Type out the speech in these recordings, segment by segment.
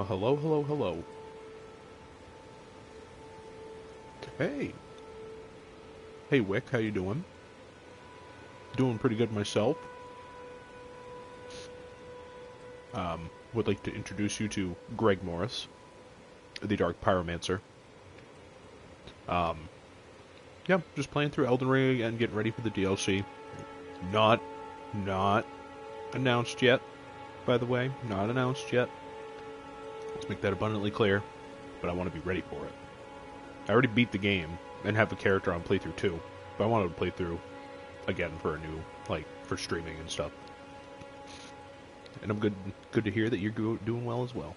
Hello, hello, hello. Hey. Hey, Wick, how you doing? Doing pretty good myself. Would like to introduce you to Greg Morris, the Dark Pyromancer. Yeah, just playing through Elden Ring and getting ready for the DLC. Not announced yet, by the way. Not announced yet. Let's make that abundantly clear, but I want to be ready for it. I already beat the game and have a character on playthrough 2, but I wanted to play through again for a new, for streaming and stuff. And I'm good to hear that you're doing well as well.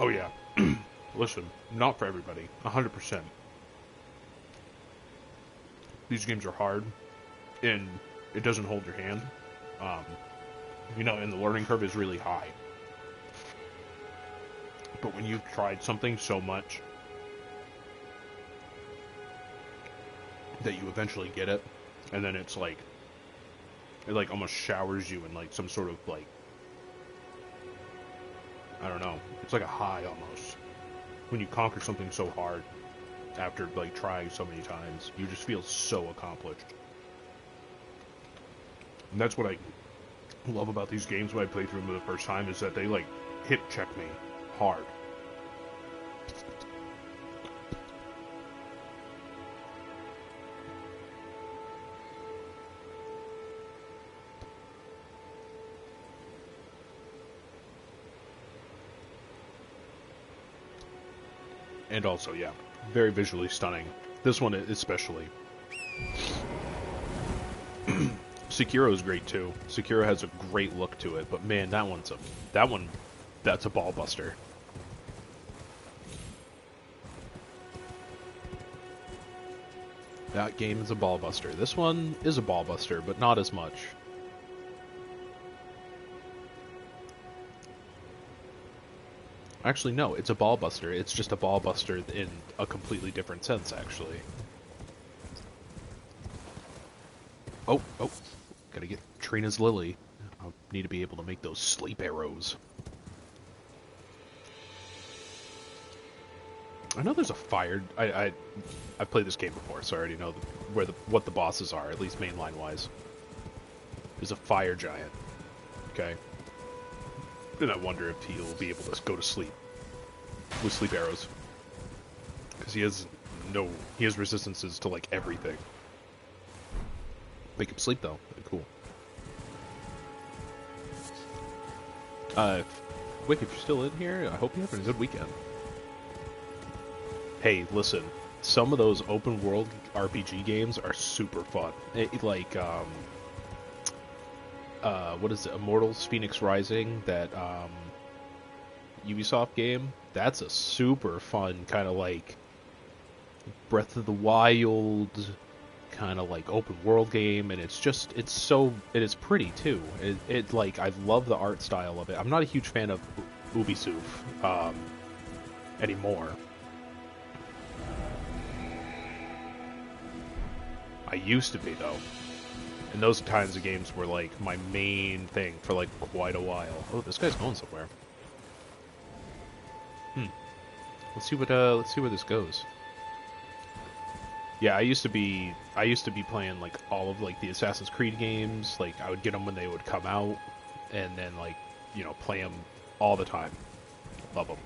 Oh yeah. Listen, not for everybody. 100%. These games are hard, and it doesn't hold your hand. And the learning curve is really high. But when you've tried something so much that you eventually get it, and then it almost showers you in some sort of I don't know. It's like a high almost. When you conquer something so hard after trying so many times, you just feel so accomplished. And that's what I love about these games when I play through them the first time, is that they hit check me hard. And also, yeah, very visually stunning. This one especially. Sekiro is great too. Sekiro has a great look to it, but man, that's a ball buster. That game is a ball buster. This one is a ball buster, but not as much. Actually, no, it's a ball buster. It's just a ball buster in a completely different sense, actually. Oh, gotta get Trina's Lily. I need to be able to make those sleep arrows. I know there's a fire... I've played this game before, so I already know what the bosses are, at least mainline-wise. There's a fire giant. Okay. And I wonder if he'll be able to go to sleep with sleep arrows, because he has resistances to everything. Make him sleep though. Cool. Wick, if you're still in here, I hope you're having a good weekend. Hey, listen, some of those open world RPG games are super fun. What is it? Immortals Phoenix Rising, that Ubisoft game. That's a super fun kind of Breath of the Wild kind of open world game, and it is pretty too. I love the art style of it. I'm not a huge fan of Ubisoft anymore. I used to be though. And those kinds of games were my main thing for quite a while. Oh, this guy's going somewhere. Let's see where this goes. Yeah, I used to be playing all of the Assassin's Creed games. I would get them when they would come out, and then play them all the time. Love them.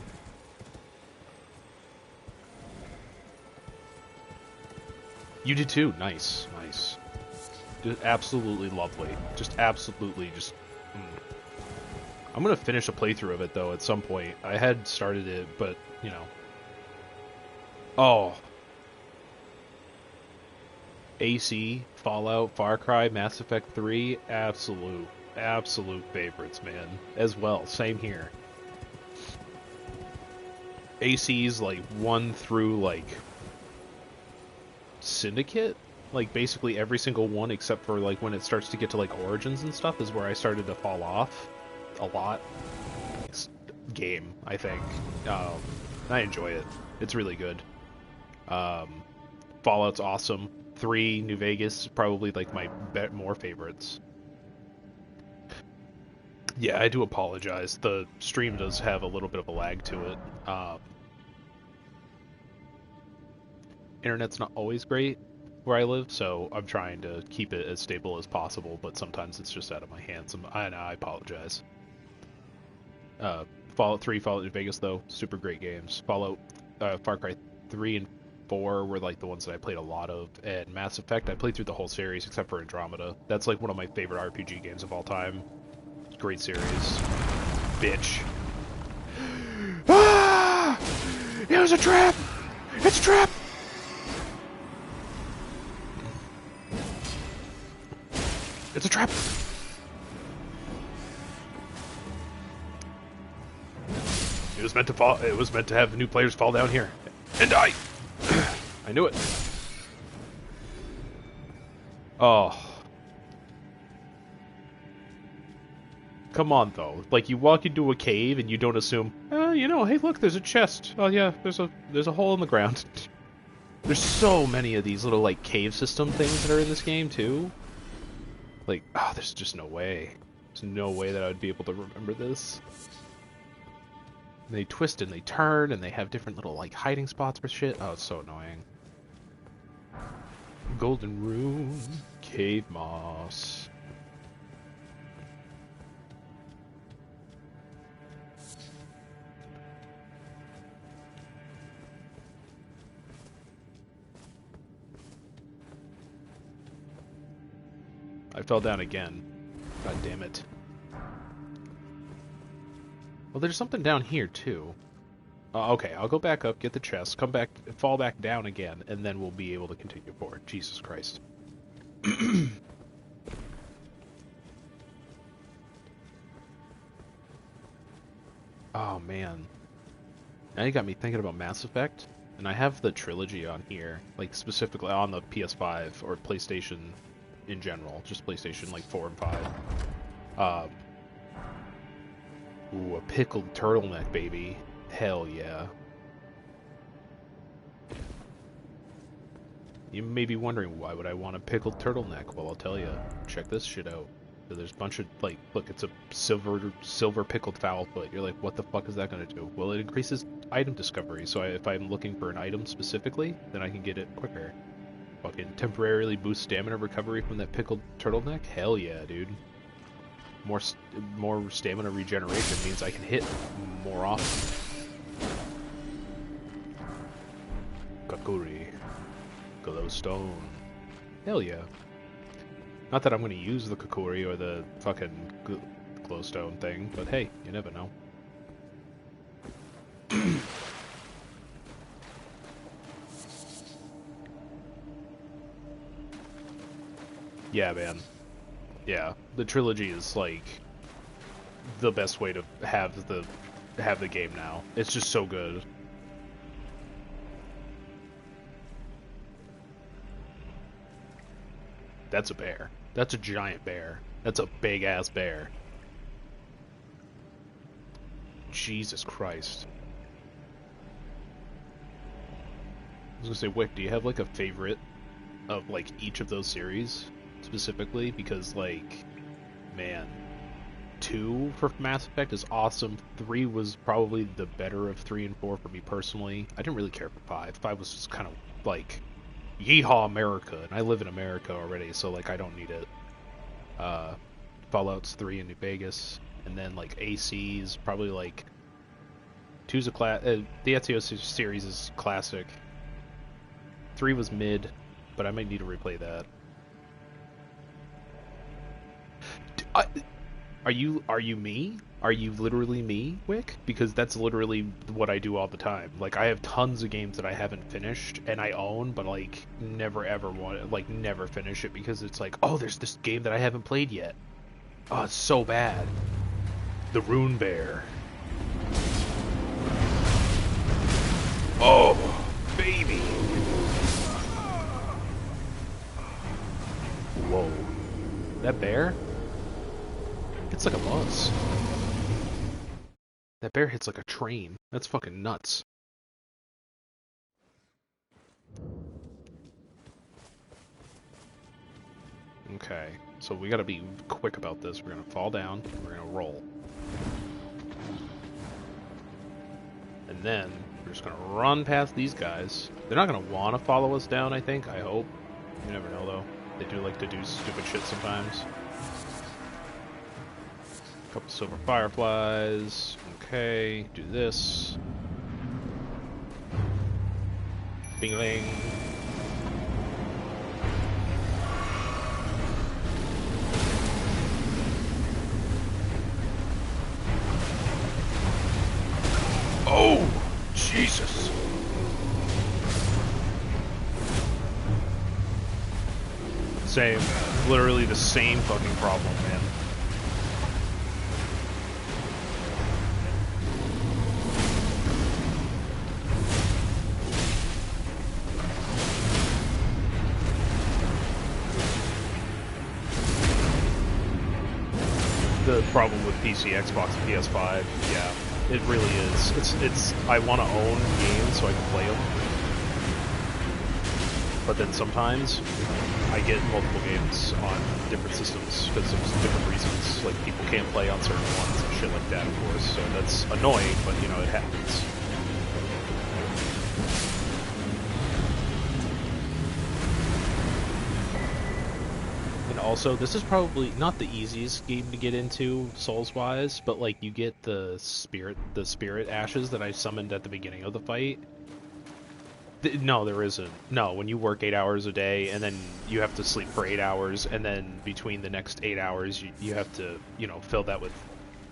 You did too. Nice. Just absolutely lovely. I'm gonna finish a playthrough of it though at some point. I had started it, but Oh. AC, Fallout, Far Cry, Mass Effect 3, absolute favorites, man. As well, same here. AC's like 1 through like Syndicate, like basically every single one except for like when it starts to get to like Origins and stuff is where I started to fall off a lot. Game, I think. I enjoy it. It's really good. Fallout's awesome. 3, New Vegas, probably like my more favorites. Yeah, I do apologize. The stream does have a little bit of a lag to it. Internet's not always great where I live, so I'm trying to keep it as stable as possible, but sometimes it's just out of my hands, and I apologize. Fallout 3, Fallout New Vegas, though, super great games. Fallout, Far Cry 3 and 4 were like the ones that I played a lot of, and Mass Effect, I played through the whole series except for Andromeda. That's like one of my favorite RPG games of all time. Great series. Bitch. Ah! It was a trap! It's a trap! It's a trap! It was meant to fall. It was meant to have new players fall down here and die. I knew it. Oh. Come on, though. Like, you walk into a cave and you don't assume, you know, hey, look, there's a chest. Oh, yeah, there's a hole in the ground. There's so many of these little, like, cave system things that are in this game, too. Like, oh, there's just no way. There's no way that I would be able to remember this. And they twist and they turn, and they have different little, like, hiding spots for shit. Oh, it's so annoying. Golden Rune. Cave Moss. I fell down again. God damn it. Well, there's something down here, too. Okay, I'll go back up, get the chest, come back, fall back down again, and then we'll be able to continue forward. Jesus Christ. Oh, man. Now you got me thinking about Mass Effect, and I have the trilogy on here, like, specifically on the PS5, or PlayStation in general, just PlayStation, like, 4 and 5. Ooh, a pickled turtleneck, baby. Hell yeah. You may be wondering, why would I want a pickled turtleneck? Well, I'll tell you. Check this shit out. So there's a bunch of, like, look, it's a silver pickled fowl foot. You're like, what the fuck is that going to do? Well, it increases item discovery, so if I'm looking for an item specifically, then I can get it quicker. Fucking temporarily boost stamina recovery from that pickled turtleneck? Hell yeah, dude. More stamina regeneration means I can hit more often. Kakuri. Glowstone. Hell yeah. Not that I'm going to use the Kakuri or the fucking glowstone thing, but hey, you never know. Yeah, man. Yeah, the trilogy is like the best way to have the game now. It's just so good. That's a bear. That's a giant bear. That's a big ass bear. Jesus Christ. I was gonna say, Wick, do you have like a favorite of like each of those series specifically? Because like, man, 2 for Mass Effect is awesome. 3 was probably the better of 3 and 4 for me personally. I didn't really care for 5. 5 was just kind of like, yeehaw America, and I live in America already, so like I don't need it. Fallout's 3 in New Vegas, and then like AC is probably like 2's a the Ezio series is classic. 3 was mid, but I might need to replay that. Are you me? Are you literally me, Wick? Because that's literally what I do all the time. Like, I have tons of games that I haven't finished and I own, but like never ever want, like never finish it because it's like, oh, there's this game that I haven't played yet. Oh, it's so bad. The Rune Bear. Oh, baby. Whoa. That bear? It's like a bus. That bear hits like a train. That's fucking nuts. Okay, so we gotta be quick about this. We're gonna fall down, we're gonna roll. And then we're just gonna run past these guys. They're not gonna wanna follow us down, I think, I hope. You never know though. They do like to do stupid shit sometimes. Couple silver fireflies. Okay, do this. Bing bang. Oh, Jesus. Same. Literally the same fucking problem, man. The problem with PC, Xbox, and PS5, yeah, it really is. It's. I want to own games so I can play them, but then sometimes I get multiple games on different systems because of different reasons. Like people can't play on certain ones and shit like that, of course. So that's annoying, but you know it happens. Also, this is probably not the easiest game to get into Souls-wise, but like you get the spirit ashes that I summoned at the beginning of the fight. No, there isn't. No, when you work 8 hours a day and then you have to sleep for 8 hours, and then between the next 8 hours you have to, you know, fill that with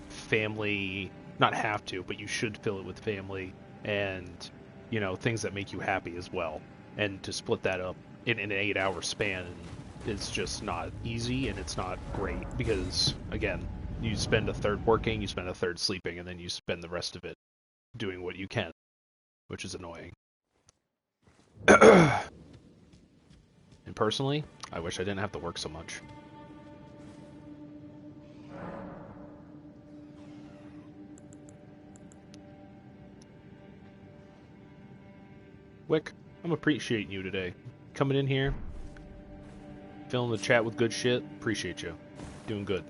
family. Not have to, but you should fill it with family and, you know, things that make you happy as well. And to split that up in an 8-hour span, it's just not easy, and it's not great because, again, you spend a third working, you spend a third sleeping, and then you spend the rest of it doing what you can, which is annoying. And personally, I wish I didn't have to work so much. Wick, I'm appreciating you today. Coming in here, filling the chat with good shit. Appreciate you. Doing good.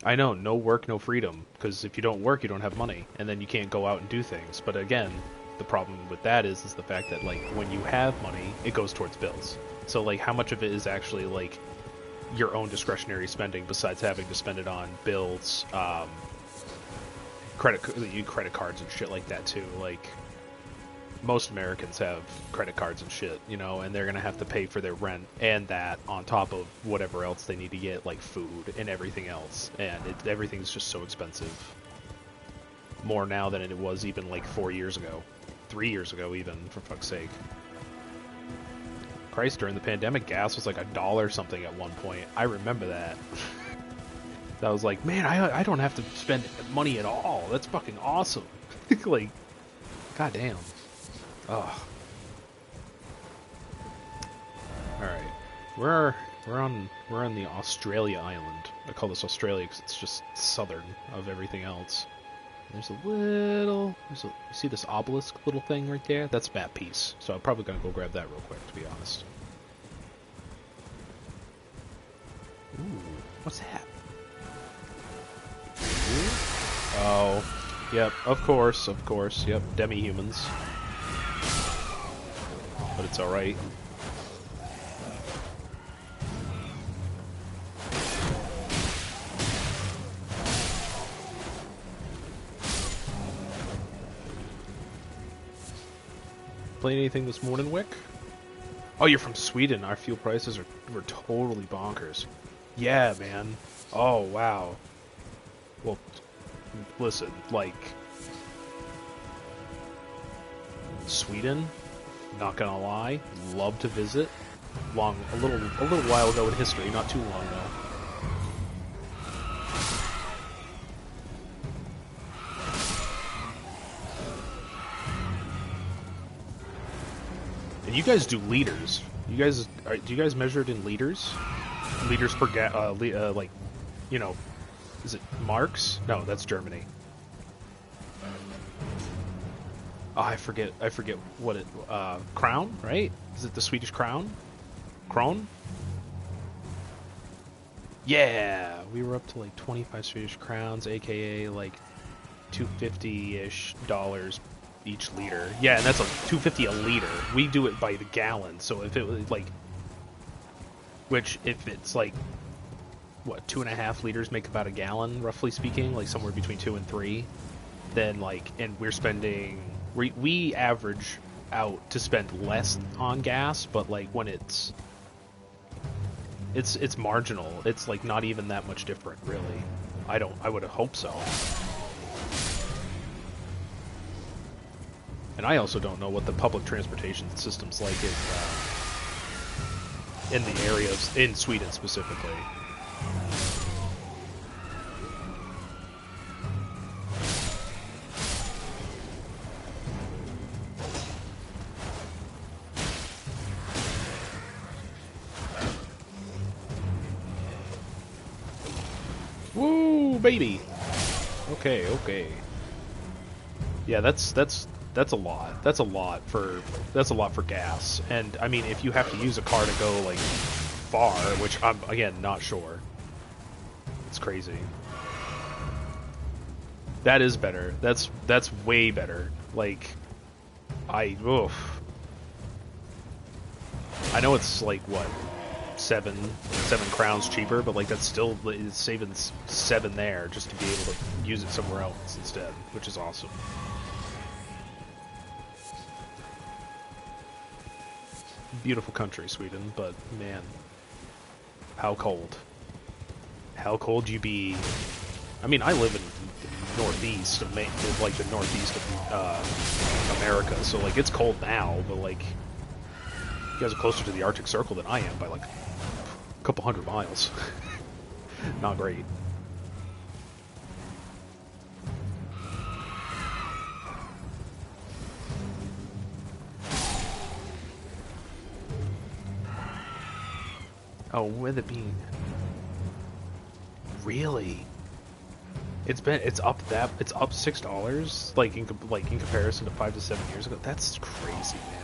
I know, no work, no freedom. Because if you don't work, you don't have money. And then you can't go out and do things. But again, the problem with that is the fact that, like, when you have money, it goes towards bills. So, like, how much of it is actually, like, your own discretionary spending besides having to spend it on bills, credit cards and shit like that, too. Like, most Americans have credit cards and shit, you know, and they're gonna have to pay for their rent and that on top of whatever else they need to get, like food and everything else. And everything's just so expensive. More now than it was even like 4 years ago. 3 years ago even, for fuck's sake. Christ, during the pandemic, gas was like $1 something at one point. I remember that. That was like, man, I don't have to spend money at all. That's fucking awesome. Like, goddamn. Oh. Alright. We're on the Australia island. I call this Australia because it's just southern of everything else. There's a little... you see this obelisk little thing right there? That's map piece. So I'm probably gonna go grab that real quick, to be honest. Ooh, what's that? Ooh. Oh. Yep, of course, yep, demi-humans. But it's alright. Playing anything this morning, Wick? Oh, you're from Sweden. Our fuel prices were totally bonkers. Yeah, man. Oh, wow. Well, listen, like, Sweden, not gonna lie, love to visit. A little while ago in history, not too long ago. And you guys do liters. Do you guys measure it in liters? Liters per like, you know, is it marks? No, that's Germany. Oh, I forget what it, crown, right? Is it the Swedish crown? Kron? Yeah, we were up to like 25 Swedish crowns, aka like 250-ish dollars each liter. Yeah, and that's like 250 a liter. We do it by the gallon, so if it was like, which if it's like, what, 2.5 liters make about a gallon, roughly speaking, like somewhere between 2 and 3, then like, and we're spending, we average out to spend less on gas, but like when it's marginal. It's like not even that much different, really. I would hope so. And I also don't know what the public transportation system's like in the areas in Sweden specifically. Woo, baby. Okay, okay. Yeah, that's a lot. That's a lot for gas. And I mean, if you have to use a car to go like far, which I'm again not sure. It's crazy. That is better. That's way better. Like oof. I know it's like what, seven crowns cheaper, but like that's still, it's saving 7 there just to be able to use it somewhere else instead, which is awesome. Beautiful country, Sweden, but man, how cold. How cold you be. I mean, I live in the northeast of like the northeast of America, so like it's cold now, but like you guys are closer to the Arctic Circle than I am by like a couple 100 miles. Not great. Oh, with it being really, it's up $6, like in comparison to 5 to 7 years ago. That's crazy, man.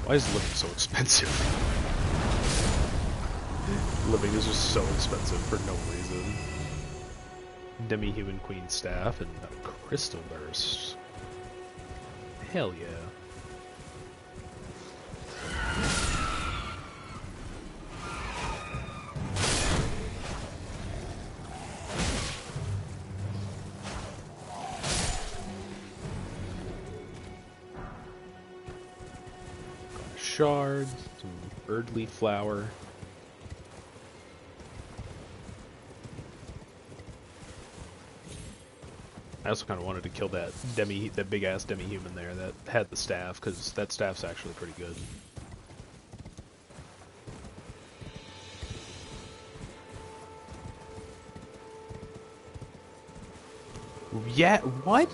Why is living so expensive? Living is just so expensive for no reason. Demi-human queen staff and crystal bursts. Hell yeah. Got a shard, some Erdleaf flower. I also kind of wanted to kill that big ass demi-human there that had the staff, because that staff's actually pretty good. Yeah, what?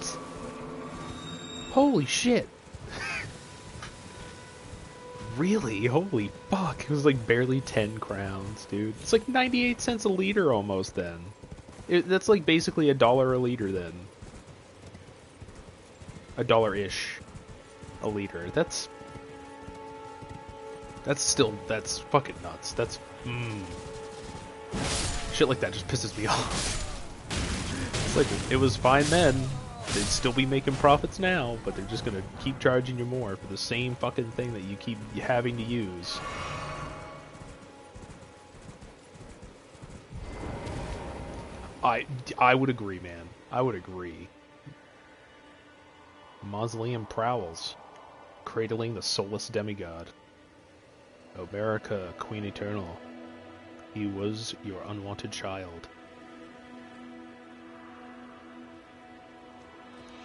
Holy shit. Really? Holy fuck. It was like barely 10 crowns, dude. It's like 98 cents a liter almost then. That's like basically $1 a liter then. $1-ish a liter. That's fucking nuts. That's shit like that just pisses me off. It's like, it was fine then. They'd still be making profits now, but they're just gonna keep charging you more for the same fucking thing that you keep having to use. I would agree, man. I would agree. Mausoleum prowls, cradling the soulless demigod. Oberica, Queen Eternal. He was your unwanted child.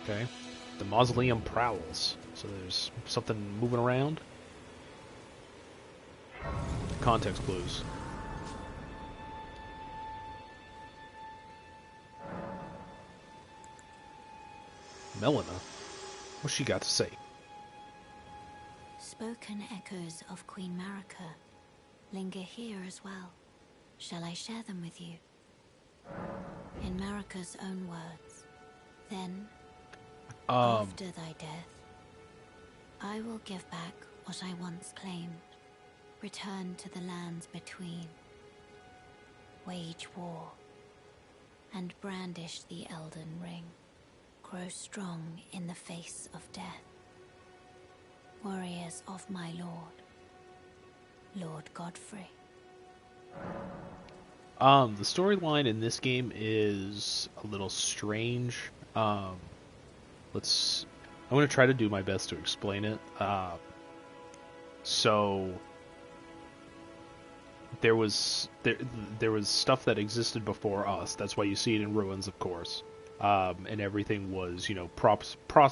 Okay. The mausoleum prowls. So there's something moving around. Context clues. Melina? What's she got to say? Spoken echoes of Queen Marika linger here as well. Shall I share them with you? In Marika's own words, then, after thy death, I will give back what I once claimed, return to the lands between, wage war, and brandish the Elden Ring, grow strong in the face of death. Warriors of my lord, Lord Godfrey. The storyline in this game is a little strange. I'm going to try to do my best to explain it. So there was stuff that existed before us. That's why you see it in ruins, of course. And everything was,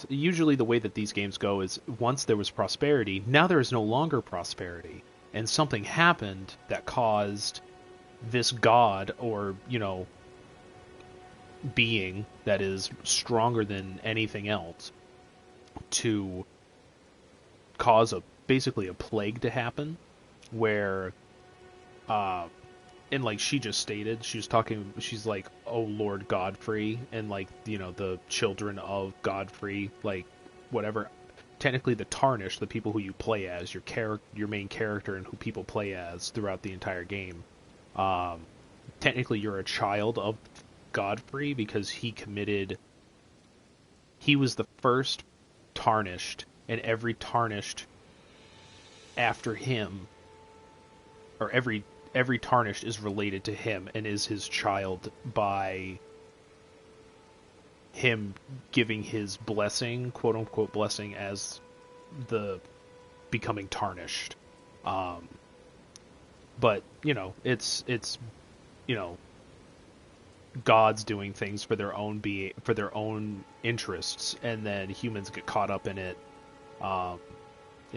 usually the way that these games go is once there was prosperity, now there is no longer prosperity. And something happened that caused this god or, being that is stronger than anything else to cause basically a plague to happen where, and like she just stated, she's like, oh Lord Godfrey, and like, the children of Godfrey, like whatever. Technically the Tarnished, the people who you play as, your main character and who people play as throughout the entire game, technically you're a child of Godfrey because he was the first Tarnished, and every Tarnished after him, or every Tarnished is related to him and is his child by him giving his blessing, quote unquote blessing, as the becoming Tarnished. But it's gods doing things for their own interests, and then humans get caught up in it, and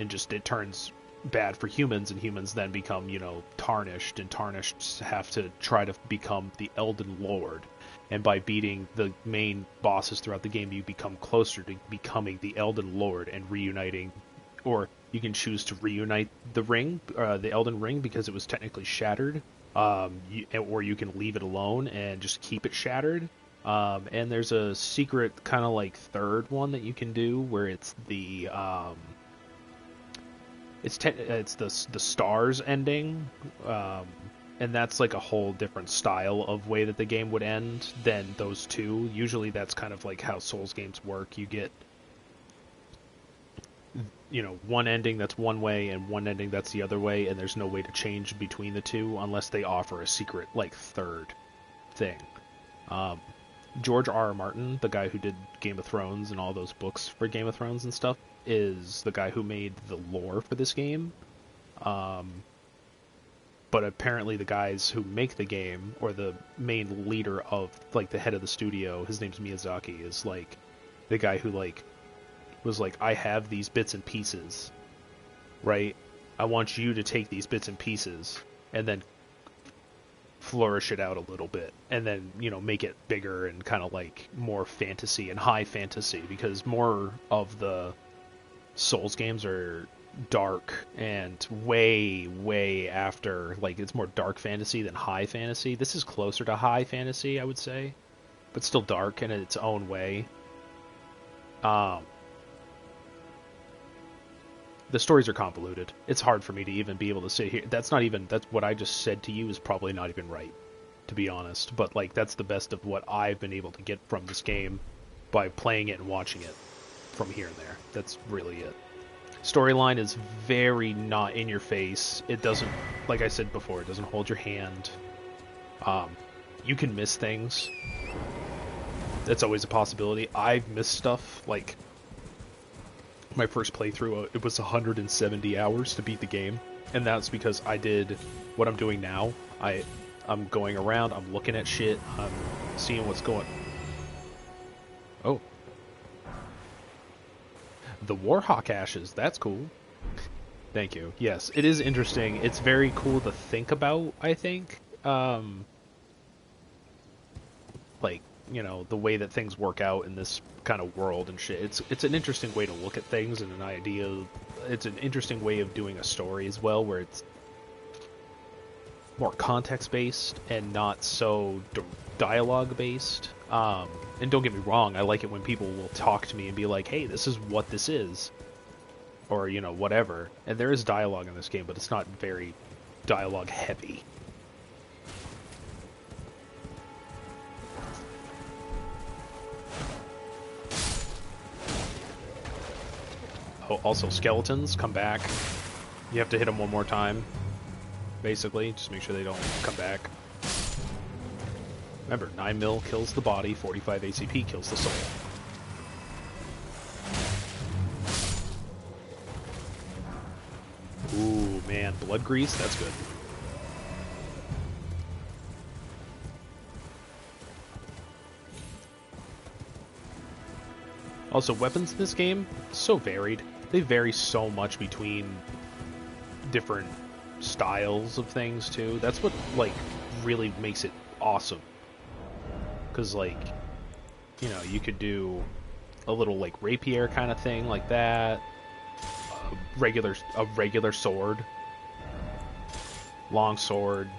just it turns bad for humans, and humans then become tarnished, and tarnished have to try to become the Elden Lord. And by beating the main bosses throughout the game, you become closer to becoming the Elden Lord and reuniting, or you can choose to reunite the Elden Ring, because it was technically shattered, or you can leave it alone and just keep it shattered. And there's a secret kind of like third one that you can do where it's the it's the stars ending, and that's like a whole different style of way that the game would end than those two. Usually that's kind of like how Souls games work. You get one ending that's one way and one ending that's the other way, and there's no way to change between the two unless they offer a secret like third thing. George R.R. Martin, the guy who did Game of Thrones and all those books for Game of Thrones and stuff, is the guy who made the lore for this game. But apparently the guys who make the game, or the main leader of, like, the head of the studio, his name's Miyazaki, is, like, the guy who, like, was like, I have these bits and pieces, right? I want you to take these bits and pieces and then flourish it out a little bit, and then, make it bigger and kind of, like, more fantasy and high fantasy, because more of the Souls games are dark and way after, like, it's more dark fantasy than high fantasy. This is closer to high fantasy, I would say, but still dark in its own way. The stories are convoluted. It's hard for me to even be able to sit here. That's what I just said to you is probably not even right, to be honest, but like that's the best of what I've been able to get from this game by playing it and watching it from here and there. That's really it. Storyline is very not in your face. It doesn't, like I said before, it doesn't hold your hand. you can miss things. That's always a possibility. I've missed stuff, like, my first playthrough, it was 170 hours to beat the game, and that's because I did what I'm doing now. I'm going around, I'm looking at shit, I'm seeing what's going... Oh. The Warhawk Ashes, that's cool. Thank you. Yes, it is interesting. It's very cool to think about, I think. Like, you know, the way that things work out in this kind of world and shit. It's an interesting way to look at things and an idea. It's an interesting way of doing a story as well, where it's more context-based and not so dialogue-based. And don't get me wrong, I like it when people will talk to me and be like, hey, this is what this is. Or, you know, whatever. And there is dialogue in this game, but it's not very dialogue-heavy. Oh, also, skeletons come back. You have to hit them one more time, basically. Just make sure they don't come back. Remember, 9 mil kills the body, 45 ACP kills the soul. Ooh, man, blood grease? That's good. Also, weapons in this game, so varied. They vary so much between different styles of things, too. That's what, like, really makes it awesome. Because, like, you know, you could do a little, like, rapier kind of thing like that. A regular sword. Long sword.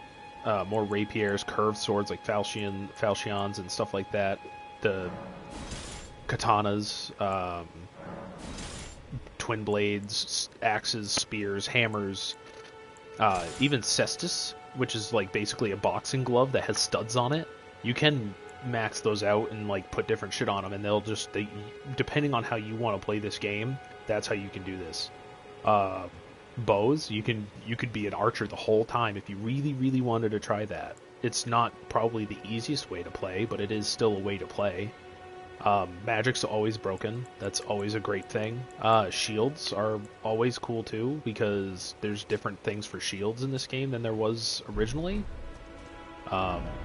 More rapiers, curved swords like falchions and stuff like that. The katanas, twin blades, axes, spears, hammers, even cestus, which is like basically a boxing glove that has studs on it. You can max those out and like put different shit on them, and they depending on how you want to play this game, that's how you can do this. Bows, you could be an archer the whole time if you really wanted to try that. It's not probably the easiest way to play, but it is still a way to play. Magic's always broken. That's always a great thing. Shields are always cool too, because there's different things for shields in this game than there was originally.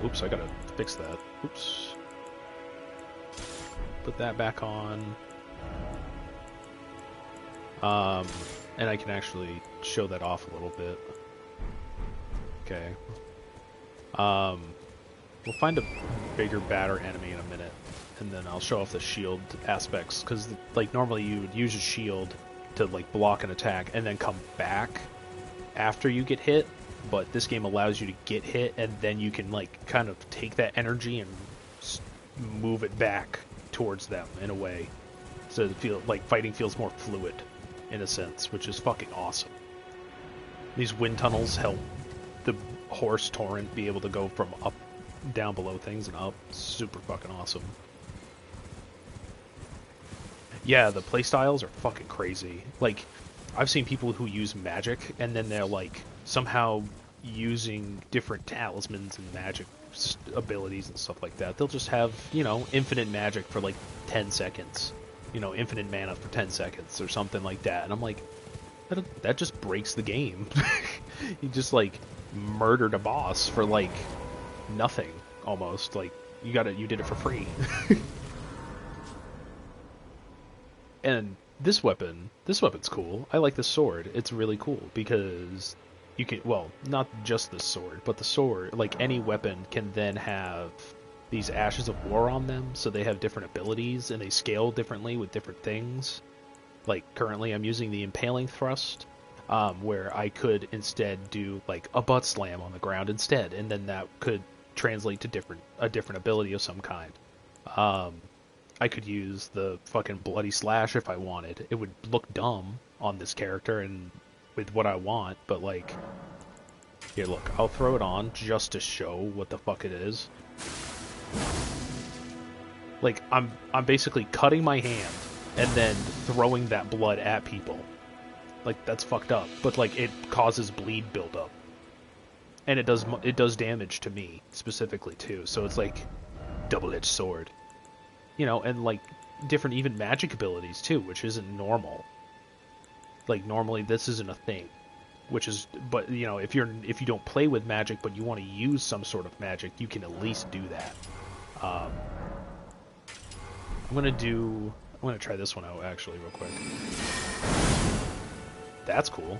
Oops, I gotta fix that. Oops. Put that back on. And I can actually show that off a little bit. Okay. We'll find a bigger, badder enemy in a minute, and then I'll show off the shield aspects, because, like, normally you would use a shield to, like, block an attack and then come back after you get hit, but this game allows you to get hit, and then you can, like, kind of take that energy and move it back towards them, in a way. So it feel like fighting feels more fluid, in a sense, which is fucking awesome. These wind tunnels help the horse torrent be able to go from up, down below things and up. Super fucking awesome. Yeah, the playstyles are fucking crazy. Like, I've seen people who use magic, and then they're, like, somehow using different talismans and magic abilities and stuff like that. They'll just have, you know, infinite magic for, like, 10 seconds. You know, infinite mana for 10 seconds or something like that. And I'm like, that just breaks the game. You just, like, murdered a boss for, like, nothing, almost. Like, you did it for free. And this weapon's cool. I like the sword. It's really cool because you can, well, not just the sword, but the sword, like any weapon can then have these Ashes of War on them, so they have different abilities and they scale differently with different things. Like currently I'm using the Impaling Thrust, where I could instead do like a butt slam on the ground instead, and then that could translate to a different ability of some kind. I could use the fucking Bloody Slash if I wanted. It would look dumb on this character and with what I want, but like, here, look, I'll throw it on just to show what the fuck it is. Like, I'm basically cutting my hand and then throwing that blood at people. Like, that's fucked up, but like, it causes bleed buildup. and it does damage to me specifically too. So it's like double-edged sword, and like different even magic abilities too, which isn't normal. Like normally this isn't a thing, but if you don't play with magic but you want to use some sort of magic, you can at least do that. I'm gonna try this one out actually real quick. That's cool.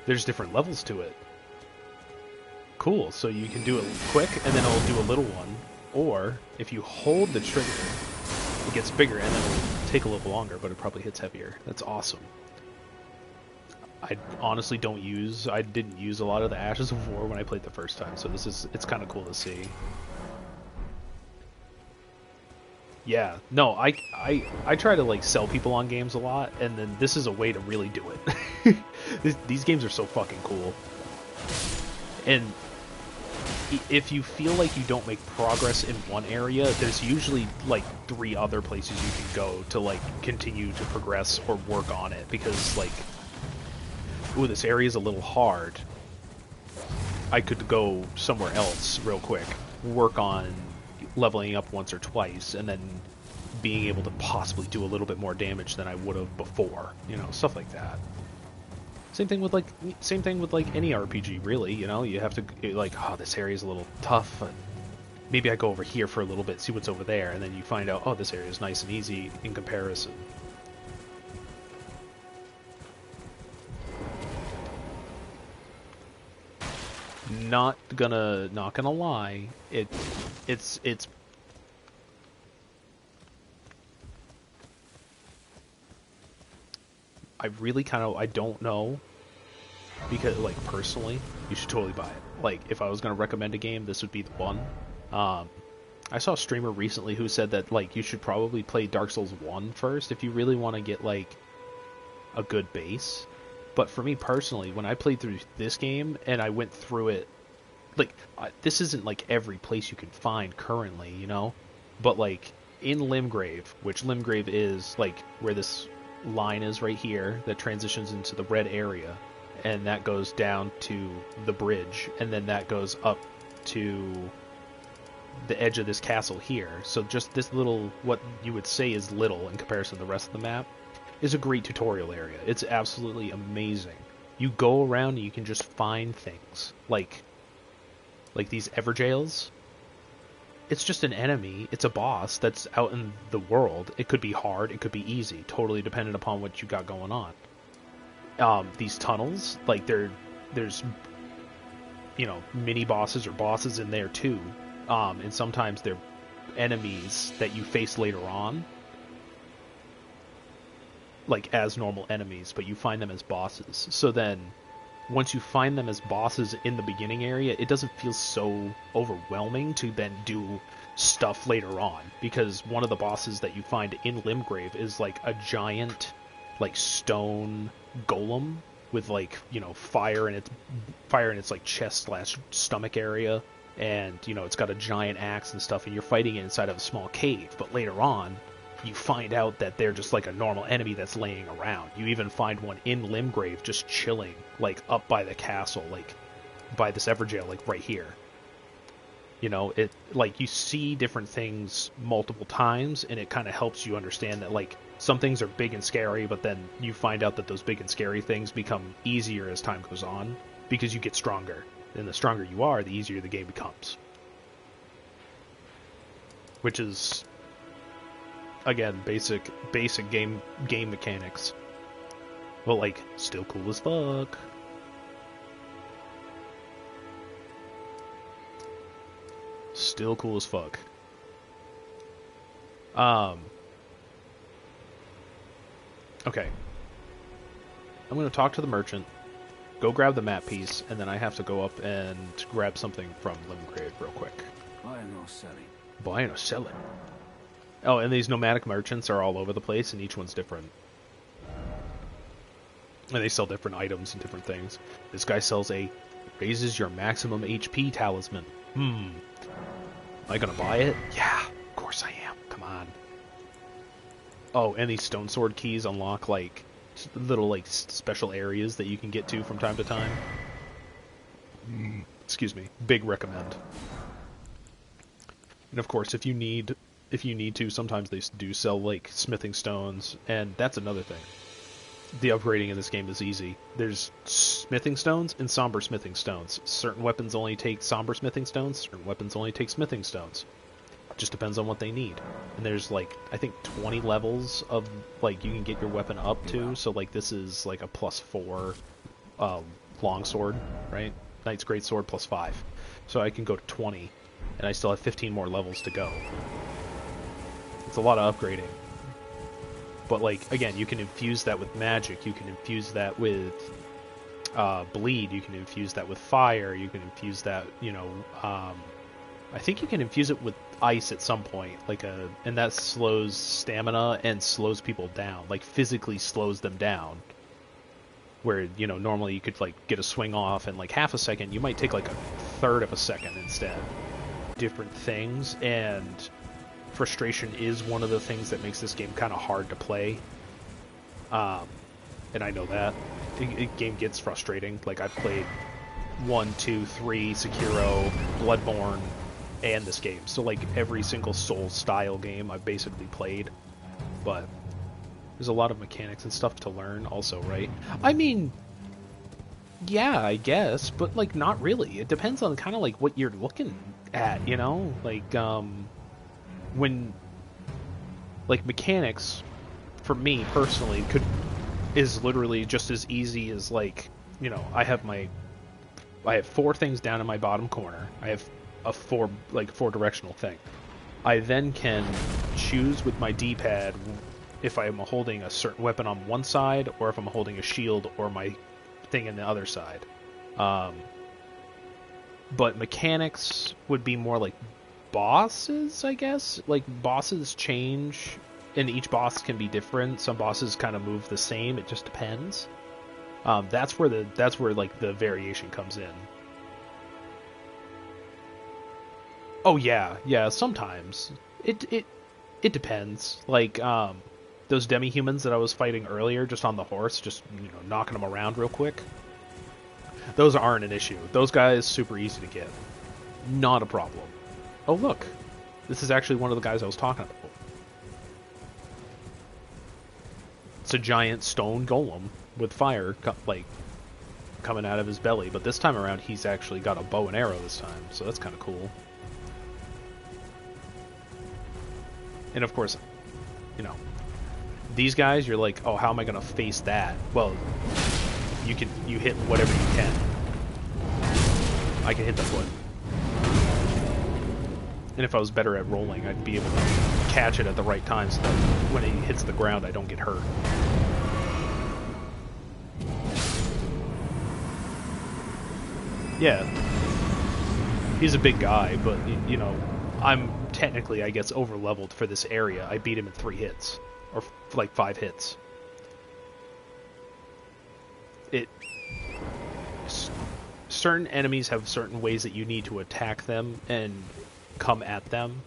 There's different levels to it. Cool, so you can do it quick and then it'll do a little one, or if you hold the trigger, it gets bigger and then it'll take a little longer, but it probably hits heavier. That's awesome. I honestly I didn't use a lot of the Ashes of War when I played the first time, so it's kind of cool to see. Yeah, no, I try to like sell people on games a lot, and then this is a way to really do it. These games are so fucking cool. And if you feel like you don't make progress in one area, there's usually like 3 other places you can go to like continue to progress or work on it, because like, ooh, this area is a little hard. I could go somewhere else real quick, work on leveling up once or twice, and then being able to possibly do a little bit more damage than I would have before, stuff like that. Same thing with like any RPG, really. You have to like, oh, this area is a little tough. Maybe I go over here for a little bit, see what's over there, and then you find out, oh, this area is nice and easy in comparison. Not gonna lie, it's I don't know, because like personally, you should totally buy it. Like if I was gonna recommend a game, this would be the one. I saw a streamer recently who said that like you should probably play Dark Souls 1 first if you really want to get like a good base. But for me personally, when I played through this game and I went through it, like, this isn't like every place you can find currently, but like in Limgrave, which Limgrave is like where this line is right here that transitions into the red area, and that goes down to the bridge, and then that goes up to the edge of this castle here. So just this little, what you would say is little in comparison to the rest of the map, is a great tutorial area. It's absolutely amazing. You go around and you can just find things like these Everjails. It's just an enemy. It's a boss that's out in the world. It could be hard. It could be easy. Totally dependent upon what you got going on. These tunnels, like there's mini bosses or bosses in there too. And sometimes they're enemies that you face later on, like as normal enemies, but you find them as bosses. So then once you find them as bosses in the beginning area, it doesn't feel so overwhelming to then do stuff later on, because one of the bosses that you find in Limgrave is like a giant like stone golem with like fire in its like chest / stomach area, and it's got a giant axe and stuff, and you're fighting it inside of a small cave. But later on you find out that they're just like a normal enemy that's laying around. You even find one in Limgrave just chilling, like up by the castle, like by this Everjail, like right here. It like you see different things multiple times, and it kind of helps you understand that like some things are big and scary, but then you find out that those big and scary things become easier as time goes on because you get stronger. And the stronger you are, the easier the game becomes. Which is, again, basic game mechanics. But like, still cool as fuck. Still cool as fuck. Okay. I'm gonna talk to the merchant, go grab the map piece, and then I have to go up and grab something from Limgrave real quick. Buying or selling? Buying or selling. Oh, and these nomadic merchants are all over the place, and each one's different. And they sell different items and different things. This guy sells a raises your maximum HP talisman. Am I gonna buy it? Yeah, of course I am. Come on. Oh, and these stone sword keys unlock, like, little like special areas that you can get to from time to time. Excuse me. Big recommend. And of course, if you need to, sometimes they do sell like smithing stones, and that's another thing. The upgrading in this game is easy. There's smithing stones and somber smithing stones. Certain weapons only take somber smithing stones, certain weapons only take smithing stones. Just depends on what they need. And there's like, I think 20 levels of like you can get your weapon up to, so like this is like a +4 longsword, right? Knight's Greatsword +5. So I can go to 20, and I still have 15 more levels to go. It's a lot of upgrading. But like, again, you can infuse that with magic, you can infuse that with bleed, you can infuse that with fire, you can infuse that, you know, I think you can infuse it with ice at some point, and that slows stamina and slows people down, like physically slows them down. Where, you know, normally you could like get a swing off in like half a second, you might take like a third of a second instead. Different things, and frustration is one of the things that makes this game kind of hard to play. And I know that. The game gets frustrating. Like, I've played 1, 2, 3, Sekiro, Bloodborne, and this game. So, like, every single Souls-style game I've basically played. But there's a lot of mechanics and stuff to learn also, right? I mean, yeah, I guess, but, like, not really. It depends on kind of, like, what you're looking at, you know? Like, when, like, mechanics, for me, personally, is literally just as easy as, like, you know, I have 4 things down in my bottom corner. I have a 4 directional thing. I then can choose with my D-pad if I'm holding a certain weapon on one side, or if I'm holding a shield or my thing in the other side. But mechanics would be more like bosses, I guess. Like, bosses change, and each boss can be different. Some bosses kind of move the same. It just depends. That's where like the variation comes in. Oh yeah. Sometimes it depends. Like those demi-humans that I was fighting earlier, just on the horse, just, you know, knocking them around real quick. Those aren't an issue. Those guys super easy to get. Not a problem. Oh look, this is actually one of the guys I was talking about. It's a giant stone golem with fire coming out of his belly, but this time around he's actually got a bow and arrow this time, so that's kind of cool. And of course, you know, these guys, you're like, oh, how am I going to face that? Well, you hit whatever you can. I can hit the foot. And if I was better at rolling, I'd be able to catch it at the right time so that when it hits the ground, I don't get hurt. Yeah. He's a big guy, but, you know, I'm technically, I guess, over-leveled for this area. I beat him in 3 hits. Or, like, 5 hits. Certain enemies have certain ways that you need to attack them and come at them.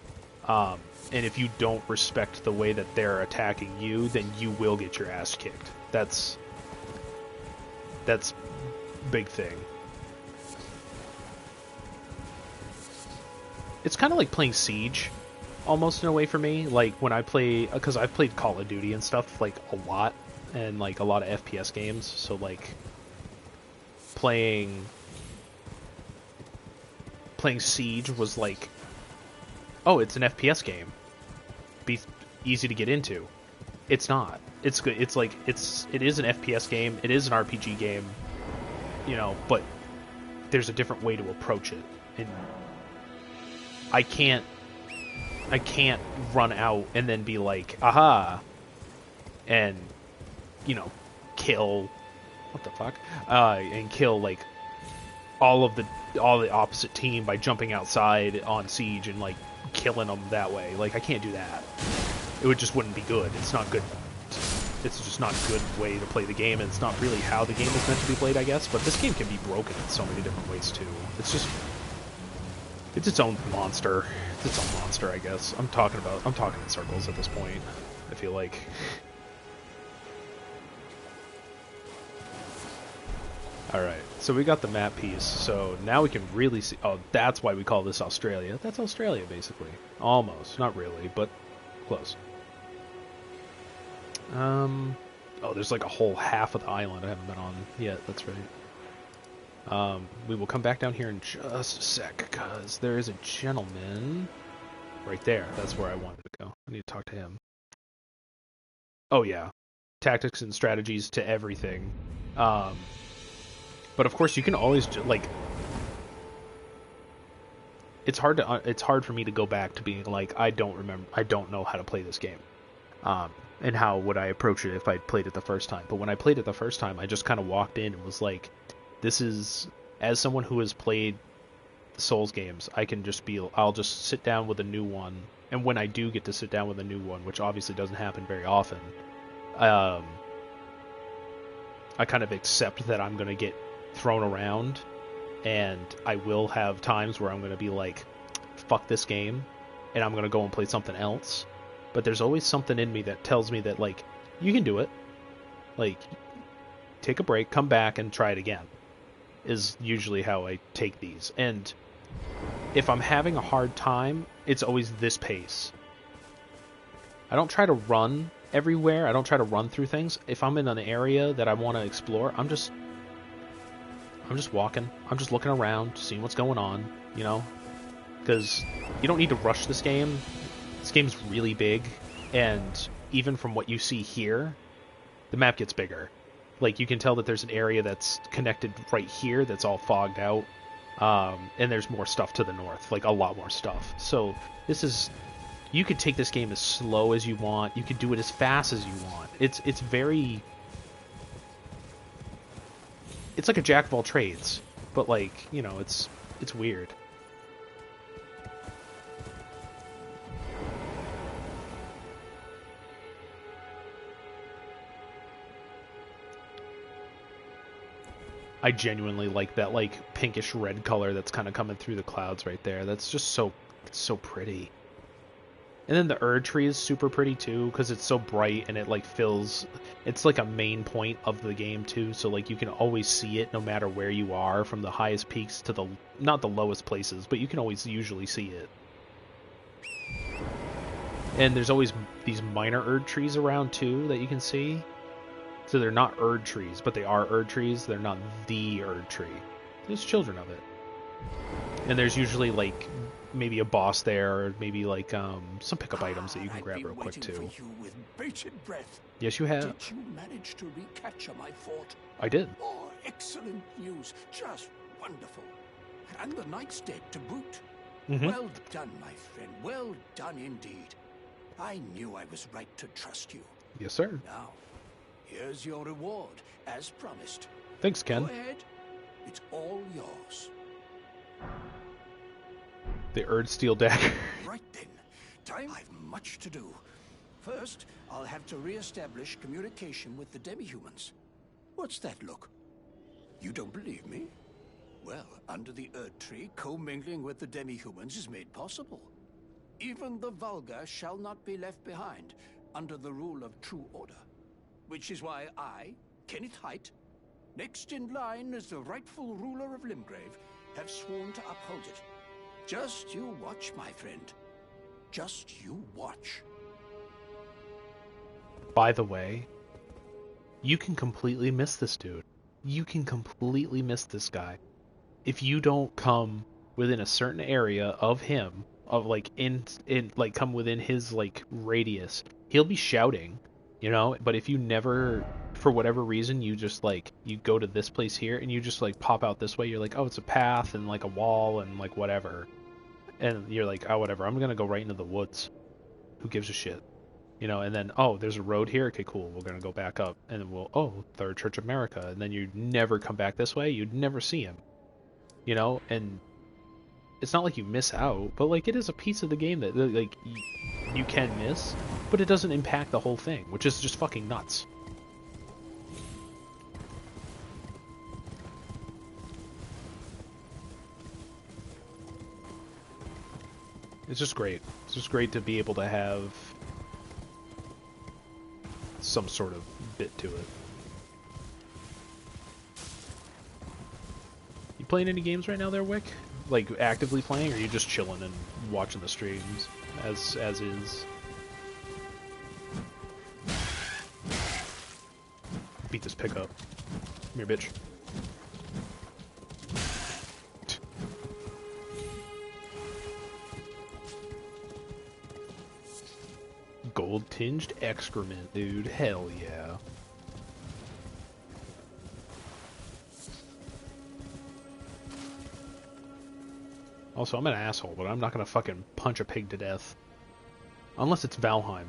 And if you don't respect the way that they're attacking you, then you will get your ass kicked. That's big thing. It's kind of like playing Siege, almost in a way for me. Like when I play, because I've played Call of Duty and stuff like a lot, and like a lot of FPS games. So like playing Siege was like, oh, it's an FPS game. Be easy to get into. It's not. It's good. It's like it is an FPS game. It is an RPG game. You know, but there's a different way to approach it, and I can't run out and then be like, aha, and, you know, kill, what the fuck, and kill like all the opposite team by jumping outside on Siege and like killing them that way. Like, I can't do that. It wouldn't be good. It's not good. It's just not a good way to play the game, and it's not really how the game is meant to be played, I guess. But this game can be broken in so many different ways too. It's its own monster. It's its own monster, I guess. I'm talking in circles at this point, I feel like. Alright, so we got the map piece, so now we can really see... Oh, that's why we call this Australia. That's Australia, basically. Almost. Not really, but close. Oh, there's like a whole half of the island I haven't been on yet, that's right. We will come back down here in just a sec, because there is a gentleman right there. That's where I wanted to go. I need to talk to him. Oh, yeah. Tactics and strategies to everything. But of course, you can always like. It's hard for me to go back to being like I don't know how to play this game, and how would I approach it if I played it the first time. But when I played it the first time, I just kind of walked in and was like, this is, as someone who has played the Souls games, I'll just sit down with a new one, and when I do get to sit down with a new one, which obviously doesn't happen very often, I kind of accept that I'm gonna get thrown around, and I will have times where I'm going to be like, fuck this game, and I'm going to go and play something else. But there's always something in me that tells me that, like, you can do it. Like, take a break, come back, and try it again, is usually how I take these. And if I'm having a hard time, it's always this pace. I don't try to run everywhere. I don't try to run through things. If I'm in an area that I want to explore, I'm just walking. I'm just looking around, seeing what's going on, you know? Because you don't need to rush this game. This game's really big, and even from what you see here, the map gets bigger. Like, you can tell that there's an area that's connected right here that's all fogged out, and there's more stuff to the north, like a lot more stuff. So this is... You could take this game as slow as you want. You could do it as fast as you want. It's very... It's like a jack of all trades, but like, you know, it's weird. I genuinely like that like pinkish red color that's kind of coming through the clouds right there. That's just so pretty. And then the Erd tree is super pretty too, because it's so bright and it like fills... It's like a main point of the game too, so like you can always see it no matter where you are, from the highest peaks to the... Not the lowest places, but you can always usually see it. And there's always these minor Erd trees around too that you can see. So they're not Erd trees, but they are Erd trees. They're not the Erd tree. There's children of it. And there's usually like... maybe a boss there, or maybe like some pickup items that you can grab real quick too. For you with bated breath. Yes, you have. Did you manage to recapture my fort? I did. Oh, excellent news. Just wonderful. And the knight's dead to boot. Mm-hmm. Well done, my friend. Well done indeed. I knew I was right to trust you. Yes, sir. Now, here's your reward, as promised. Thanks, Ken. Go ahead. It's all yours. The Erd Steel Dagger. Right then. Time. I've much to do. First, I'll have to re-establish communication with the demi-humans. What's that look? You don't believe me? Well, under the Erd tree, commingling with the demi-humans is made possible. Even the vulgar shall not be left behind, under the rule of true order. Which is why I, Kenneth Height, next in line as the rightful ruler of Limgrave, have sworn to uphold it. Just you watch, my friend. Just you watch. By the way, you can completely miss this dude. You can completely miss this guy. If you don't come within a certain area of him, of like like come within his like radius, he'll be shouting, you know, but if you never, for whatever reason, you just like, you go to this place here and you just like pop out this way, you're like, oh, it's a path and like a wall and like whatever. And you're like, oh, whatever, I'm gonna go right into the woods. Who gives a shit? You know, and then, oh, there's a road here? Okay, cool, we're gonna go back up. And then we'll, oh, Third Church of America. And then you never come back this way, you'd never see him. You know, and it's not like you miss out, but like it is a piece of the game that like you can miss, but it doesn't impact the whole thing, which is just fucking nuts. It's just great. It's just great to be able to have some sort of bit to it. playing any games right now there, Wick? Like, actively playing, or are you just chilling and watching the streams as is? Beat this pickup. Come here, bitch. Gold-tinged excrement, dude. Hell yeah. Also, I'm an asshole, but I'm not gonna fucking punch a pig to death. Unless it's Valheim.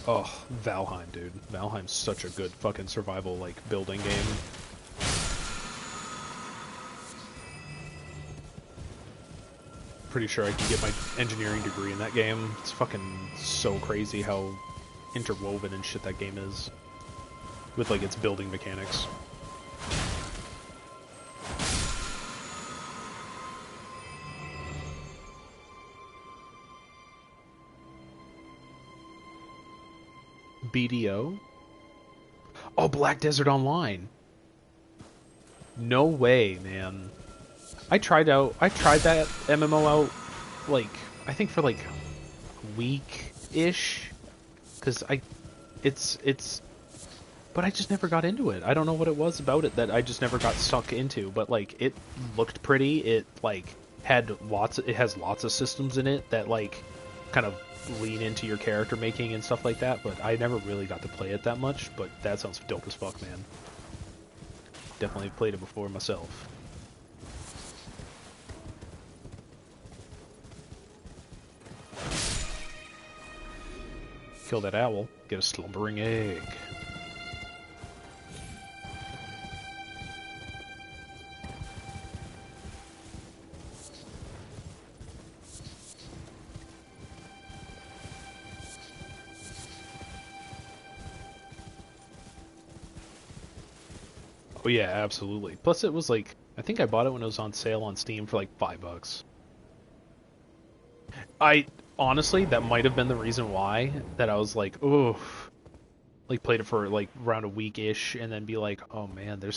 Oh, Valheim, dude. Valheim's such a good fucking survival, like, building game. Pretty sure I can get my engineering degree in that game. It's fucking so crazy how interwoven and shit that game is. With, like, its building mechanics. BDO? Oh, Black Desert Online. No way, man. I tried that MMO out, like, I think for like a week-ish. Cause but I just never got into it. I don't know what it was about it that I just never got stuck into, but like, it looked pretty. It like it has lots of systems in it that like kind of lean into your character making and stuff like that, but I never really got to play it that much, but that sounds dope as fuck, man. Definitely played it before myself. Kill that owl, get a slumbering egg. Oh yeah, absolutely. Plus it was like, I think I bought it when it was on sale on Steam for like $5. Honestly, that might have been the reason why, that I was like, ooh, like played it for like around a week-ish and then be like, oh man, I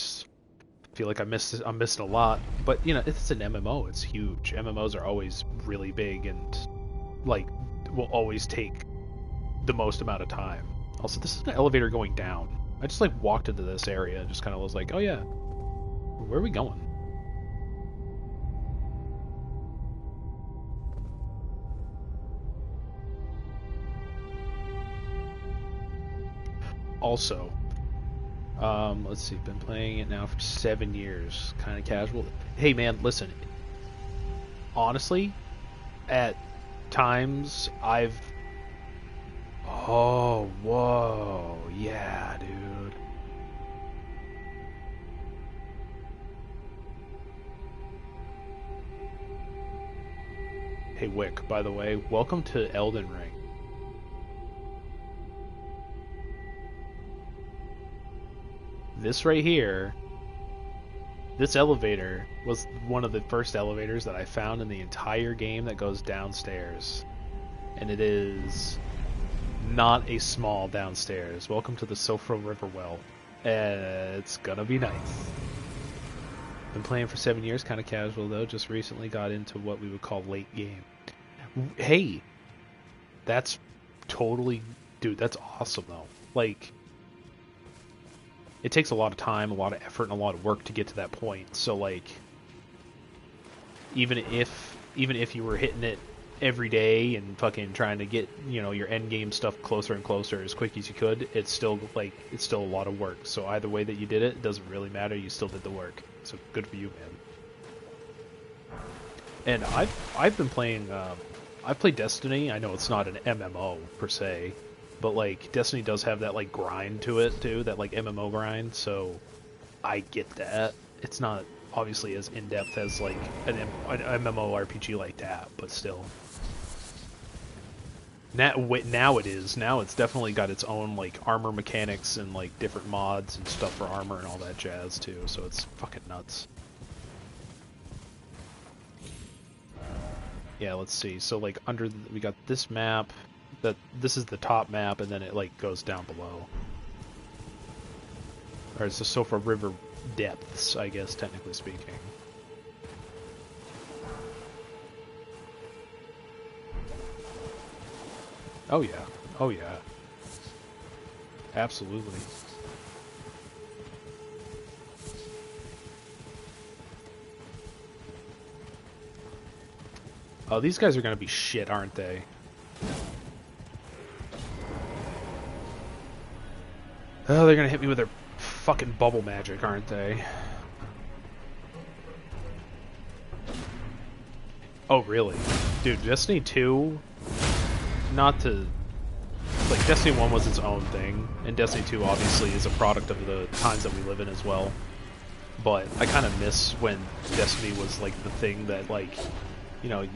feel like I'm missing a lot. But you know, it's an MMO, it's huge. MMOs are always really big and like will always take the most amount of time. Also, this is an elevator going down. I just like walked into this area and just kind of was like, oh yeah, where are we going? Also, let's see, been playing it now for 7 years, kind of casual. Hey man, listen, honestly, at times oh, whoa, yeah, dude. Hey Wick, by the way, welcome to Elden Ring. This right here, this elevator was one of the first elevators that I found in the entire game that goes downstairs. And it is not a small downstairs. Welcome to the Sofra Riverwell. It's gonna be nice. Been playing for 7 years, kind of casual though. Just recently got into what we would call late game. Hey, that's totally, dude, that's awesome though. Like, it takes a lot of time, a lot of effort, and a lot of work to get to that point. So like, even if you were hitting it every day and fucking trying to get, you know, your end game stuff closer and closer as quick as you could, it's still a lot of work. So either way that you did it, it doesn't really matter. You still did the work. So good for you, man. And I've been playing. I've played Destiny. I know it's not an MMO per se, but like Destiny does have that like grind to it too, that like MMO grind. So I get that. It's not obviously as in depth as like an MMORPG like that, but still. Now it is. Now it's definitely got its own like armor mechanics and like different mods and stuff for armor and all that jazz too. So it's fucking nuts. Yeah, let's see. So like we got this map. This is the top map, and then it like goes down below. Or it's the Sofa River depths, I guess, technically speaking. Oh yeah. Oh yeah. Absolutely. Oh, these guys are gonna be shit, aren't they? Oh, they're gonna hit me with their fucking bubble magic, aren't they? Oh, really? Dude, Destiny 2, not to... Like, Destiny 1 was its own thing, and Destiny 2 obviously is a product of the times that we live in as well. But I kind of miss when Destiny was, like, the thing that, like, you know,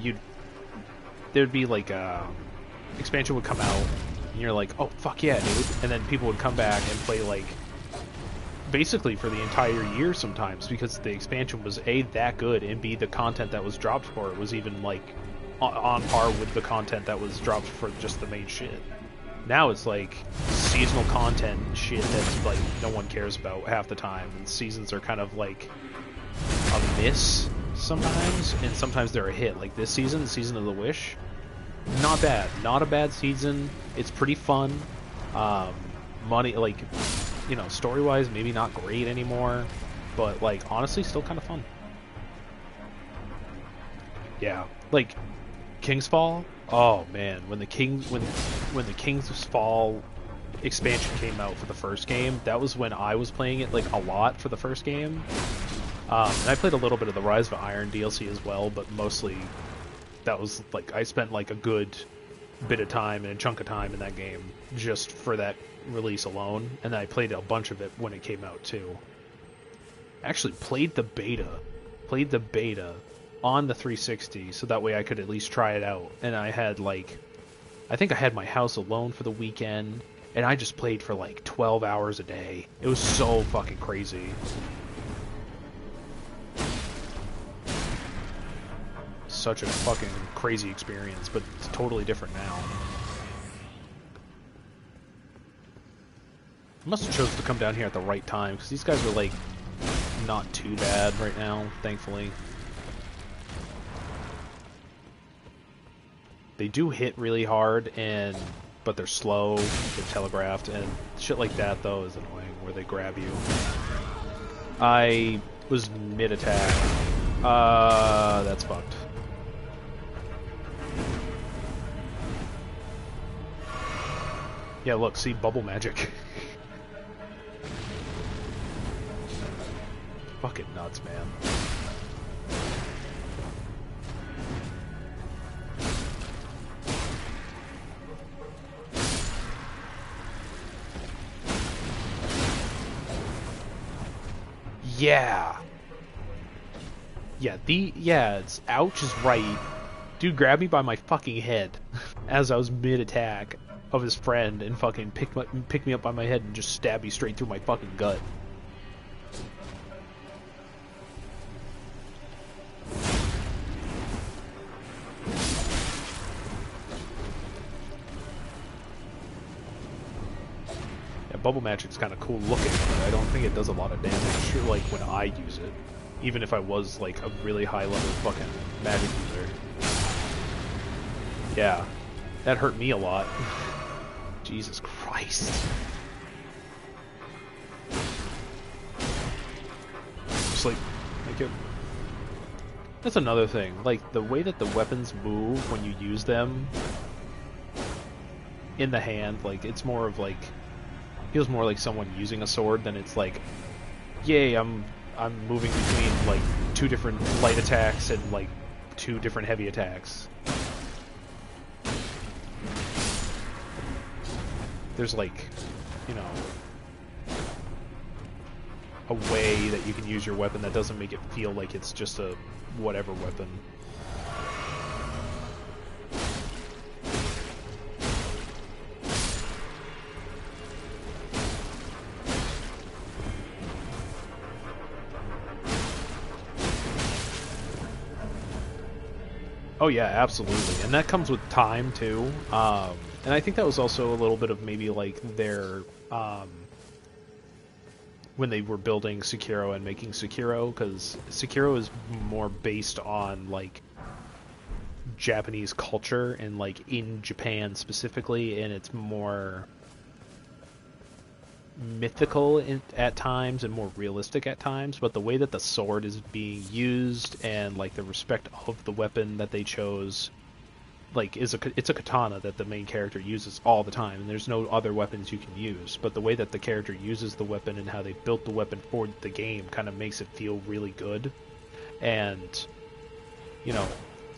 there'd be, like, expansion would come out, and you're like, oh, fuck yeah, dude. And then people would come back and play, like, basically for the entire year sometimes, because the expansion was A, that good, and B, the content that was dropped for it was even, like, on par with the content that was dropped for just the main shit. Now it's like seasonal content shit that's like no one cares about half the time, and seasons are kind of like a miss sometimes, and sometimes they're a hit. Like this season, Season of the Wish, not bad, not a bad season. It's pretty fun. Money, like, you know, story-wise, maybe not great anymore, but like honestly, still kind of fun. Yeah, like King's Fall. Oh man, when the King's Fall expansion came out for the first game, that was when I was playing it like a lot for the first game. And I played a little bit of the Rise of Iron DLC as well, but mostly that was like I spent like a good bit of time and a chunk of time in that game just for that release alone, and then I played a bunch of it when it came out too. Actually played the beta on the 360, so that way I could at least try it out. And I had like, I think I had my house alone for the weekend, and I just played for like 12 hours a day. It was so fucking crazy. Such a fucking crazy experience, but it's totally different now. I must have chose to come down here at the right time, because these guys are like not too bad right now, thankfully. They do hit really hard, but they're slow, they're telegraphed, and shit like that, though, is annoying, where they grab you. I was mid-attack. That's fucked. Yeah, look, see, bubble magic. Fucking nuts, man. Yeah. Yeah, it's ouch is right. Dude grabbed me by my fucking head as I was mid-attack of his friend and fucking picked me up by my head and just stabbed me straight through my fucking gut. Bubble magic's kind of cool looking, but I don't think it does a lot of damage, like, when I use it. Even if I was, like, a really high-level fucking magic user. Yeah. That hurt me a lot. Jesus Christ. Just, like it... That's another thing. Like, the way that the weapons move when you use them in the hand, like, it's more of, like... feels more like someone using a sword than it's like, yay, I'm moving between like 2 different light attacks and like 2 different heavy attacks. There's like, you know, a way that you can use your weapon that doesn't make it feel like it's just a whatever weapon. Oh yeah, absolutely, and that comes with time too. And I think that was also a little bit of maybe like their when they were building Sekiro and making Sekiro, because Sekiro is more based on like Japanese culture and like in Japan specifically, and it's more mythical at times and more realistic at times, but the way that the sword is being used and like the respect of the weapon that they chose, like it's a katana that the main character uses all the time, and there's no other weapons you can use, but the way that the character uses the weapon and how they built the weapon for the game kind of makes it feel really good. And you know,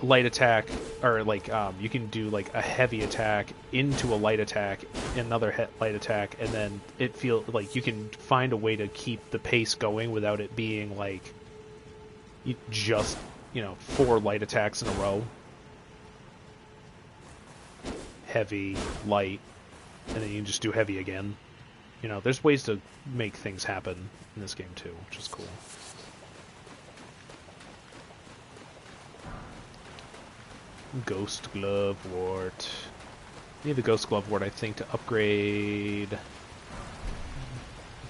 light attack, or like you can do like a heavy attack into a light attack, another light attack, and then it feels like you can find a way to keep the pace going without it being like just 4 light attacks in a row. Heavy, light, and then you can just do heavy again. There's ways to make things happen in this game too, which is cool. Ghost Glove Wart. Need the Ghost Glove Wart, I think, to upgrade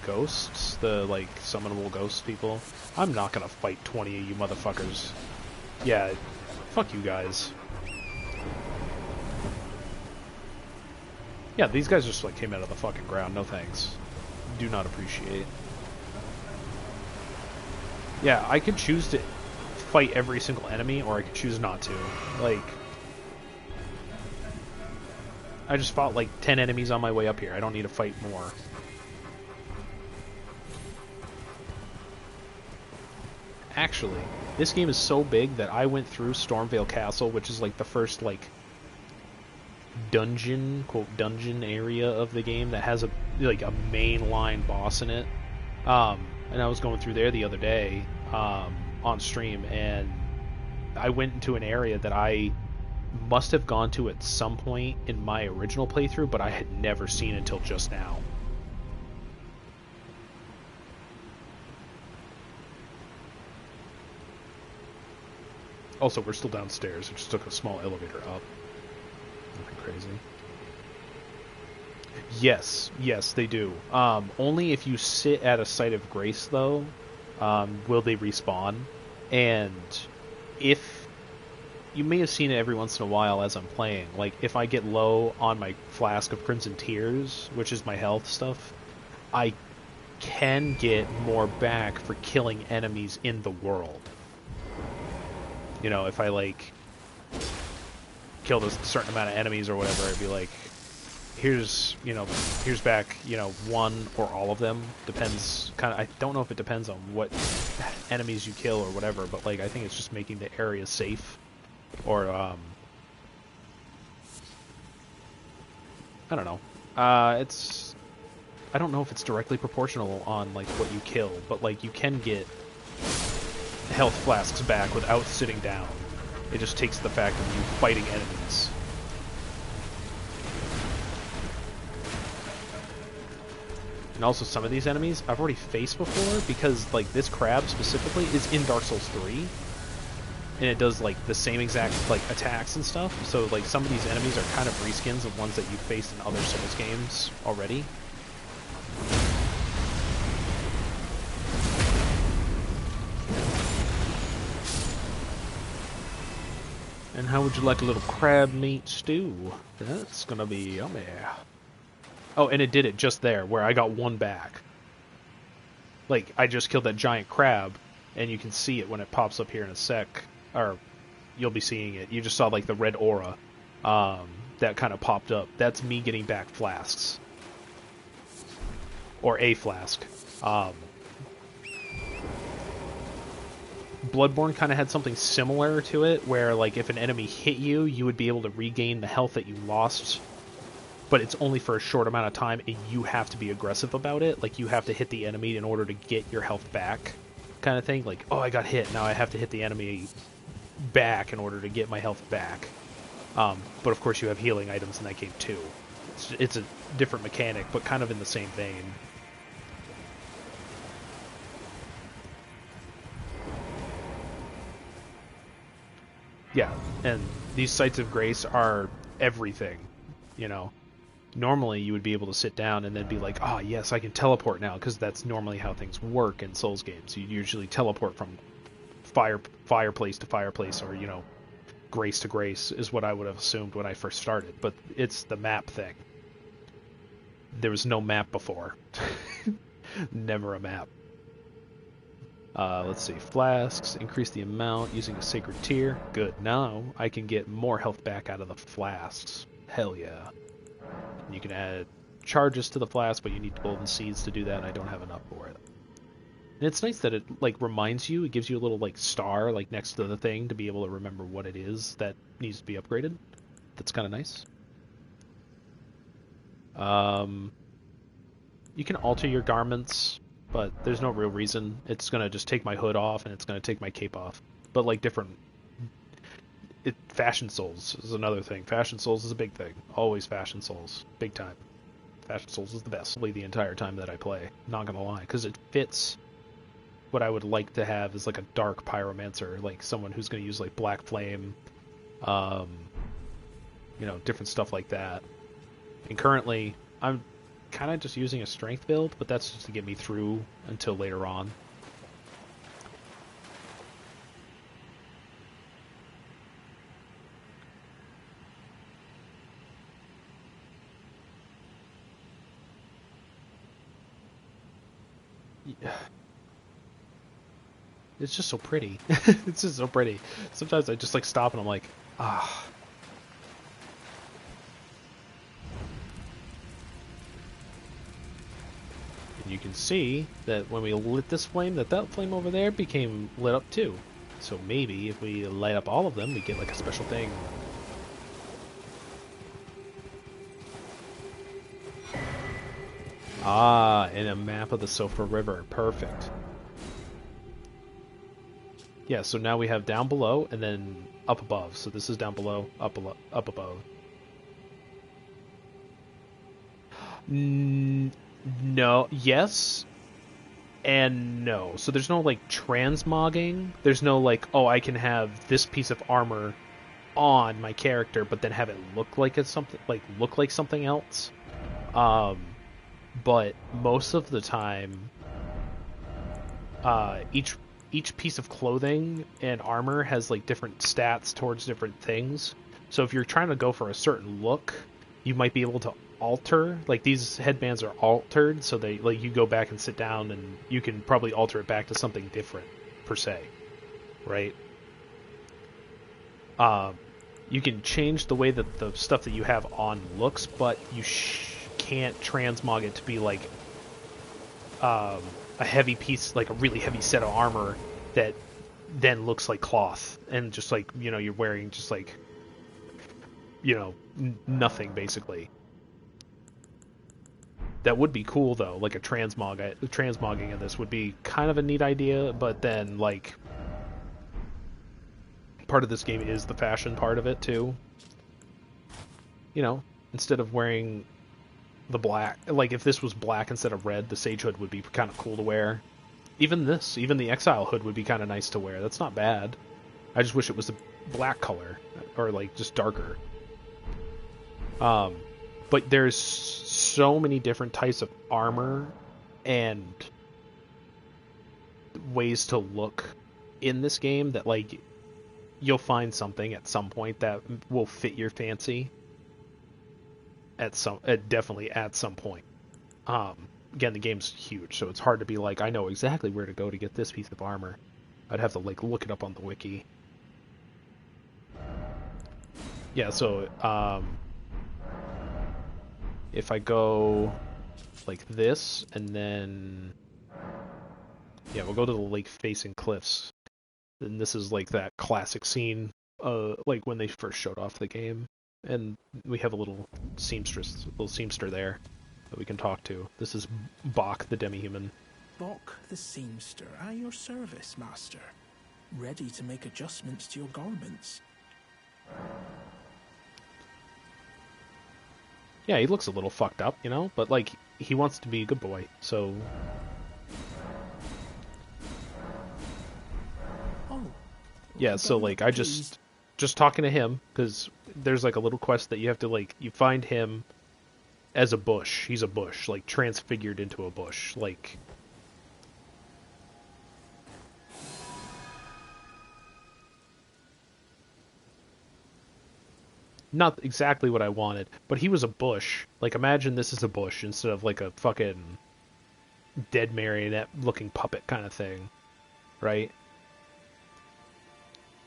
ghosts, the like summonable ghost people. I'm not gonna fight 20 of you motherfuckers. Yeah, fuck you guys. Yeah, these guys just like came out of the fucking ground. No thanks. Do not appreciate. Yeah, I could choose to fight every single enemy, or I could choose not to. Like, I just fought like 10 enemies on my way up here. I don't need to fight more. Actually, this game is so big that I went through Stormvale Castle, which is like the first like dungeon, quote, dungeon area of the game that has a mainline boss in it. And I was going through there the other day on stream, and I went into an area that I must have gone to at some point in my original playthrough, but I had never seen until just now. Also, we're still downstairs. It just took a small elevator up. Nothing crazy. Yes, they do. Only if you sit at a site of grace, though, will they respawn. And if you may have seen it every once in a while as I'm playing, like if I get low on my flask of Crimson Tears, which is my health stuff, I can get more back for killing enemies in the world. If I like killed a certain amount of enemies or whatever, I'd be like, here's back, 1 or all of them. Depends, I don't know if it depends on what enemies you kill or whatever, but like I think it's just making the area safe. Or I don't know. I don't know if it's directly proportional on like what you kill, but like you can get health flasks back without sitting down. It just takes the fact of you fighting enemies. And also some of these enemies I've already faced before, because like this crab specifically is in Dark Souls 3. And it does like the same exact like attacks and stuff. So like some of these enemies are kind of reskins of ones that you've faced in other Souls games already. And how would you like a little crab meat stew? That's gonna be yummy. Oh, and it did it just there, where I got 1 back. Like, I just killed that giant crab, and you can see it when it pops up here in a sec. Or, you'll be seeing it. You just saw, like, the red aura that kind of popped up. That's me getting back flasks. Or a flask. Bloodborne kind of had something similar to it, where like if an enemy hit you, you would be able to regain the health that you lost, but it's only for a short amount of time, and you have to be aggressive about it. Like you have to hit the enemy in order to get your health back, kind of thing. Like, oh, I got hit, now I have to hit the enemy back in order to get my health back. But of course you have healing items in that game too. It's a different mechanic, but kind of in the same vein. Yeah, and these sites of grace are everything, Normally, you would be able to sit down and then be like, oh, yes, I can teleport now, because that's normally how things work in Souls games. You usually teleport from fireplace to fireplace, or, you know, grace to grace is what I would have assumed when I first started. But it's the map thing. There was no map before. Never a map. Let's see. Flasks. Increase the amount using a sacred tier. Good. Now I can get more health back out of the flasks. Hell yeah. And you can add charges to the flask, but you need golden seeds to do that, and I don't have enough for it. And it's nice that it, like, reminds you. It gives you a little, like, star, like, next to the thing to be able to remember what it is that needs to be upgraded. That's kind of nice. You can alter your garments, but there's no real reason. It's going to just take my hood off, and it's going to take my cape off. But, like, different... Fashion Souls is another thing. Fashion Souls is a big thing. Always Fashion Souls. Big time. Fashion Souls is the best. The entire time that I play. Not going to lie. Because it fits what I would like to have is, like, a dark pyromancer. Like, someone who's going to use, like, Black Flame. You know, different stuff like that. And currently, I'm kind of just using a strength build, but that's just to get me through until later on. Yeah. It's just so pretty. It's just so pretty. Sometimes I just like stop and I'm like, ah. And you can see that when we lit this flame, that flame over there became lit up too. So maybe if we light up all of them, we get like a special thing. Ah, and a map of the Sofa River. Perfect. Yeah, so now we have down below and then up above. So this is down below, up above. No, yes, and no. So there's no like transmogging. There's no like, oh, I can have this piece of armor on my character, but then have it look like it's something look like something else. But most of the time, each piece of clothing and armor has like different stats towards different things. So if you're trying to go for a certain look, you might be able to alter, like these headbands are altered, so they like you go back and sit down and you can probably alter it back to something different per se, right? You can change the way that the stuff that you have on looks, but you can't transmog it to be like a heavy piece, like a really heavy set of armor that then looks like cloth and just like, you know, you're wearing just like, you know, nothing basically. That would be cool though, like a transmogging of this would be kind of a neat idea, but then like part of this game is the fashion part of it too. You know, instead of wearing the black, like if this was black instead of red, the Sage Hood would be kind of cool to wear. Even the Exile Hood would be kind of nice to wear. That's not bad. I just wish it was a black color, or like just darker. But there's so many different types of armor and ways to look in this game that like you'll find something at some point that will fit your fancy. Definitely at some point. Again, the game's huge, so it's hard to be like, I know exactly where to go to get this piece of armor. I'd have to like look it up on the wiki. Yeah, so if I go like this, and then yeah, we'll go to the lake facing cliffs. And this is like that classic scene, like when they first showed off the game. And we have a little seamster there that we can talk to. This is Bach, the demi-human. Bach, the seamster, at your service, master. Ready to make adjustments to your garments. Yeah, he looks a little fucked up, you know? But, like, he wants to be a good boy, so... Oh. Yeah, so, like, I just talking to him, because there's, like, a little quest that you have to, like, you find him, as a bush. He's a bush, like transfigured into a bush, like. Not exactly what I wanted, but he was a bush. Like, imagine this is a bush instead of like a fucking dead marionette looking puppet kind of thing, right?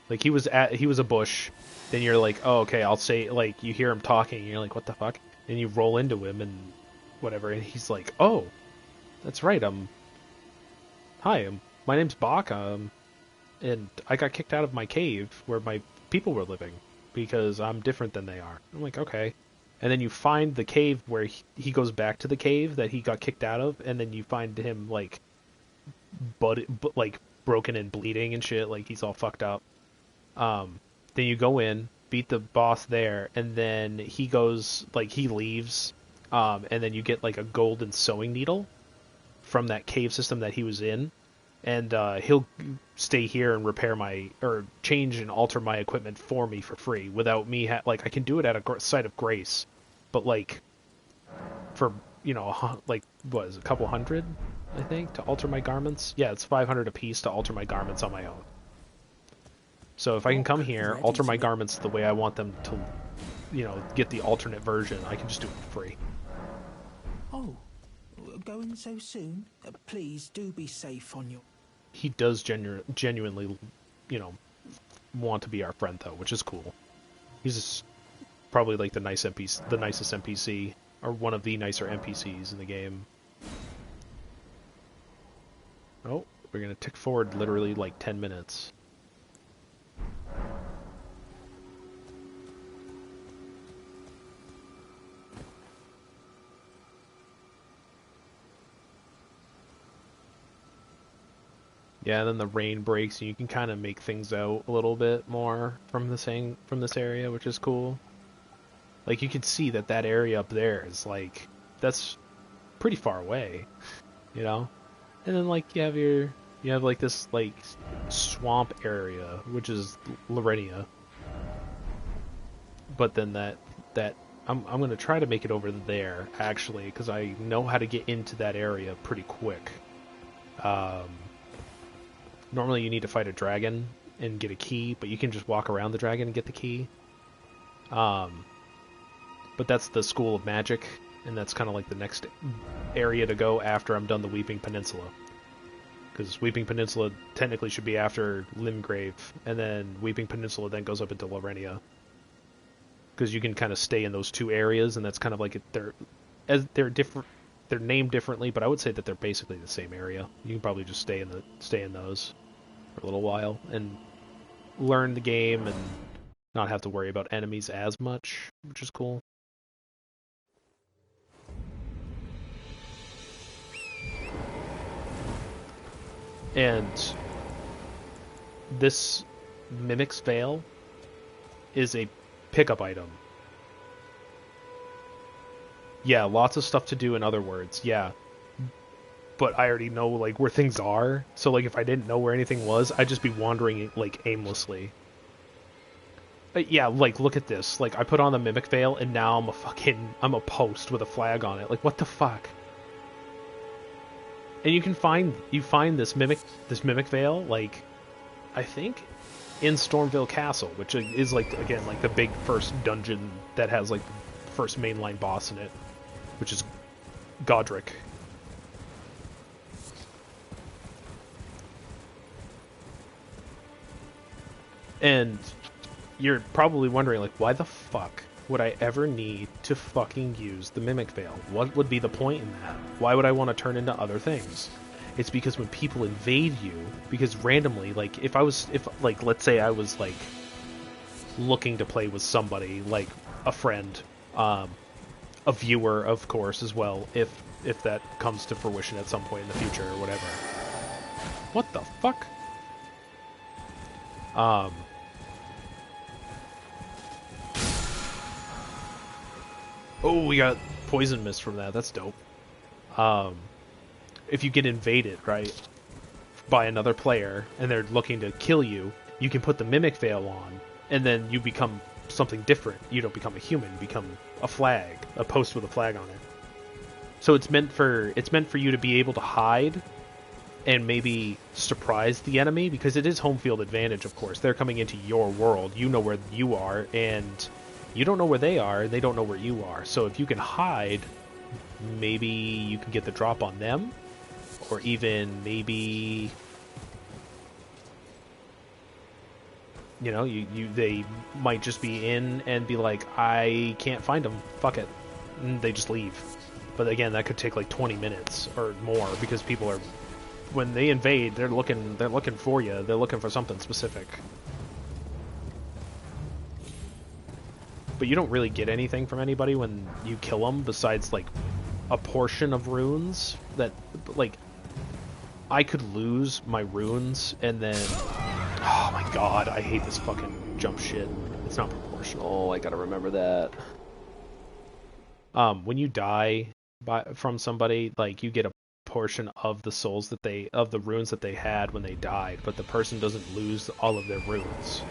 Like he was a bush. Then you're like, oh, okay, I'll say, like, you hear him talking, and you're like, what the fuck? And you roll into him and whatever, and he's like, oh, that's right, hi, my name's Bach, and I got kicked out of my cave where my people were living because I'm different than they are. I'm like, okay. And then you find the cave where he goes back to the cave that he got kicked out of, and then you find him, like, like, broken and bleeding and shit, like, he's all fucked up. Then you go in, beat the boss there, and then he goes, like, he leaves, and then you get, like, a golden sewing needle from that cave system that he was in, and he'll stay here and repair or change and alter my equipment for me for free without me, like, I can do it at a site of grace, but, like, for, you know, like, what is it, a couple hundred, I think, to alter my garments? Yeah, it's 500 a piece to alter my garments on my own. So if I can come here, alter my garments the way I want them to, you know, get the alternate version, I can just do it for free. Oh, going so soon? Please do be safe on your... He does genuinely, you know, want to be our friend, though, which is cool. He's just probably like the nicest NPC, or one of the nicer NPCs in the game. Oh, we're gonna tick forward literally like 10 minutes. Yeah, and then the rain breaks, and you can kind of make things out a little bit more from this area, which is cool. Like, you can see that area up there is, like, that's pretty far away, you know? And then, like, you have, like, this, like, swamp area, which is Lorenia. But then I'm going to try to make it over there, actually, because I know how to get into that area pretty quick. Normally you need to fight a dragon and get a key, but you can just walk around the dragon and get the key. But that's the School of Magic, and that's kind of like the next area to go after I'm done the Weeping Peninsula. Because Weeping Peninsula technically should be after Limgrave, and then Weeping Peninsula then goes up into Lorenia. Because you can kind of stay in those two areas, and that's kind of like they're different. They're named differently, but I would say that they're basically the same area. You can probably just stay in those for a little while and learn the game and not have to worry about enemies as much, which is cool. And this Mimic's Veil is a pickup item. Yeah, lots of stuff to do, in other words, yeah. But I already know, like, where things are, so, like, if I didn't know where anything was, I'd just be wandering, like, aimlessly. Yeah, like, look at this. Like, I put on the Mimic Veil, and now I'm a post with a flag on it. Like, what the fuck? And you find this Mimic Veil, like, I think, in Stormville Castle, which is, like, again, like, the big first dungeon that has, like, the first mainline boss in it, which is Godric. And you're probably wondering, like, why the fuck would I ever need to fucking use the Mimic Veil? What would be the point in that? Why would I want to turn into other things? It's because when people invade you, because randomly, like, like, let's say I was, like, looking to play with somebody, like, a friend, a viewer, of course, as well, if that comes to fruition at some point in the future or whatever. What the fuck? Oh, we got poison mist from that. That's dope. If you get invaded, right, by another player, and they're looking to kill you, you can put the Mimic Veil on, and then you become something different. You don't become a human, you become a flag, a post with a flag on it. So it's meant for you to be able to hide and maybe surprise the enemy, because it is home field advantage, of course. They're coming into your world. You know where you are, and you don't know where they are, and they don't know where you are. So if you can hide, maybe you can get the drop on them, or even maybe, you know, they might just be in and be like, I can't find them, fuck it, and they just leave. But again, that could take like 20 minutes or more, because people are, when they invade, they're looking for you. They're looking for something specific. But you don't really get anything from anybody when you kill them, besides like a portion of runes that, like, I could lose my runes and then, oh my god, I hate this fucking jump shit. It's not proportional. I gotta remember that. When you die from somebody, like, you get a portion of the souls of the runes that they had when they died, but the person doesn't lose all of their runes.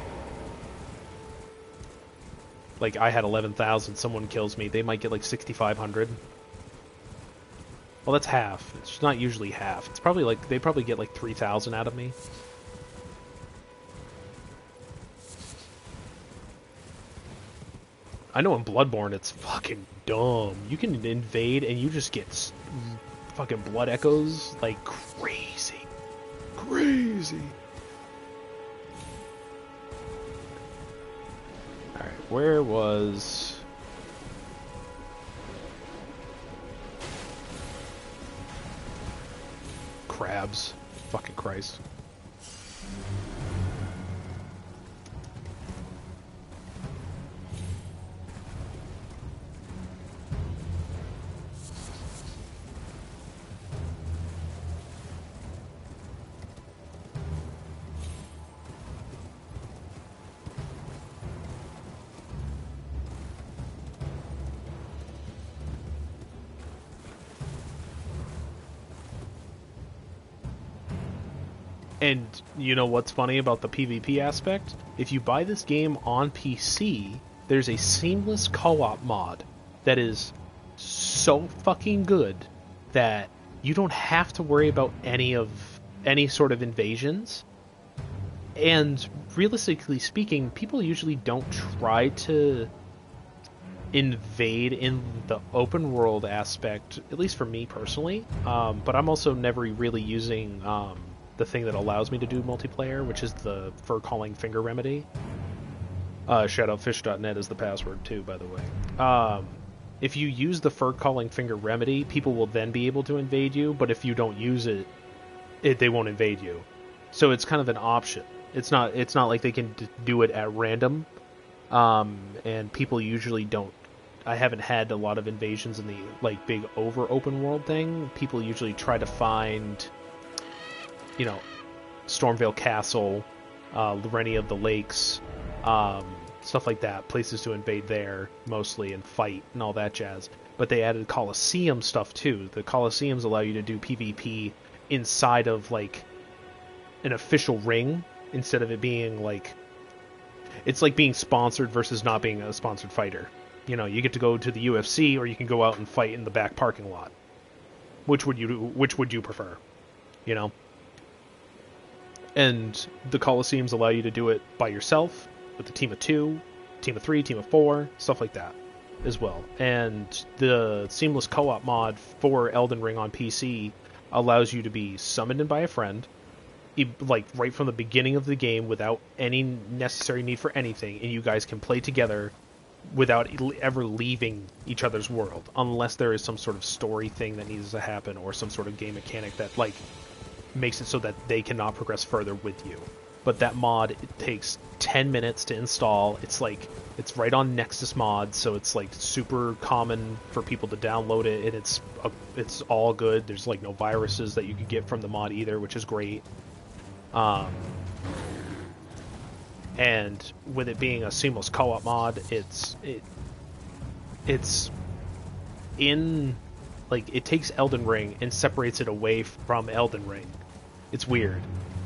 Like, I had 11,000, someone kills me, they might get like 6,500. Well, that's half. It's not usually half. It's probably like, they probably get like 3,000 out of me. I know in Bloodborne it's fucking dumb. You can invade and you just get fucking blood echoes like crazy. Crazy. Alright, where was... crabs? Fucking Christ. And you know what's funny about the PvP aspect? If you buy this game on PC, there's a seamless co-op mod that is so fucking good that you don't have to worry about any sort of invasions. And realistically speaking, people usually don't try to invade in the open world aspect, at least for me personally. But I'm also never really using the thing that allows me to do multiplayer, which is the fur calling finger remedy. Shadowfish.net is the password too, by the way. If you use the fur calling finger remedy, people will then be able to invade you, but if you don't use it, they won't invade you. So it's kind of an option. It's not like they can do it at random. And people usually don't. I haven't had a lot of invasions in the like big over open world thing. People usually try to find, you know, Stormvale Castle, Lorenia of the Lakes, stuff like that, places to invade there mostly and fight and all that jazz. But they added Colosseum stuff too. The Colosseums allow you to do PvP inside of like an official ring, instead of it being like, it's like being sponsored versus not being a sponsored fighter. You know, you get to go to the UFC, or you can go out and fight in the back parking lot. Which would you prefer? You know? And the Colosseums allow you to do it by yourself, with a team of 2, team of 3, team of 4, stuff like that as well. And the seamless co-op mod for Elden Ring on PC allows you to be summoned in by a friend, like right from the beginning of the game, without any necessary need for anything, and you guys can play together without ever leaving each other's world, unless there is some sort of story thing that needs to happen, or some sort of game mechanic that like makes it so that they cannot progress further with you. But that mod, it takes 10 minutes to install. It's right on Nexus Mod, so it's like super common for people to download it, and it's all good. There's like no viruses that you could get from the mod either, which is great. And with it being a seamless co-op mod, it's in, like, it takes Elden Ring and separates it away from Elden Ring. It's weird.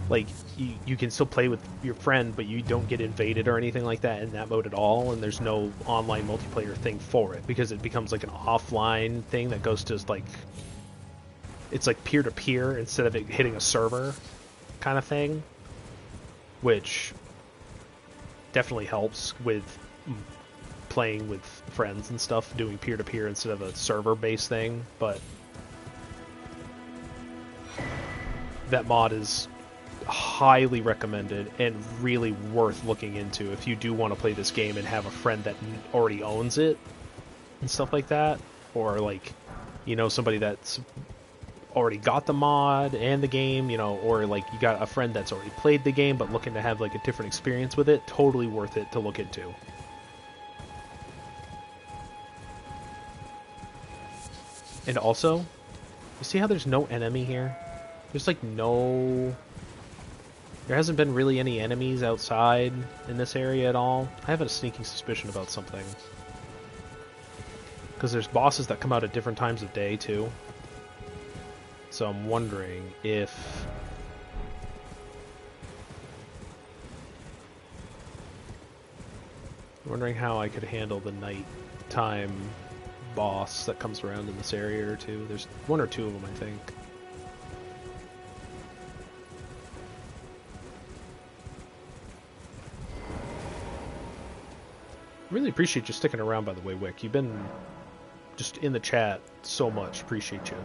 like you can still play with your friend, but you don't get invaded or anything like that in that mode at all, and there's no online multiplayer thing for it because it becomes like an offline thing that goes to like, it's like peer-to-peer instead of it hitting a server kind of thing, which definitely helps with playing with friends and stuff, doing peer-to-peer instead of a server-based thing. But that mod is highly recommended and really worth looking into if you do want to play this game and have a friend that already owns it and stuff like that, or like, you know, somebody that's already got the mod and the game, you know, or like you got a friend that's already played the game but looking to have like a different experience with it. Totally worth it to look into. And also, you see how there's no enemy here? There's like no... There hasn't been really any enemies outside in this area at all. I have a sneaking suspicion about something. Because there's bosses that come out at different times of day, too. So I'm wondering if... how I could handle the nighttime boss that comes around in this area or two. There's one or two of them, I think. Really appreciate you sticking around, by the way, Wick. You've been just in the chat so much. Appreciate you.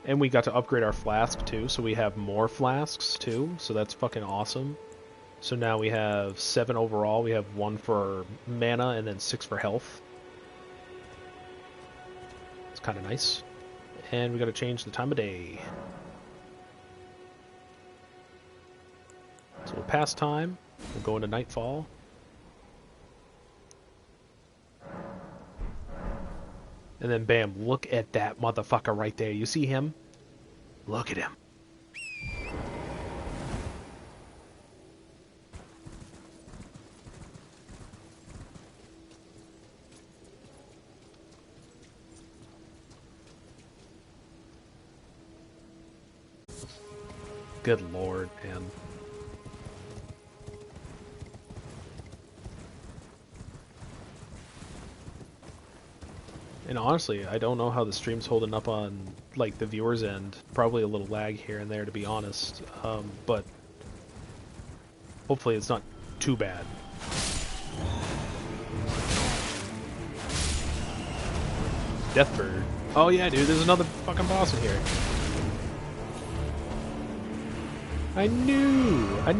And we got to upgrade our flask, too, so we have more flasks, too. So that's fucking awesome. So now we have 7 overall. We have 1 for mana and then 6 for health. It's kind of nice. And we got to change the time of day. So we'll pass time. We'll go into nightfall. And then bam, look at that motherfucker right there. You see him? Look at him. Good lord, man. And honestly, I don't know how the stream's holding up on, like, the viewer's end. Probably a little lag here and there, to be honest. But hopefully it's not too bad. Deathbird. Oh yeah, dude, there's another fucking boss in here. I knew it,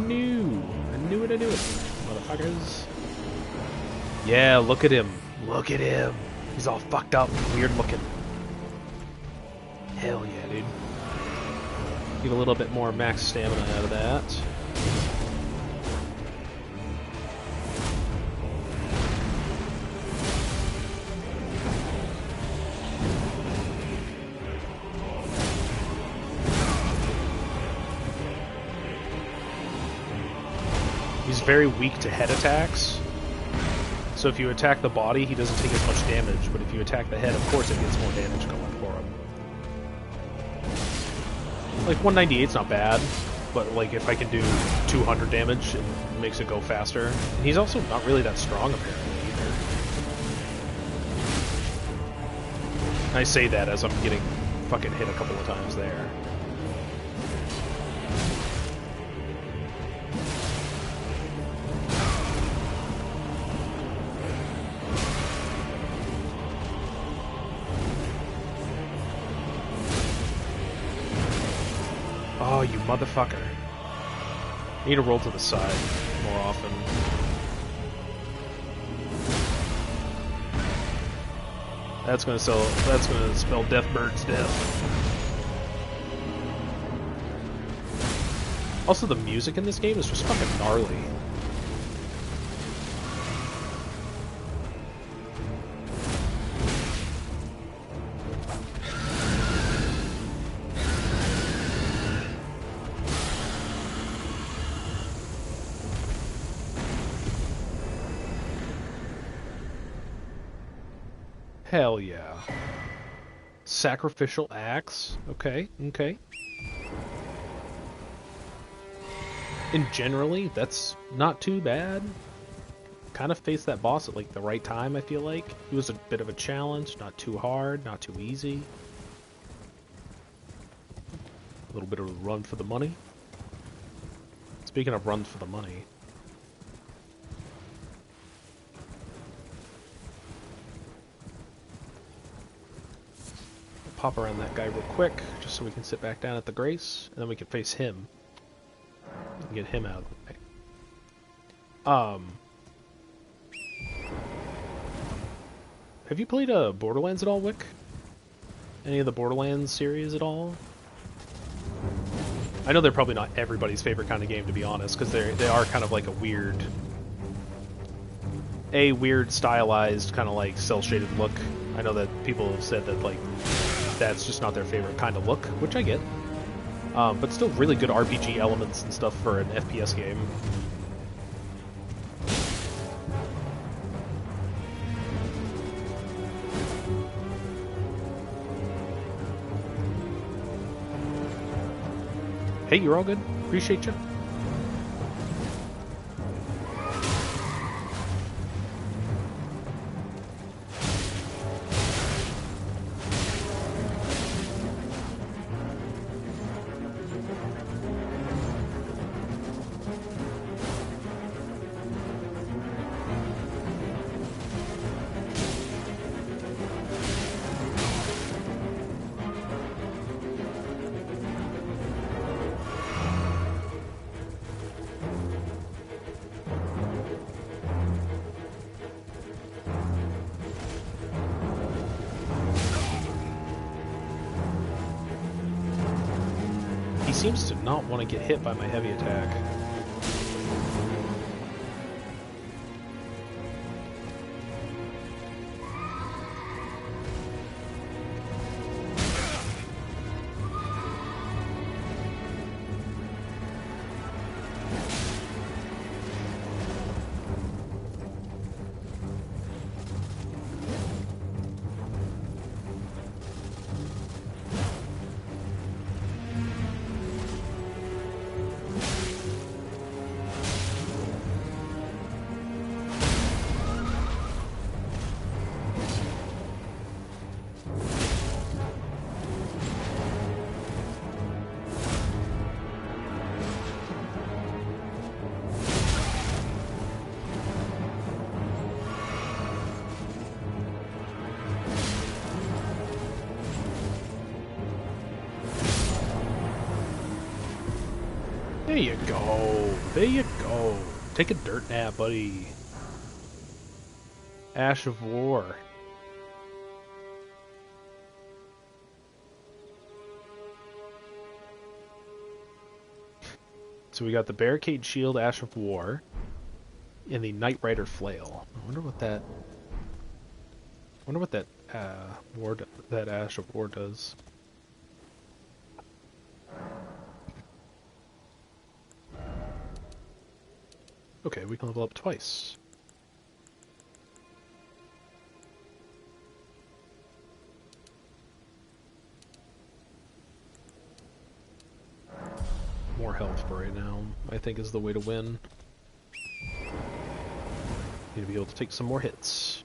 motherfuckers. Yeah, look at him. Look at him. He's all fucked up, weird looking. Hell yeah, dude. Get a little bit more max stamina out of that. He's very weak to head attacks. So if you attack the body, he doesn't take as much damage, but if you attack the head, of course it gets more damage going for him. Like, 198's not bad, but like if I can do 200 damage, it makes it go faster. And he's also not really that strong, apparently, either. I say that as I'm getting fucking hit a couple of times there. Oh, you motherfucker. I need to roll to the side more often. That's gonna spell Deathbird's death. Also, the music in this game is just fucking gnarly. Hell yeah. Sacrificial axe. Okay, okay. And generally, that's not too bad. Kind of faced that boss at like the right time, I feel like. It was a bit of a challenge, not too hard, not too easy. A little bit of a run for the money. Speaking of runs for the money. I'll pop around that guy real quick, just so we can sit back down at the Grace, and then we can face him. And get him out of the way. Have you played Borderlands at all, Wick? Any of the Borderlands series at all? I know they're probably not everybody's favorite kind of game, to be honest, because they are kind of like a weird stylized kind of like cel-shaded look. I know that people have said that like that's just not their favorite kind of look, which I get. But still really good RPG elements and stuff for an FPS game. Hey, you're all good. Appreciate you. Seems to not want to get hit by my heavy attack. There you go. There you go. Take a dirt nap, buddy. Ash of War. So we got the Barricade Shield, Ash of War, and the Knight Rider Flail. I wonder what that that Ash of War does. Okay, we can level up twice. More health for right now, I think, is the way to win. Need to be able to take some more hits.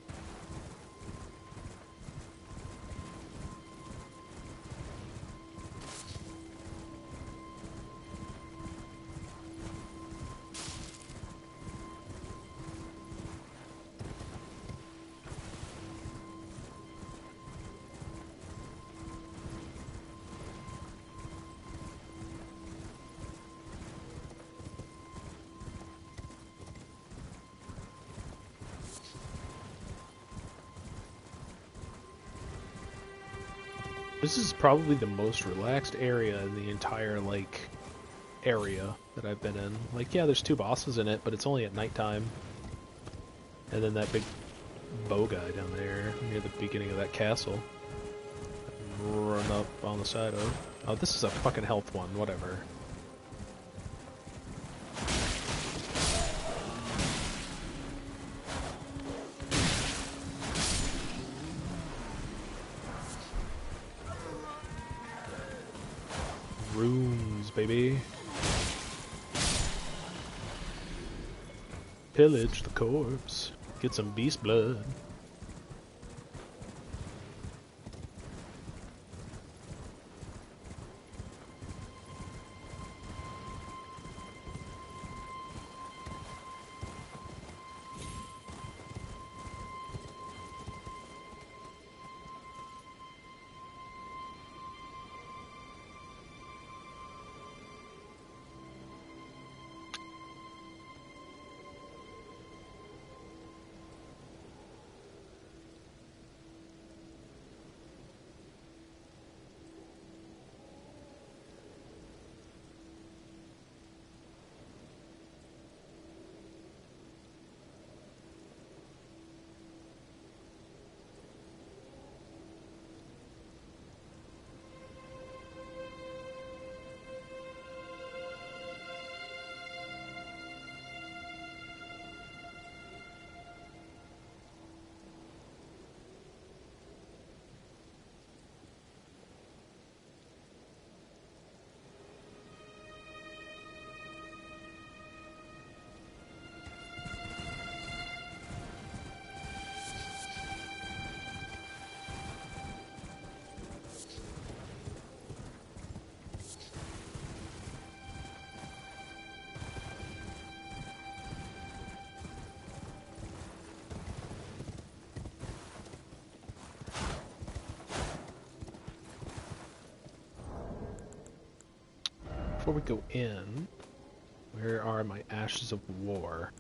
This is probably the most relaxed area in the entire, like, area that I've been in. Like, yeah, there's two bosses in it, but it's only at nighttime. And then that big bow guy down there, near the beginning of that castle. Run up on the side of. Oh, this is a fucking health one, whatever. baby. Pillage the corpse. Get some beast blood. Before we go in, where are my ashes of war?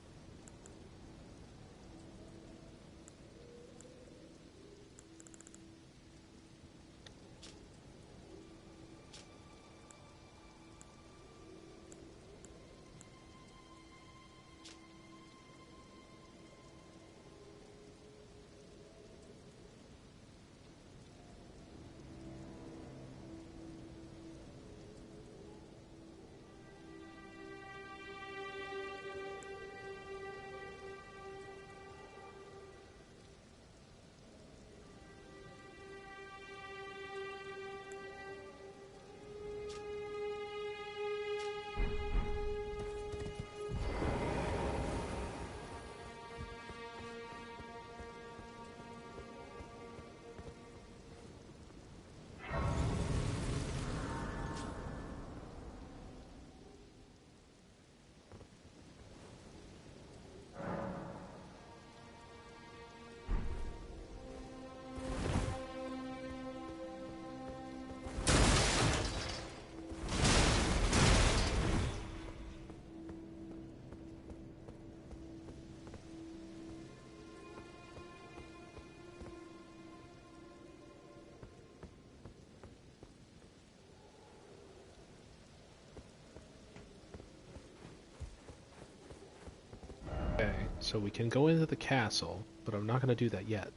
Okay, so we can go into the castle, but I'm not going to do that yet.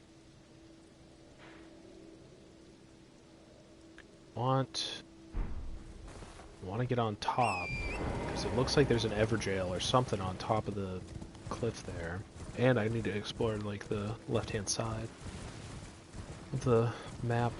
Want to get on top, because it looks like there's an Everjail or something on top of the cliff there. And I need to explore like the left-hand side of the map.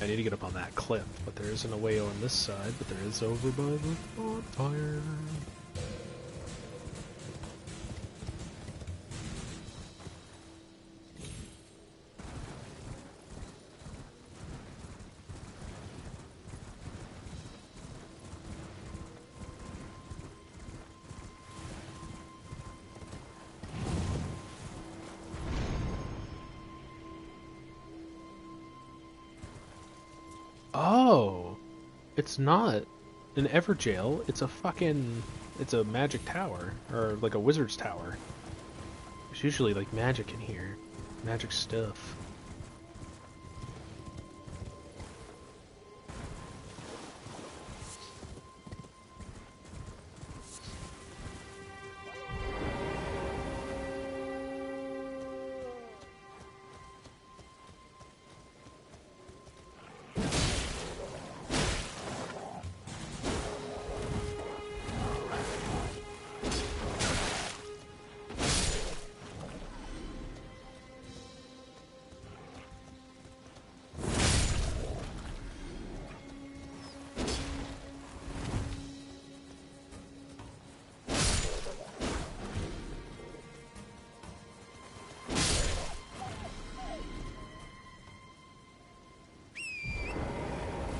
I need to get up on that cliff, but there isn't a way on this side, but there is over by the bonfire. Oh, it's not an Everjail. It's a magic tower, or like a wizard's tower. There's usually like magic in here, magic stuff.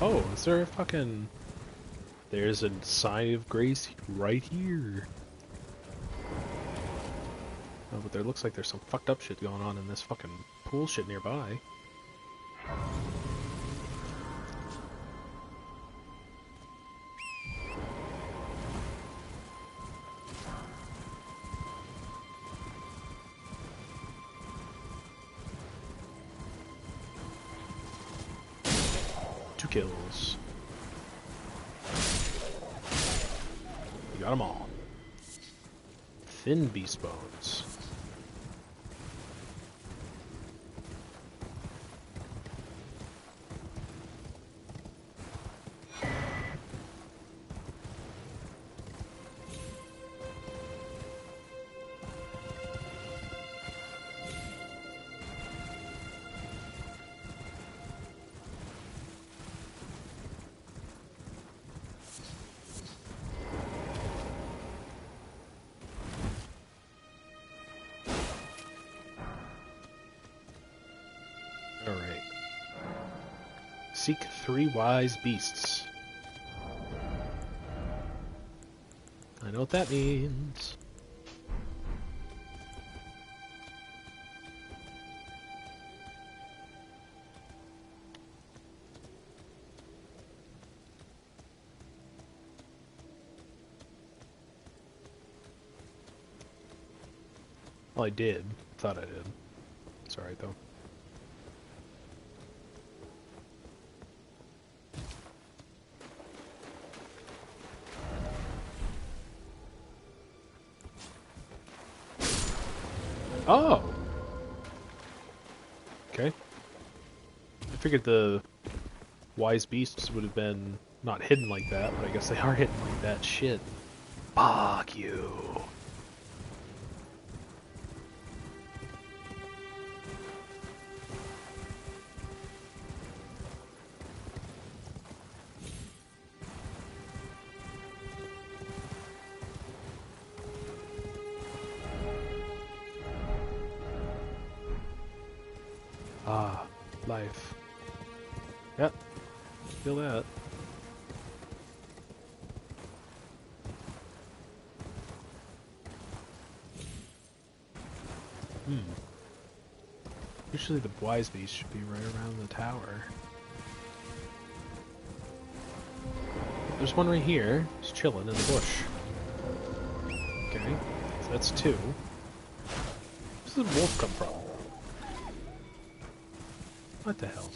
Oh, is there a fucking... There's a sign of grace right here. Oh, but there looks like there's some fucked up shit going on in this fucking pool shit nearby. Two kills. You got them all. Thin beast bones. Alright. Seek 3 wise beasts. I know what that means. Well, I did. Thought I did. It's alright though. Oh! Okay. I figured the wise beasts would have been not hidden like that, but I guess they are hidden like that. Shit. Fuck you. Ah, life. Yep. Feel that. Usually the wise beast should be right around the tower. There's one right here, just chilling in the bush. Okay, so that's 2. Where does the wolf come from? What the hell?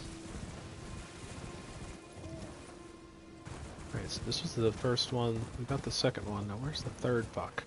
Alright, so this was the first one. We got the second one. Now where's the third fuck?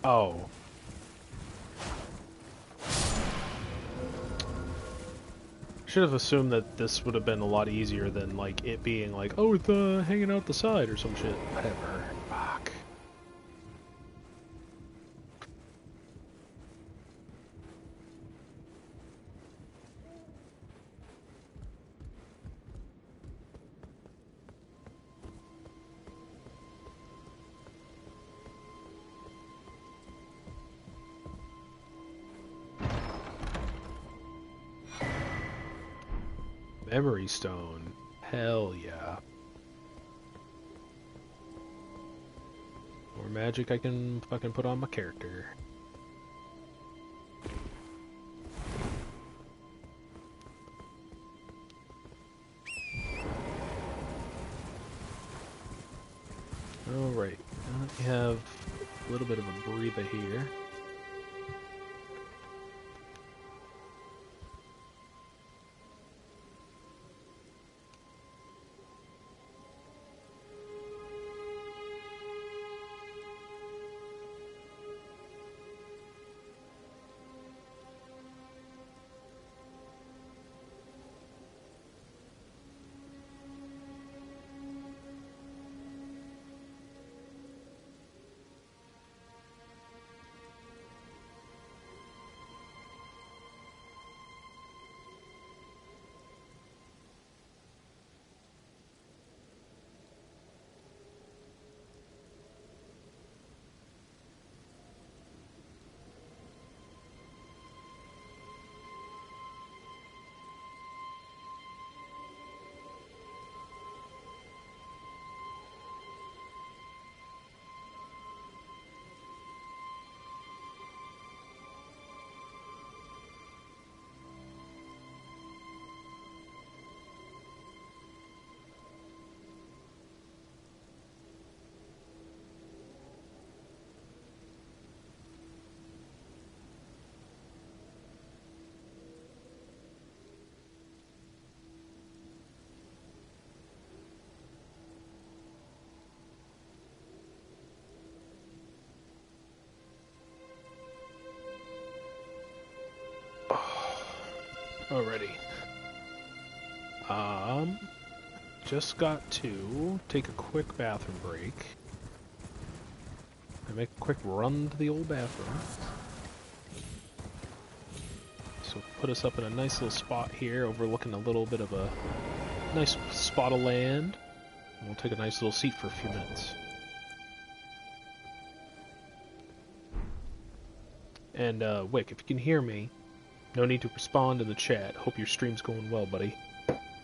Oh. Should have assumed that this would have been a lot easier than, like, it being like, oh, it's hanging out the side or some shit. Whatever. Fuck. Memory stone. Hell yeah. More magic I can fucking put on my character. Alright, now that we have a little bit of a breather here. Alrighty. Just got to take a quick bathroom break. And make a quick run to the old bathroom. So put us up in a nice little spot here, overlooking a little bit of a nice spot of land. And we'll take a nice little seat for a few minutes. And, Wick, if you can hear me, no need to respond in the chat. Hope your stream's going well, buddy.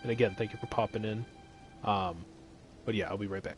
And again, thank you for popping in. But yeah, I'll be right back.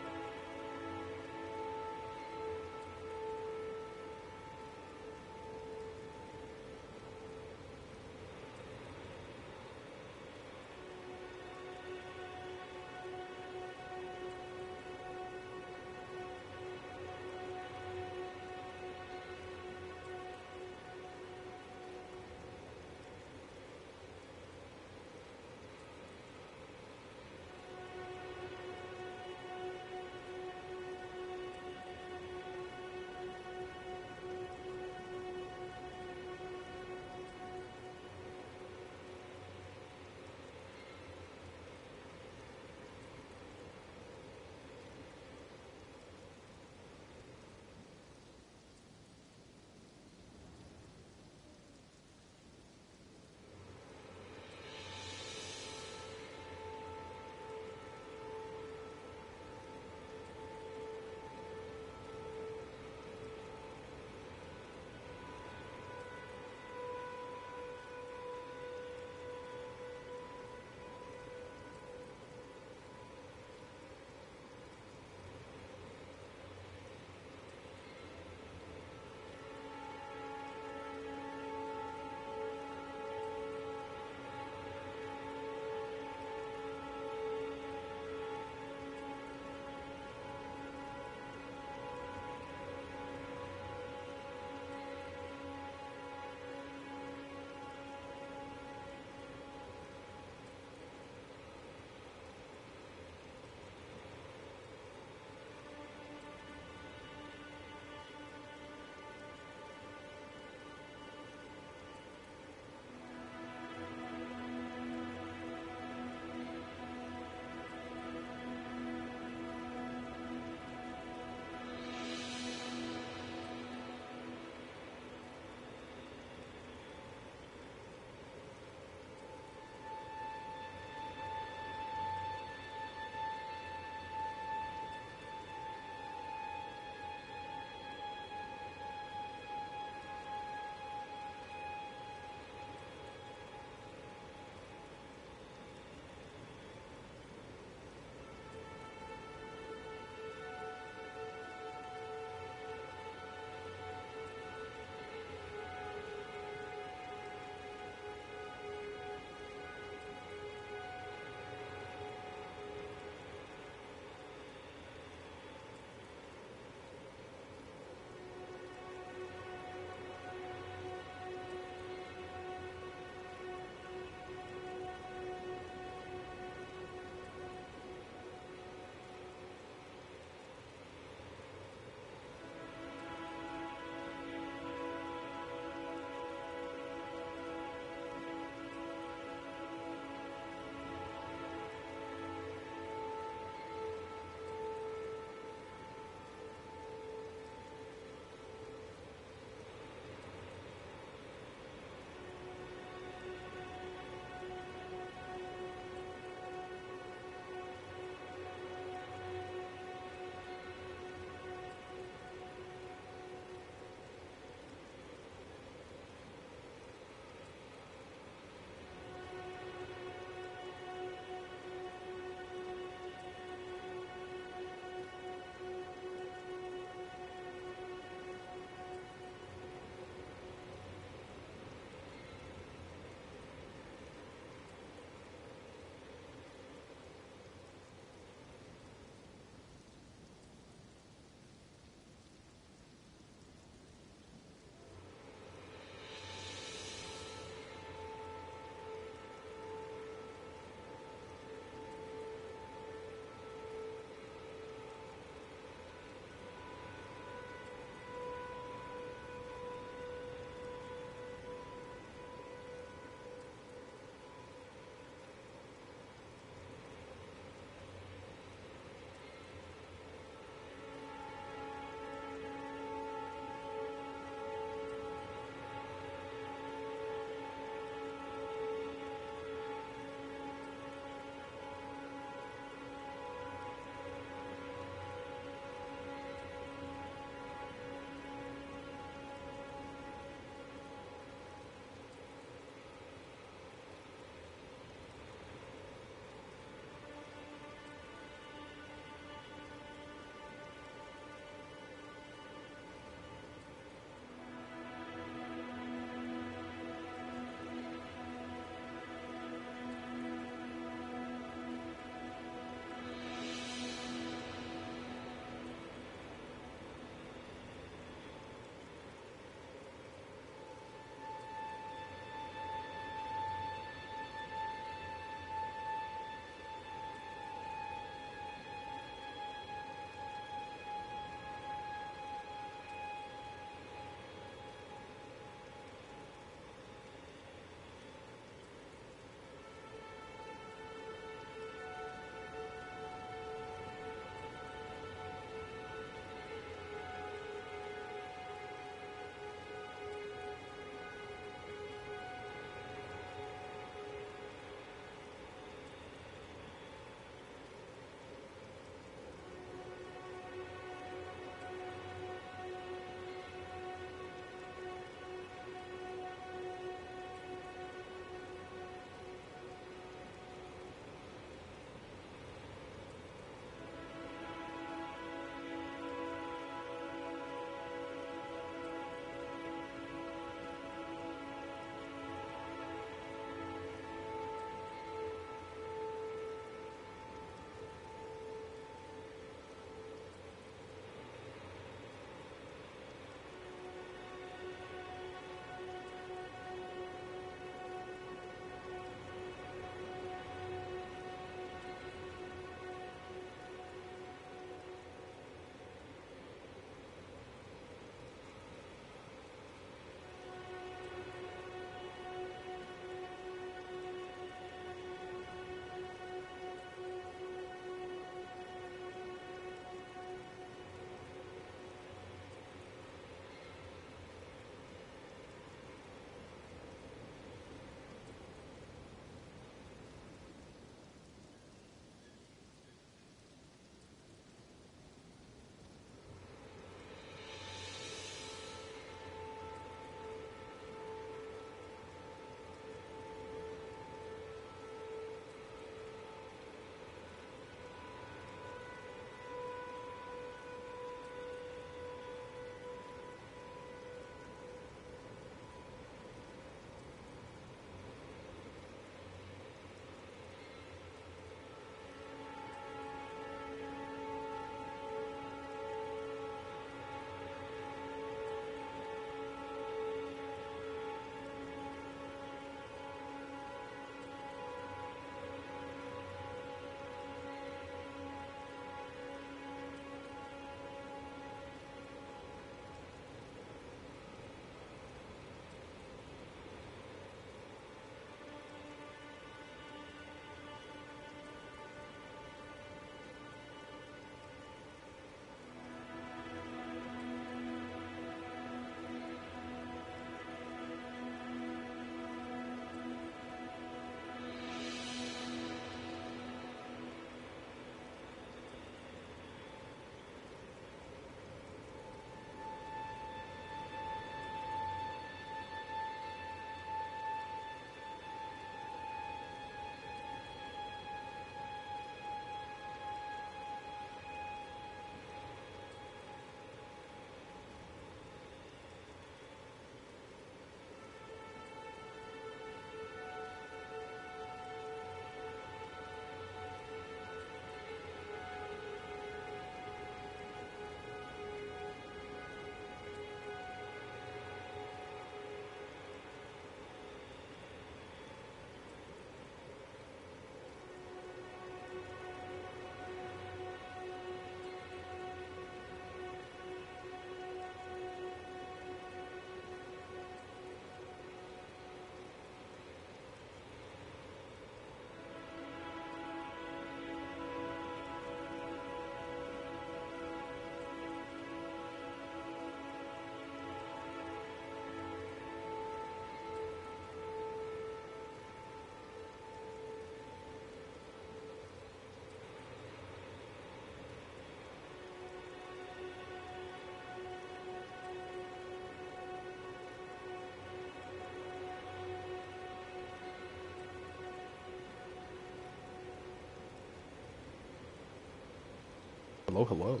Hello, hello.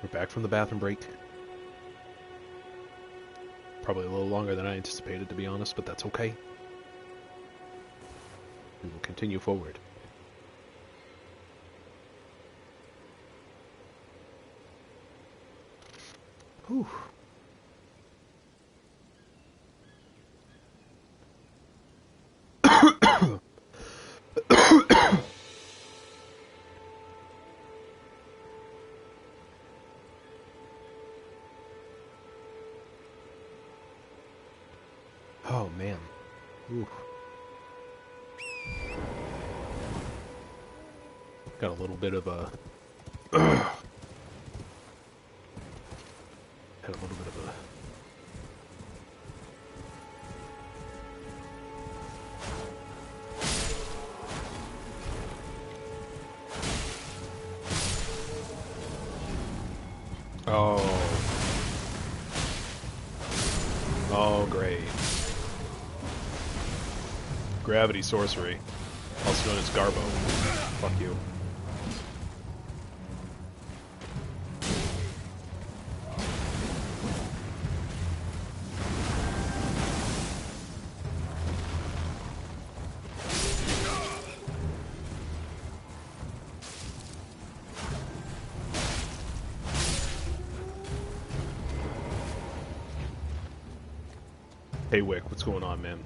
We're back from the bathroom break. Probably a little longer than I anticipated, to be honest, but that's okay. We will continue forward. Whew. Oh man. Ooh. Got a little bit of a had a little bit of a Oh, great. Gravity sorcery, also known as Garbo. Fuck you. Hey Wick, what's going on, man?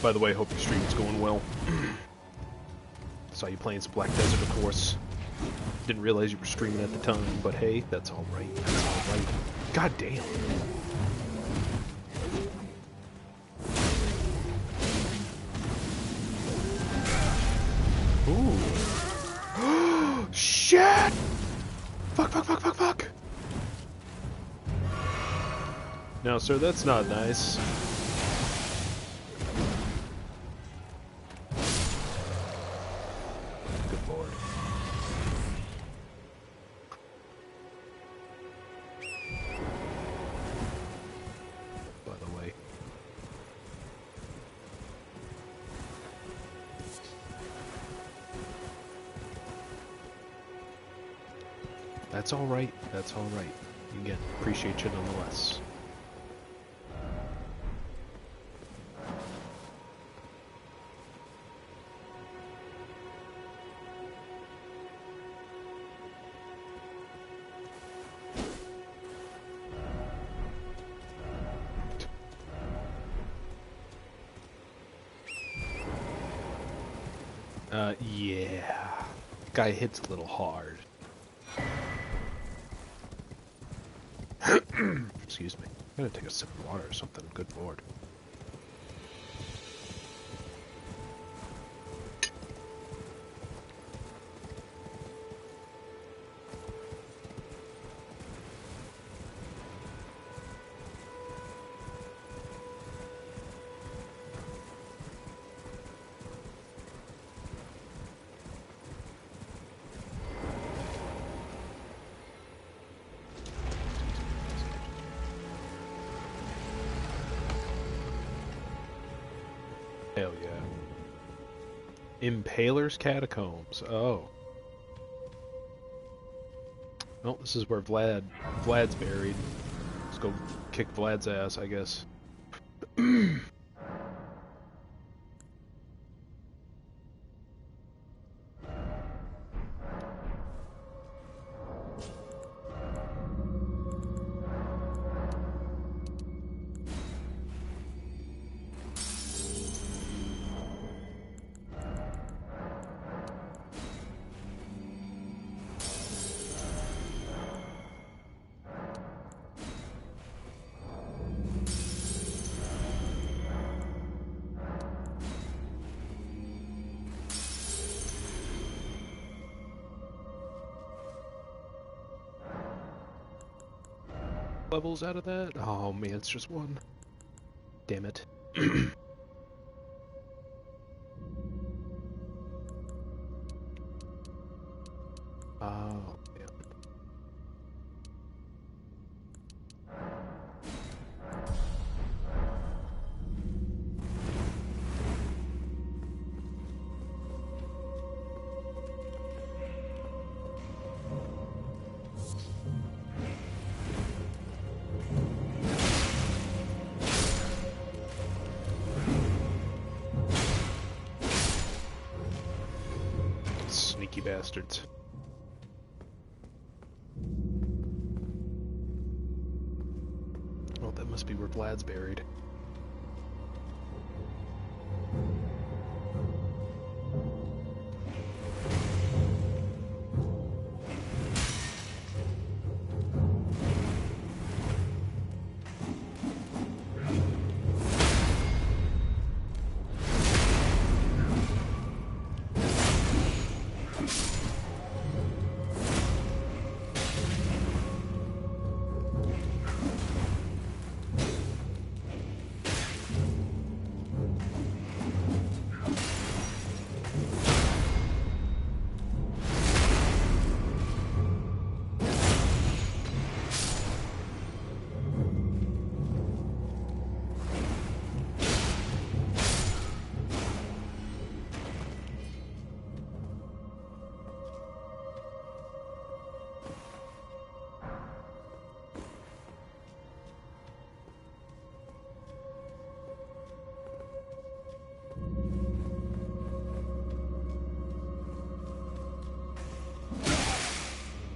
By the way, hope your stream's going well. Saw you playing some Black Desert, of course. Didn't realize you were streaming at the time, but hey, that's alright. That's alright. God damn. Ooh. Shit! Fuck, fuck, fuck, fuck, fuck! No, sir, that's not nice. Good lord. By the way. That's alright. That's alright. Again, appreciate you nonetheless. Yeah. Guy hits a little hard. Excuse me. I'm gonna take a sip of water or something. Good lord. Hell yeah. Impaler's Catacombs. Oh. Well, this is where Vlad's buried. Let's go kick Vlad's ass, I guess. Levels out of that? Oh man, it's just one. Damn it. Oh, man. sneaky bastards. Oh, that must be where Vlad's buried.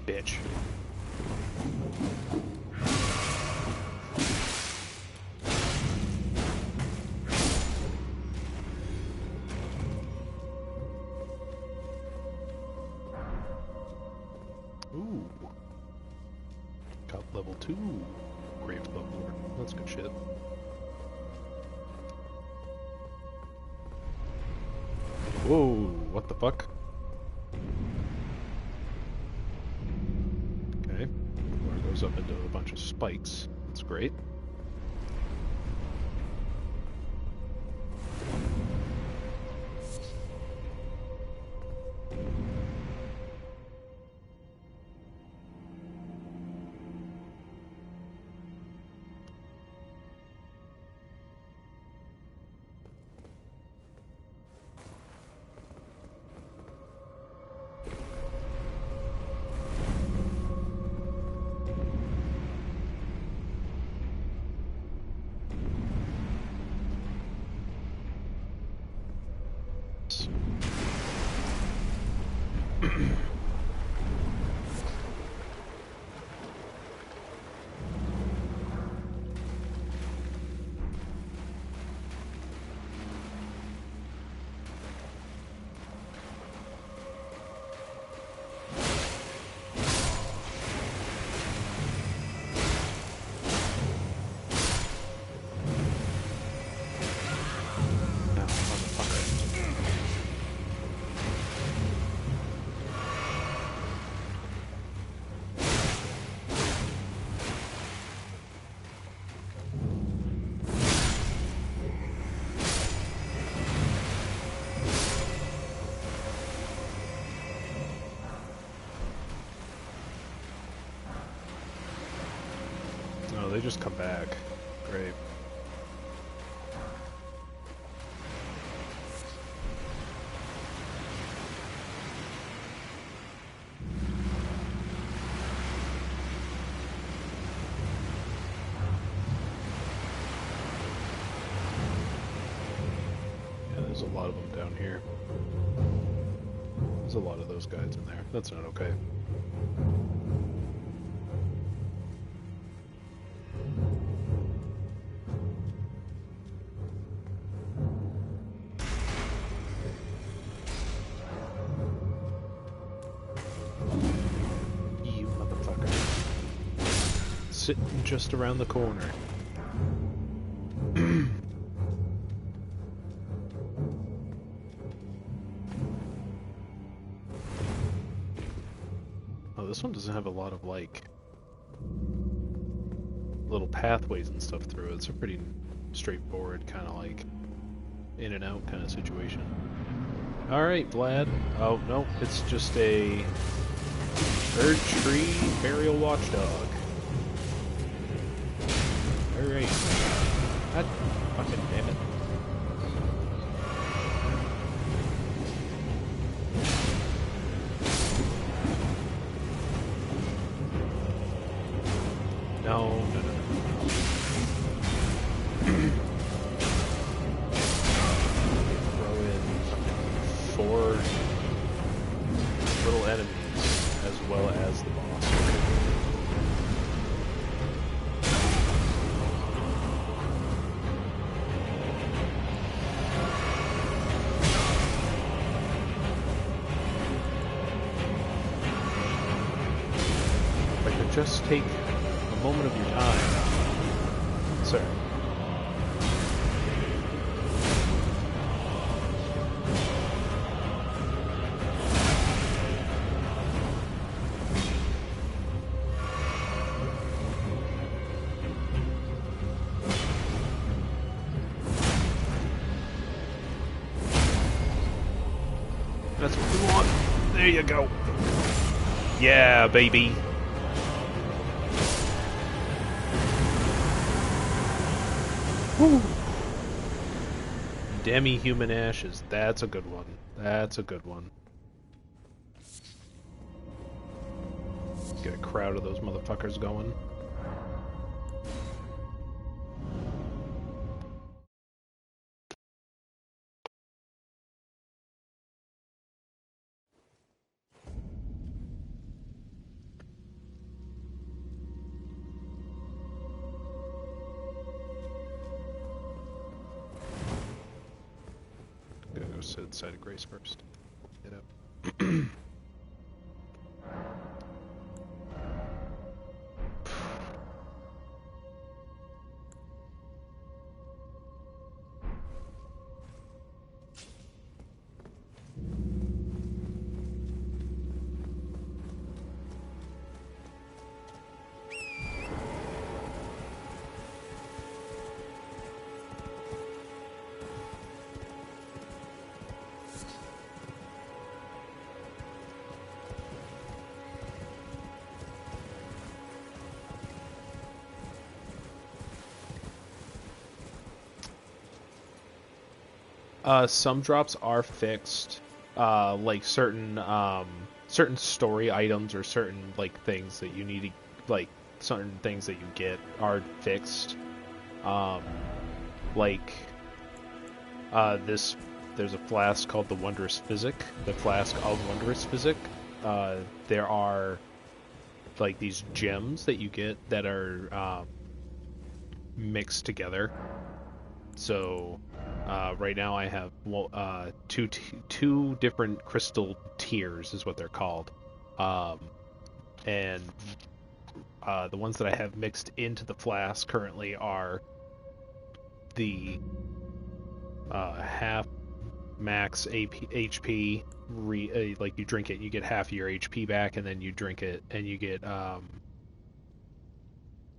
Bitch. Ooh. Got level 2 Grave Bubbler. That's good shit. Whoa, what the fuck? Okay. Water goes up into a bunch of spikes. That's great. They just come back. Great. Yeah, there's a lot of them down here. There's a lot of those guys in there. That's not okay. Sitting just around the corner. Oh, this one doesn't have a lot of, like, little pathways and stuff through it. It's a pretty straightforward, kind of like, in and out kind of situation. Alright, Vlad. Oh, no, it's just a Third Tree Burial Watchdog. Alright. God fucking damn it. No, no, no, no, no. Throw in fucking 4 just take a moment of your time, sir. That's what we want. There you go. Yeah, baby. Woo. Demi-human ashes. That's a good one. That's a good one. Get a crowd of those motherfuckers going. Sit inside of Grace first. Get up. Some drops are fixed, like certain story items or certain like things that you need to, like certain things that you get are fixed. Like there's a flask called the Wondrous Physic, the Flask of Wondrous Physic. There are like these gems that you get that are mixed together. So right now I have two different crystal tiers is what they're called, and the ones that I have mixed into the flask currently are the half max HP. Like you drink it, you get half your HP back, and then you drink it, and you get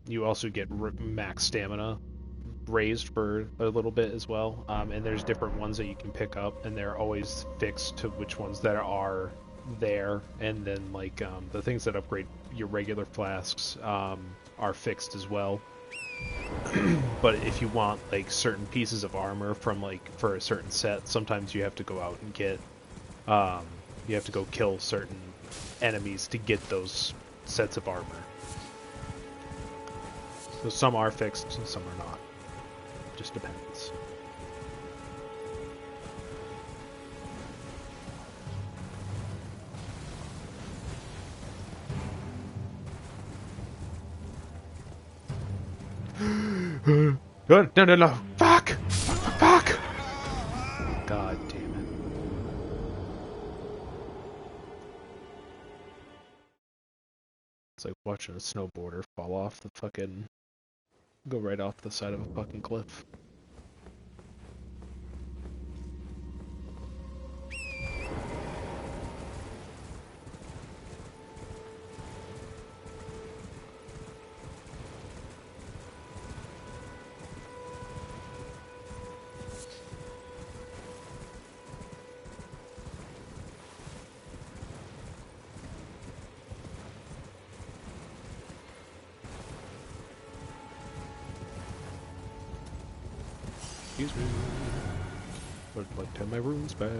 you also get max stamina raised for a little bit as well, and there's different ones that you can pick up, and they're always fixed to which ones that are there. And then like the things that upgrade your regular flasks are fixed as well. But if you want like certain pieces of armor from like for a certain set, sometimes you have to go out and get you have to go kill certain enemies to get those sets of armor. So some are fixed and some are not. Just depends. No. Fuck! Fuck! God damn it. It's like watching a snowboarder fall off the fucking... go right off the side of a fucking cliff. Excuse me. Would like to have my runes back.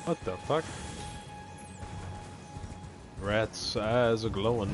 What the fuck? Rat's eyes are glowing.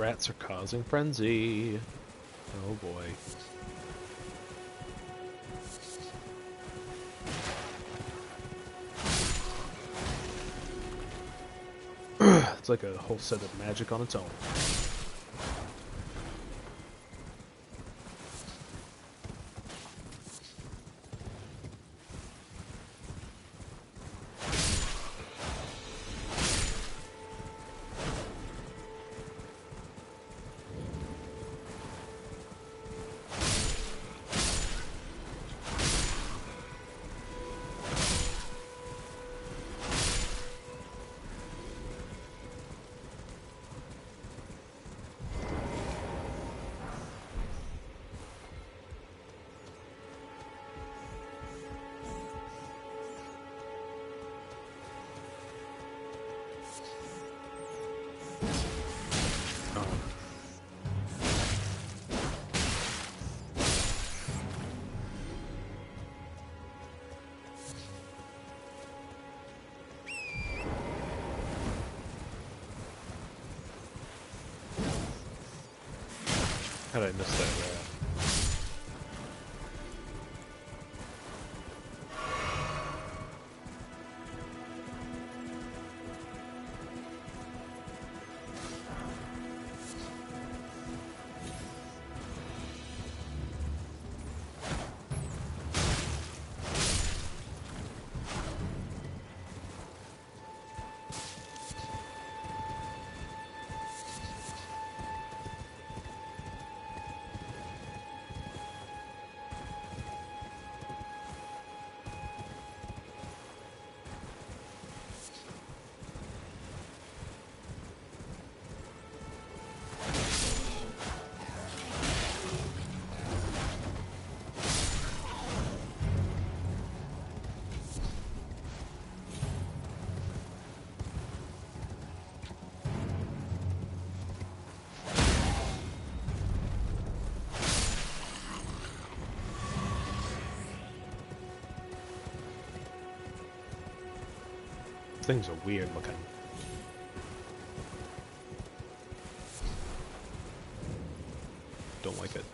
Rats are causing frenzy. Oh boy. It's like a whole set of magic on its own. How did I miss that rat? Things are weird looking. Don't like it.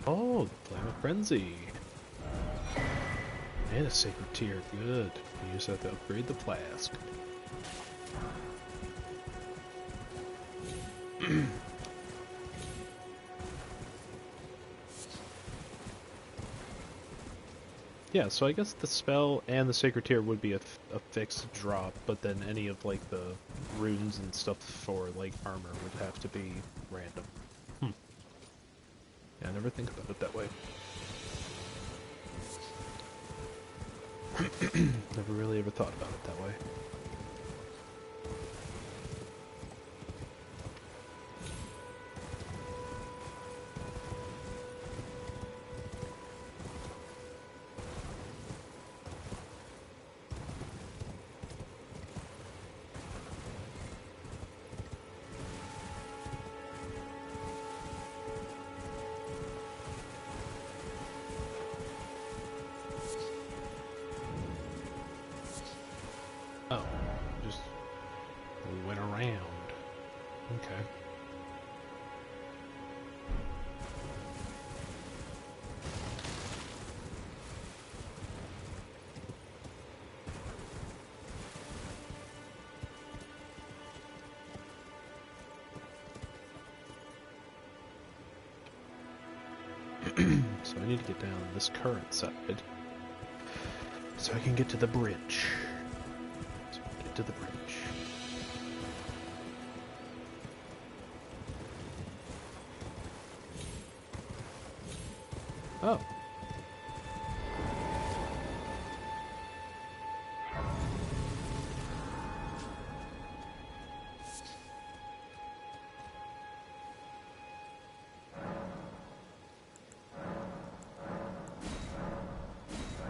Oh, the Flame of Frenzy. And a Sacred Tear. Good. We use that to upgrade the flask. Yeah, so I guess the spell and the Sacred Tear would be a fixed drop, but then any of like the runes and stuff for like armor would have to be random. Yeah, I never think about it that way. Never really ever thought about it that way. Oh, just we went around. Okay. So I need to get down this current side so I can get to the bridge. So get to the bridge. Oh.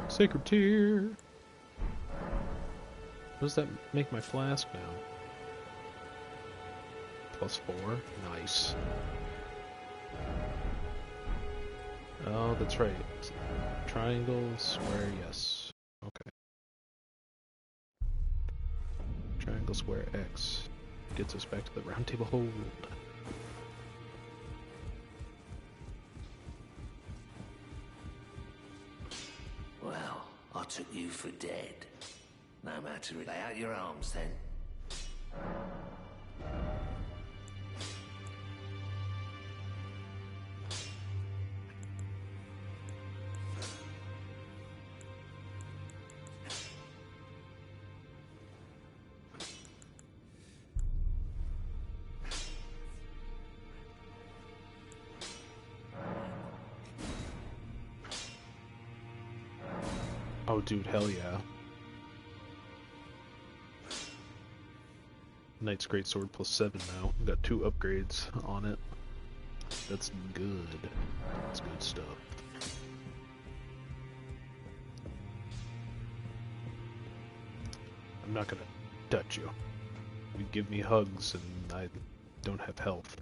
Sacred Tear. Does that make my flask now? +4. Nice. Oh, that's right. Triangle, square, yes. Okay. Triangle, square, X. Gets us back to the round table hold. Well, I took you for dead. No matter, lay out your arms then. Oh, dude, hell yeah. Knight's Greatsword +7 now. Got 2 upgrades on it. That's good. That's good stuff. I'm not gonna touch you. You give me hugs and I don't have health.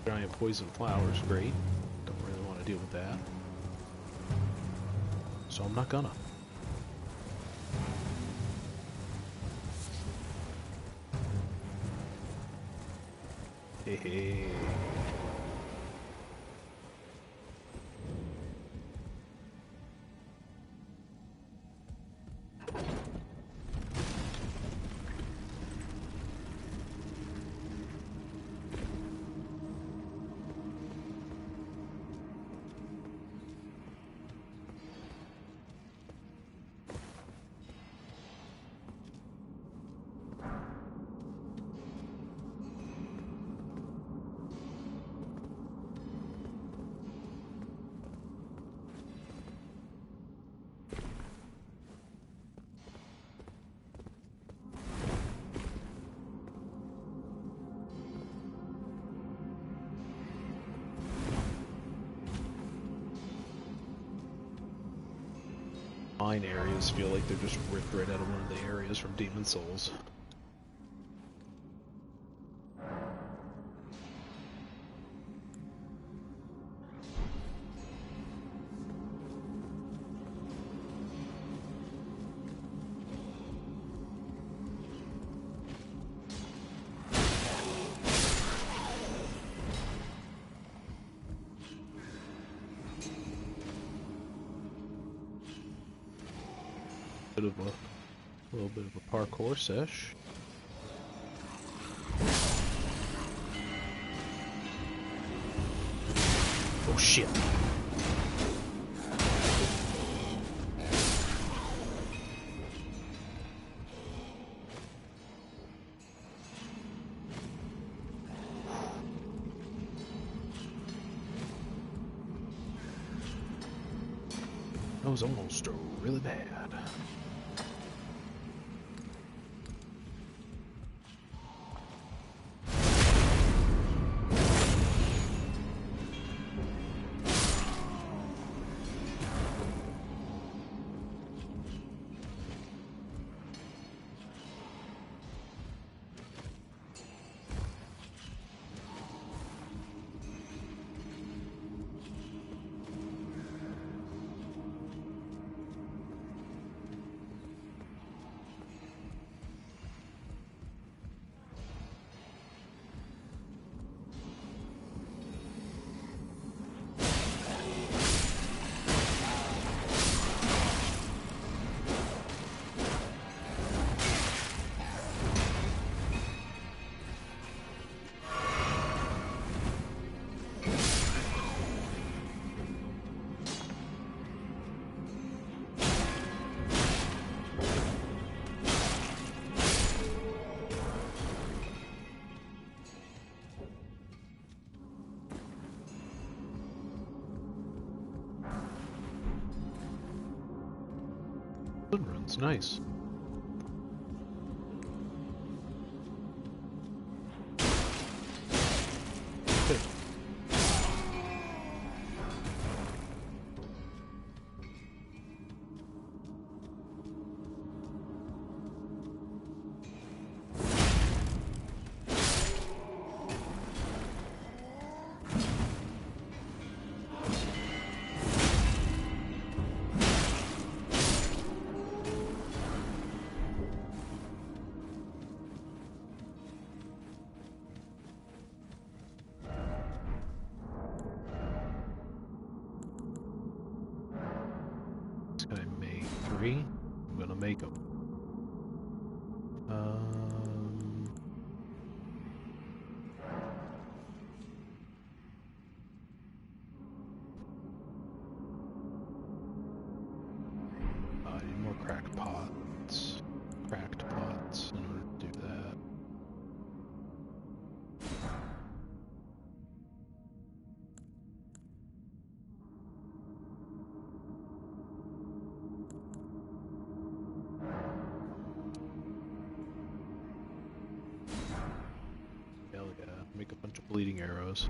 Giant poison flowers, great. Don't really want to deal with that. So I'm not gonna. Hey, hey. Mine areas feel like they're just ripped right out of one of the areas from Demon Souls. A little bit of a parkour sesh. Oh shit. That was almost really bad. It's nice. Good. I made 3. I'm gonna make them. I need more cracked pots. Cracked pots in order to do that. Hell yeah, make a bunch of bleeding arrows.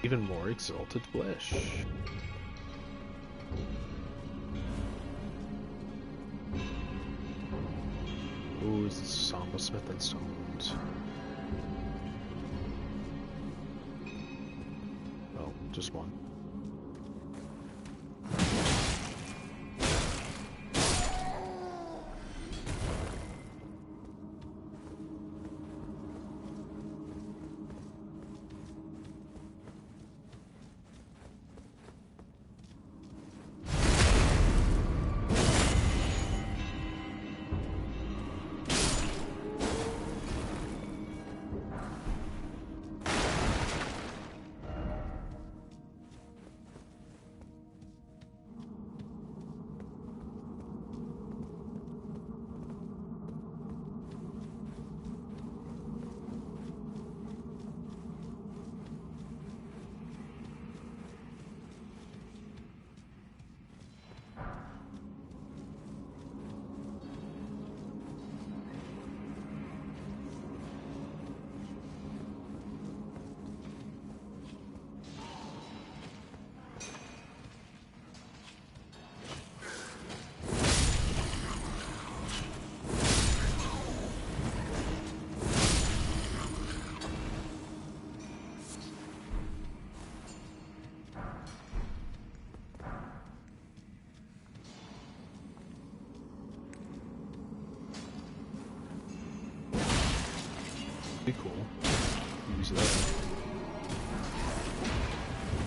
Even more exalted flesh. Ooh, is this Samba Smith and Stones? Oh, just one.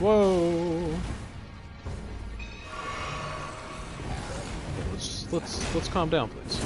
Whoa! Let's calm down, please.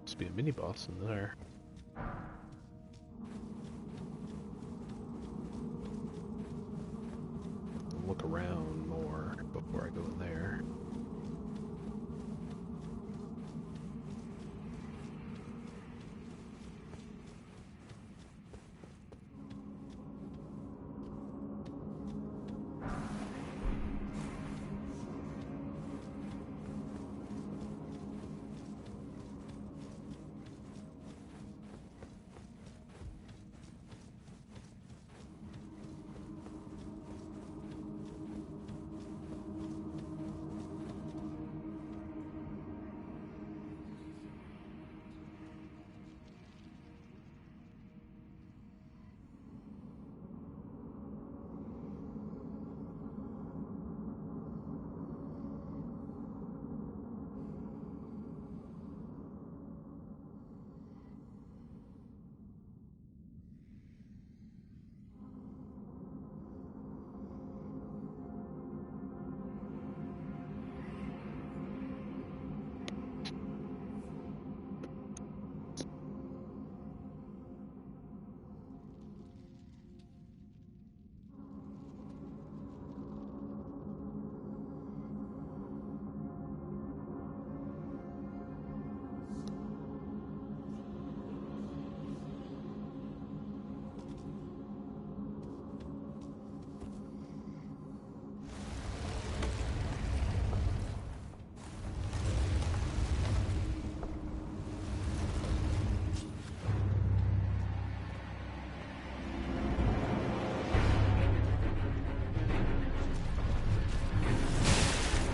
Must be a mini boss in there. Look around more before I go in there.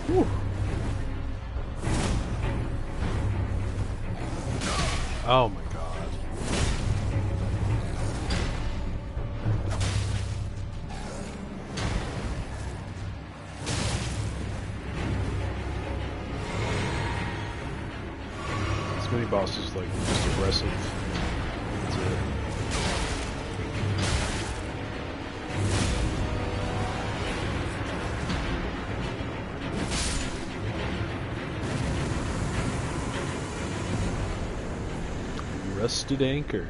Whew. Oh my god. This mini boss is like just aggressive. That's it. Rusted anchor.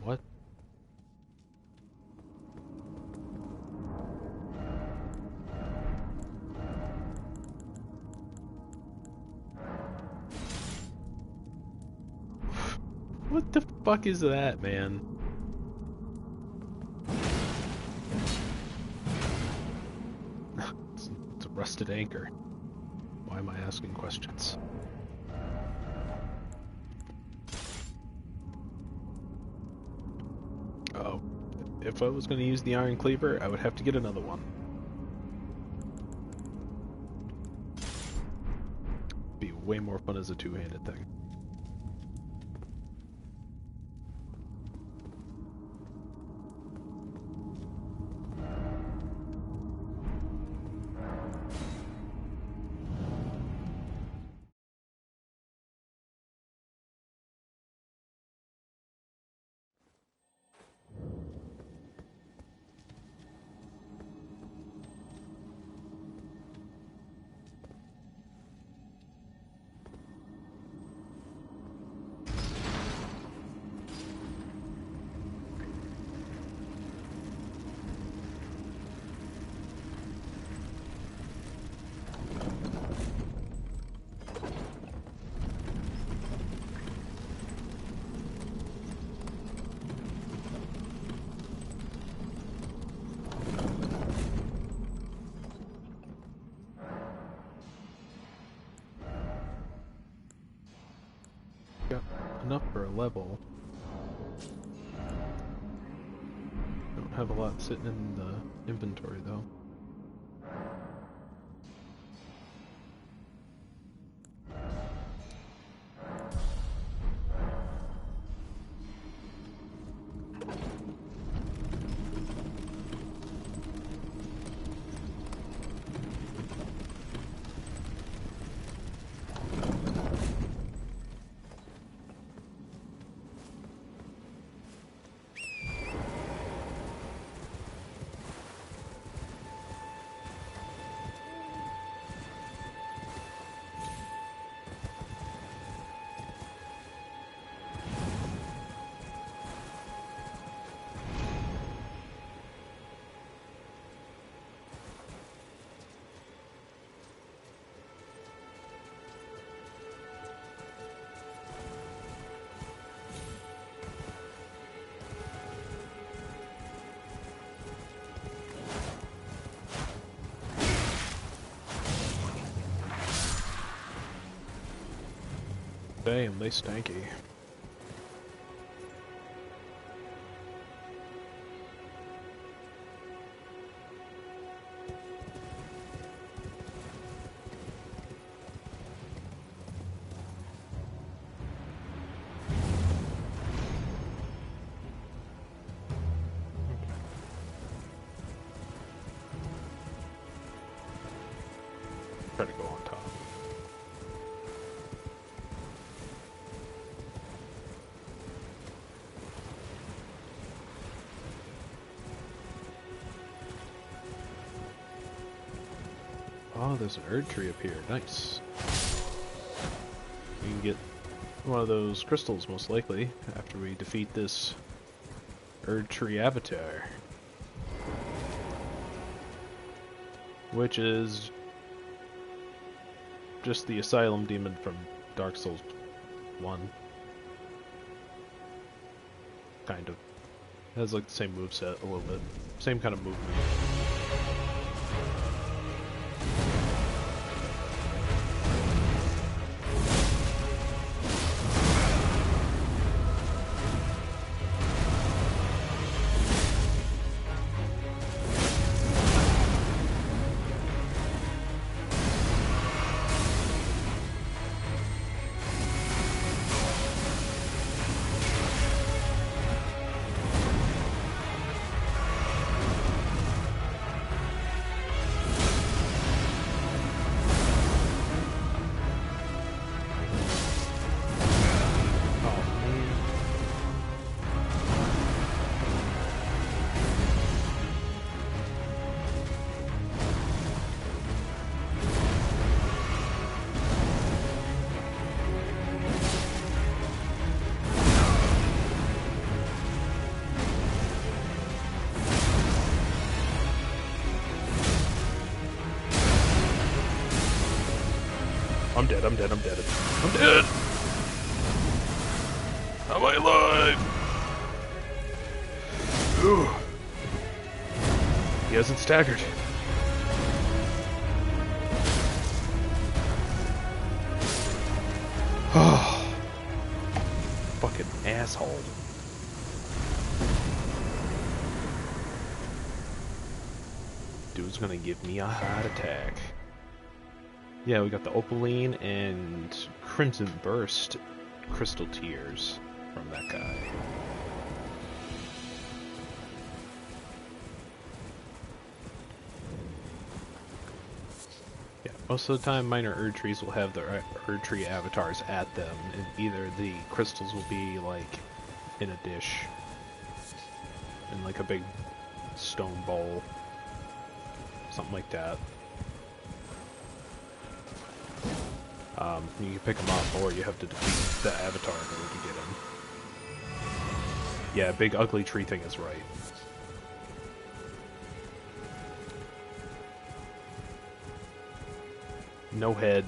What? What the fuck is that, man? It's a rusted anchor. Why am I asking questions? Oh, if I was going to use the iron cleaver, I would have to get another one. Be way more fun as a two-handed thing. enough for a level. Don't have a lot sitting in the inventory though. Damn, they stanky. Try to go on top. Oh, there's an Erd tree up here. Nice. We can get one of those crystals, most likely, after we defeat this Erd tree avatar. Which is just the Asylum demon from Dark Souls 1. Kind of. Has like the same moveset a little bit. Same kind of movement. I'm dead, I'm dead, I'm dead. I'm dead! How am I alive? Ooh. He hasn't staggered. Oh. Fucking asshole. Dude's gonna give me a heart attack. Yeah, we got the Opaline and Crimson Burst crystal tears from that guy. Yeah, most of the time minor Erd trees will have their Erd tree avatars at them, and either the crystals will be like in a dish, in like a big stone bowl, something like that. You can pick them up, or you have to defeat the avatar in order to get him. Yeah, big ugly tree thing is right. No head.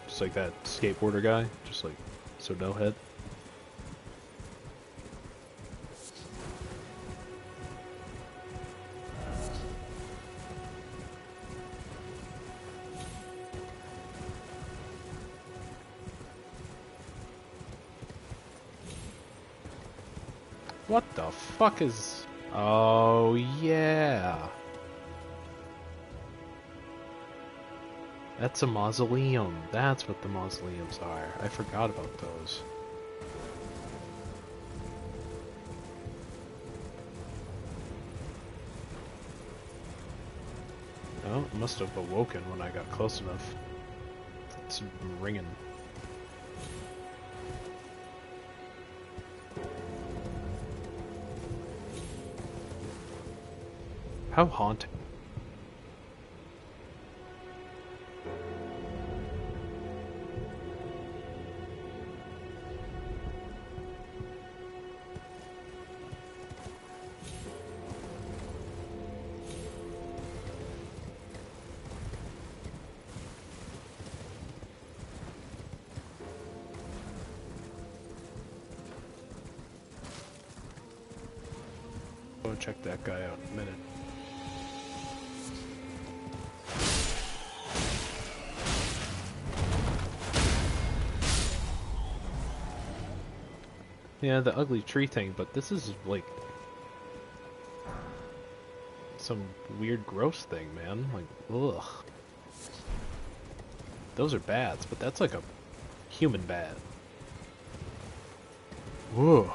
Just like that skateboarder guy. Just like, so no head. What the fuck is... Oh, yeah. That's a mausoleum. That's what the mausoleums are. I forgot about those. Oh, it must have awoken when I got close enough. It's ringing. How haunting. Go check that guy out in a minute. Yeah, the ugly tree thing, but this is like some weird gross thing, man. Like, ugh. Those are bats, but that's like a human bat. Ugh.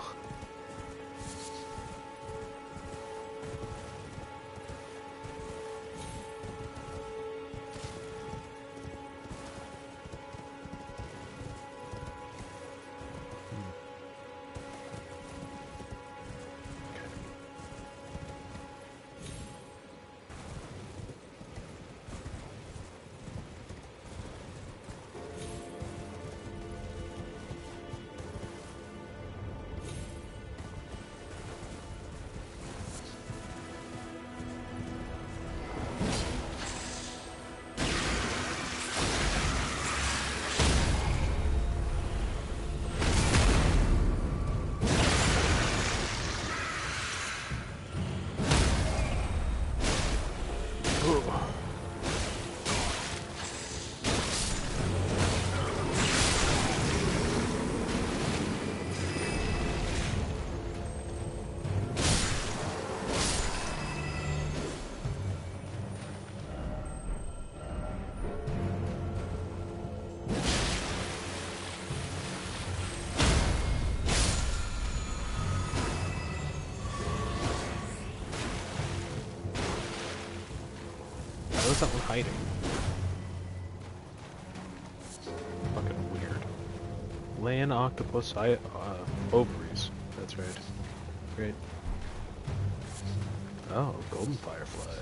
How is that one hiding? Fucking weird. Land octopus ovaries. That's right. Great. Oh, golden firefly.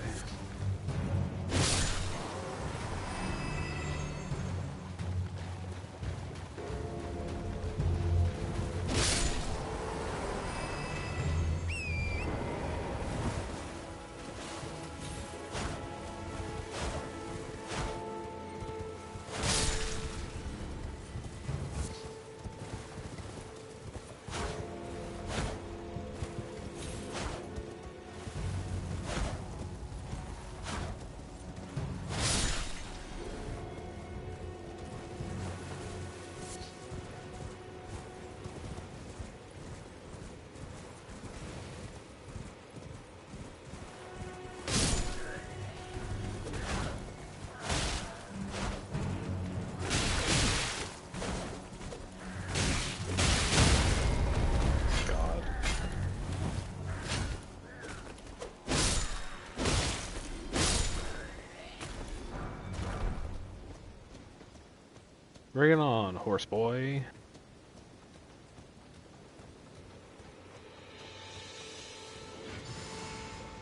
Bring it on, horse boy.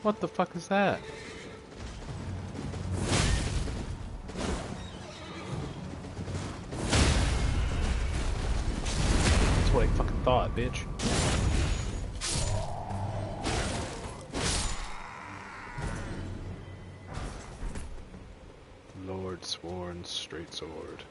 What the fuck is that? That's what I fucking thought, bitch. Lord Sworn Straight Sword.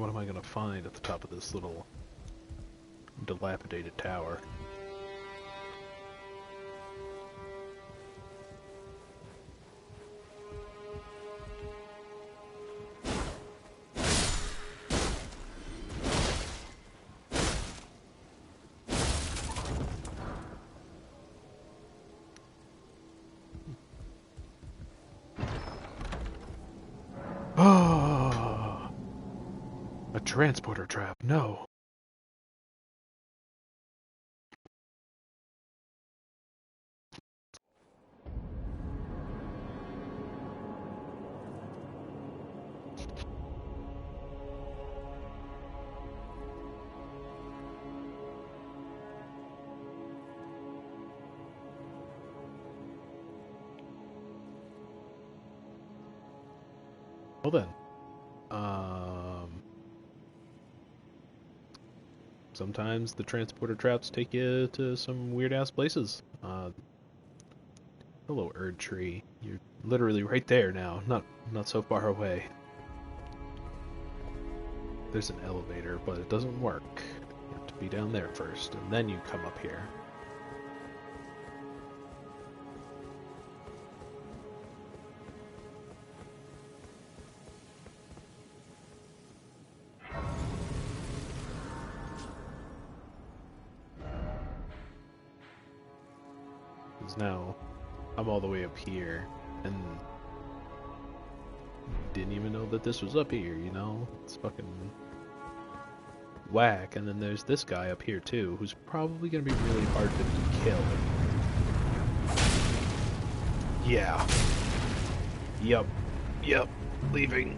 what am I gonna find at the top of this little dilapidated tower? Oh, a transporter trap. No. Well then, sometimes the transporter traps take you to some weird ass places. Hello, Erd Tree. You're literally right there now, not so far away. There's an elevator, but it doesn't work. You have to be down there first, and then you come up here. Because now I'm all the way up here, and didn't even know that this was up here, you know? It's fucking whack. And then there's this guy up here too, who's probably gonna be really hard to kill. Yeah. Yep. Leaving.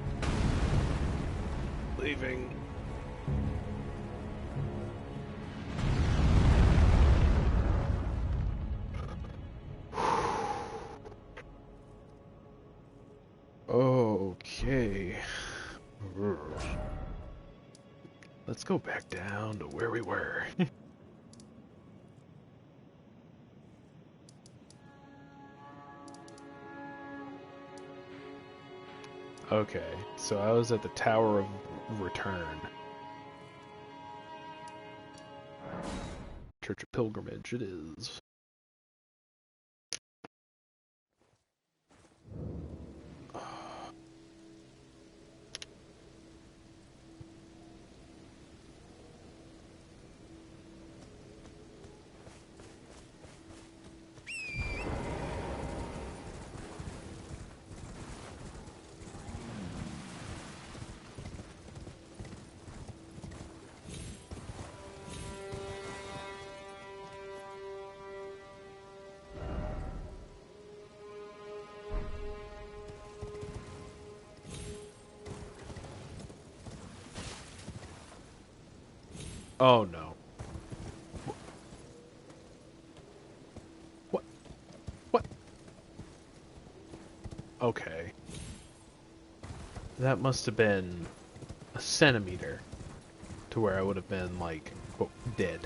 Okay. Let's go back down to where we were. Okay, so I was at the Tower of Return. Church of Pilgrimage it is. Oh no. What? Okay. That must have been a centimeter to where I would have been, like, quote, dead.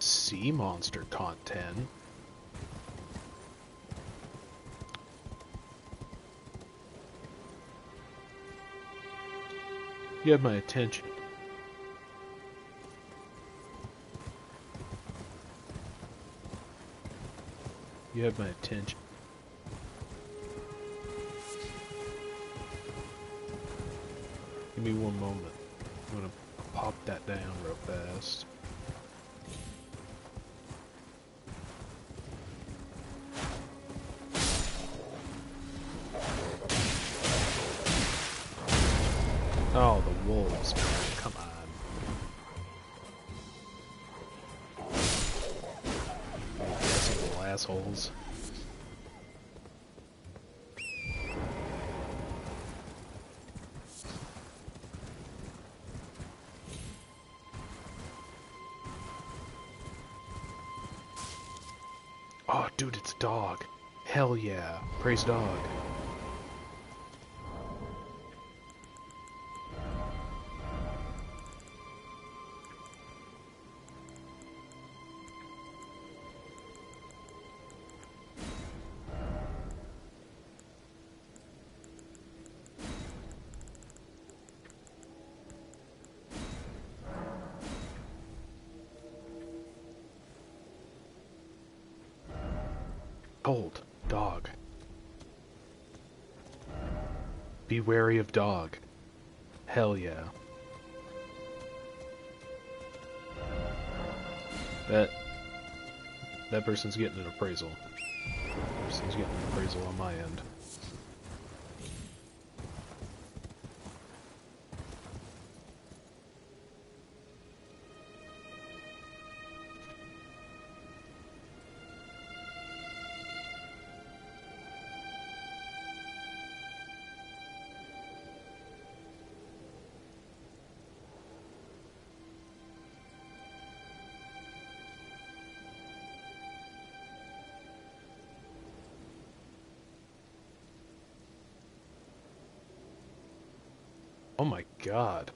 Sea monster content. You have my attention. You have my attention. Give me one moment. I'm gonna pop that down real fast. Oh, the wolves, man. Come on. assholes. Oh, dude, it's a dog. Hell yeah. Praise dog. Cold. Dog. Be wary of dog. Hell yeah. That person's getting an appraisal. Person's getting an appraisal on my end. Oh my god.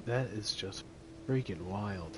That is just freaking wild.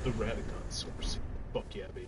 The Radicon source. Fuck yeah, baby.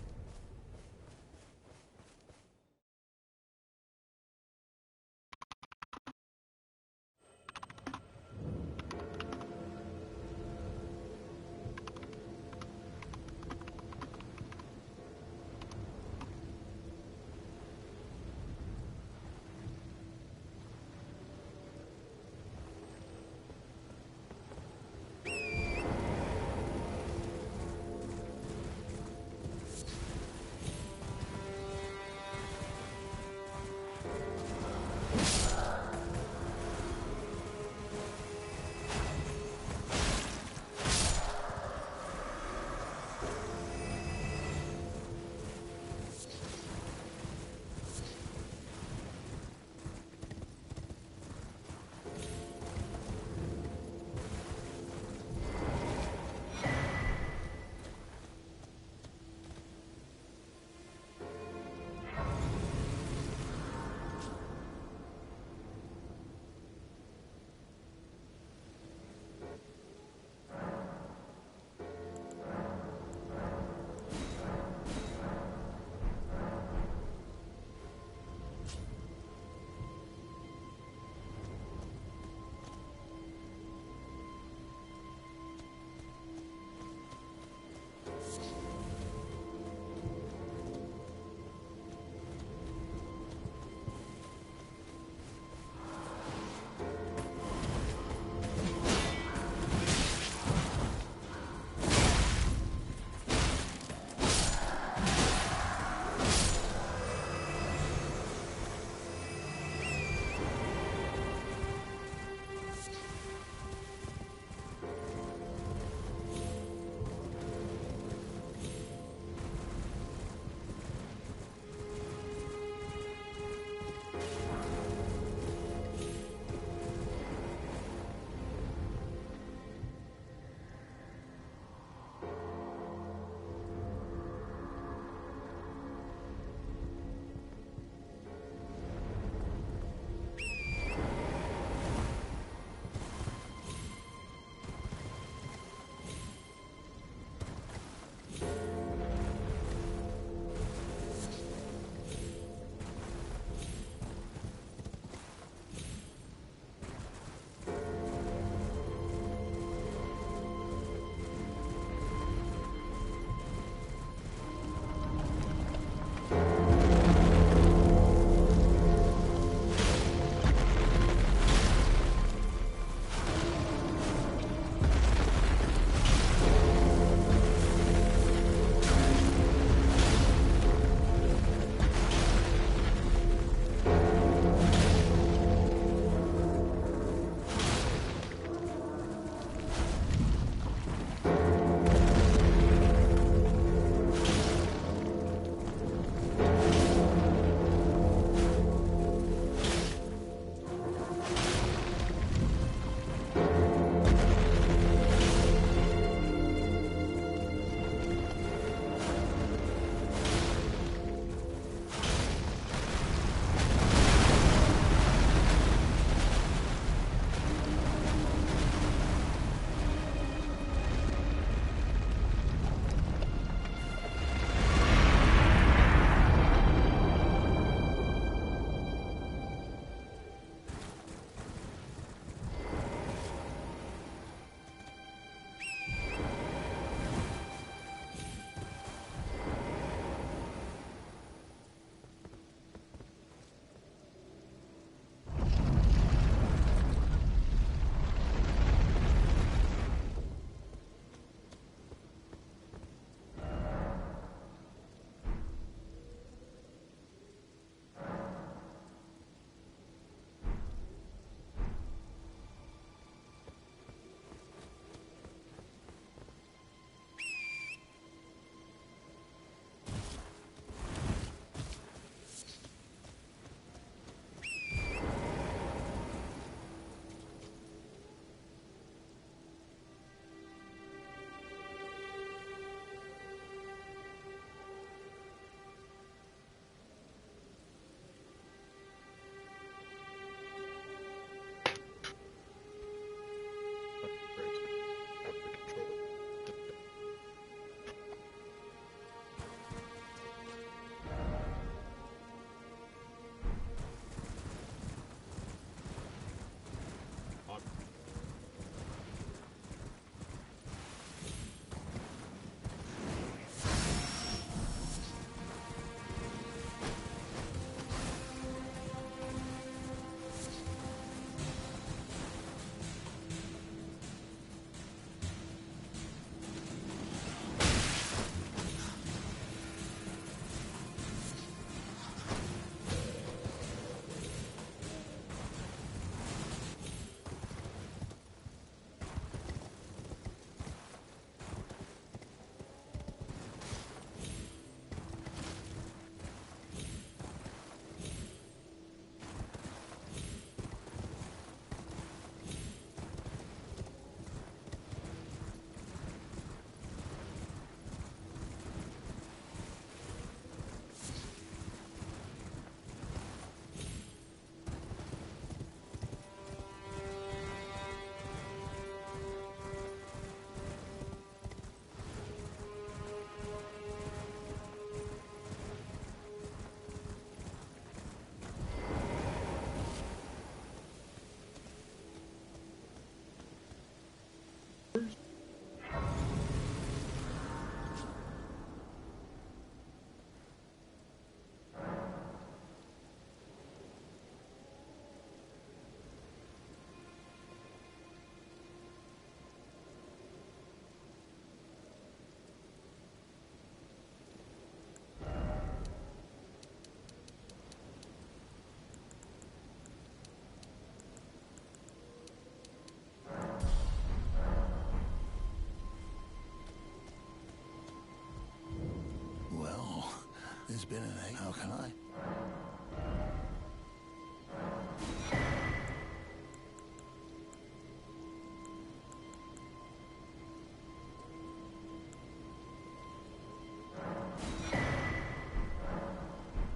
How can I?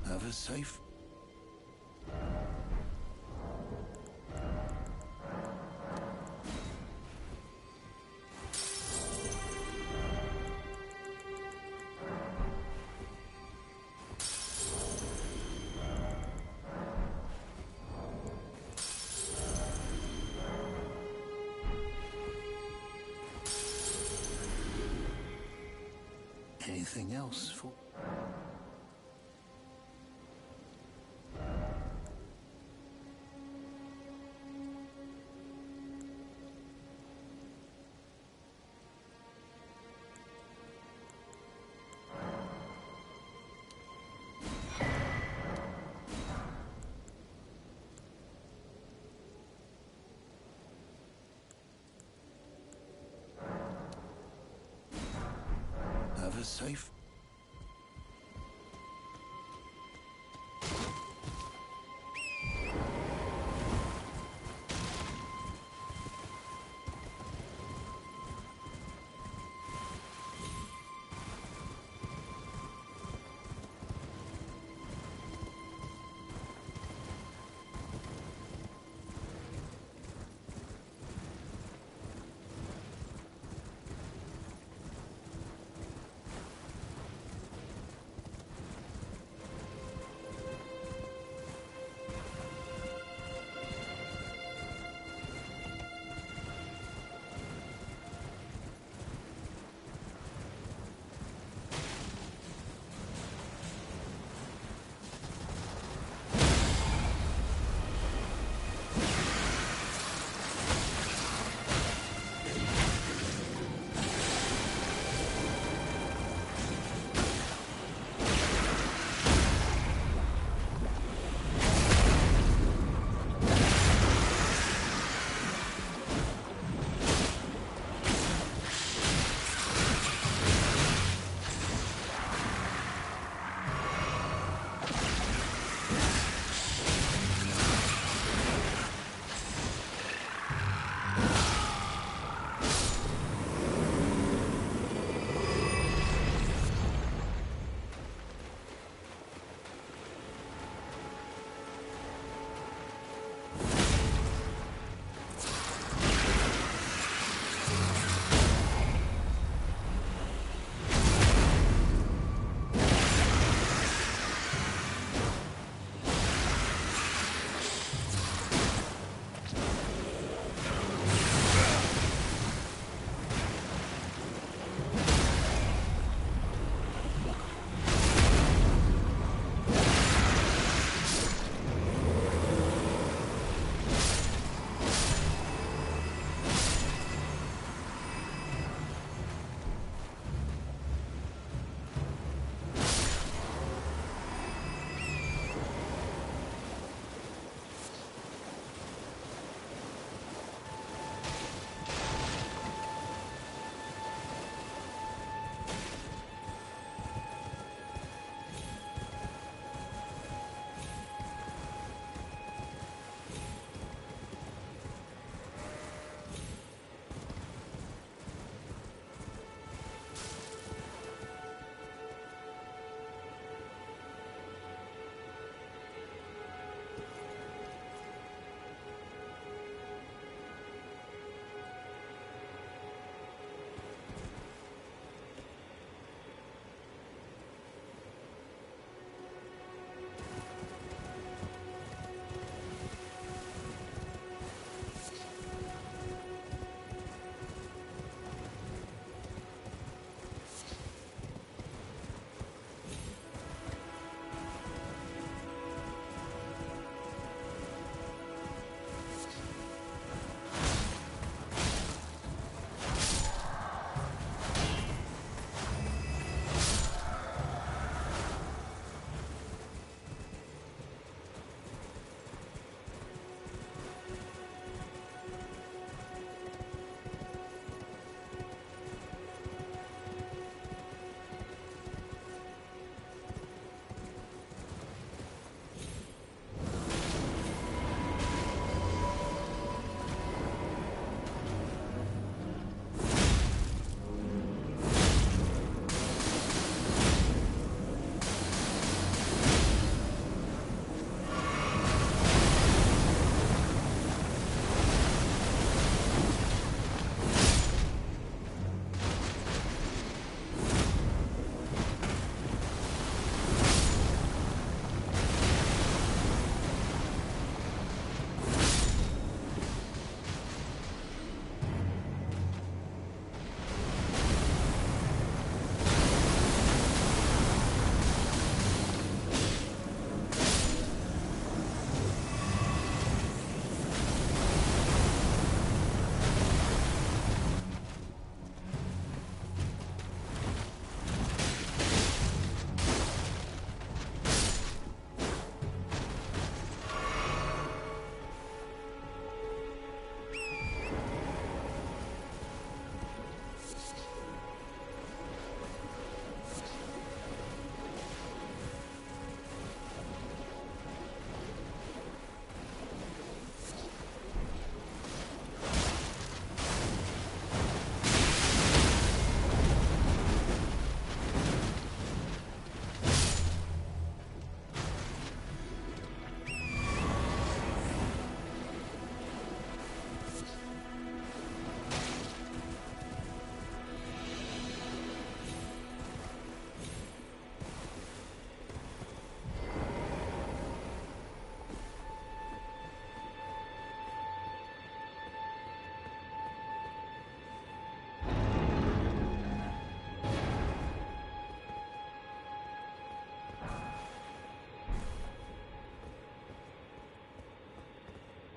Have a safe. Anything else for... Have a safe.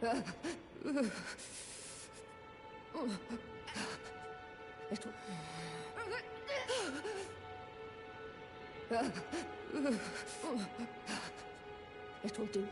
It'll... It'll do.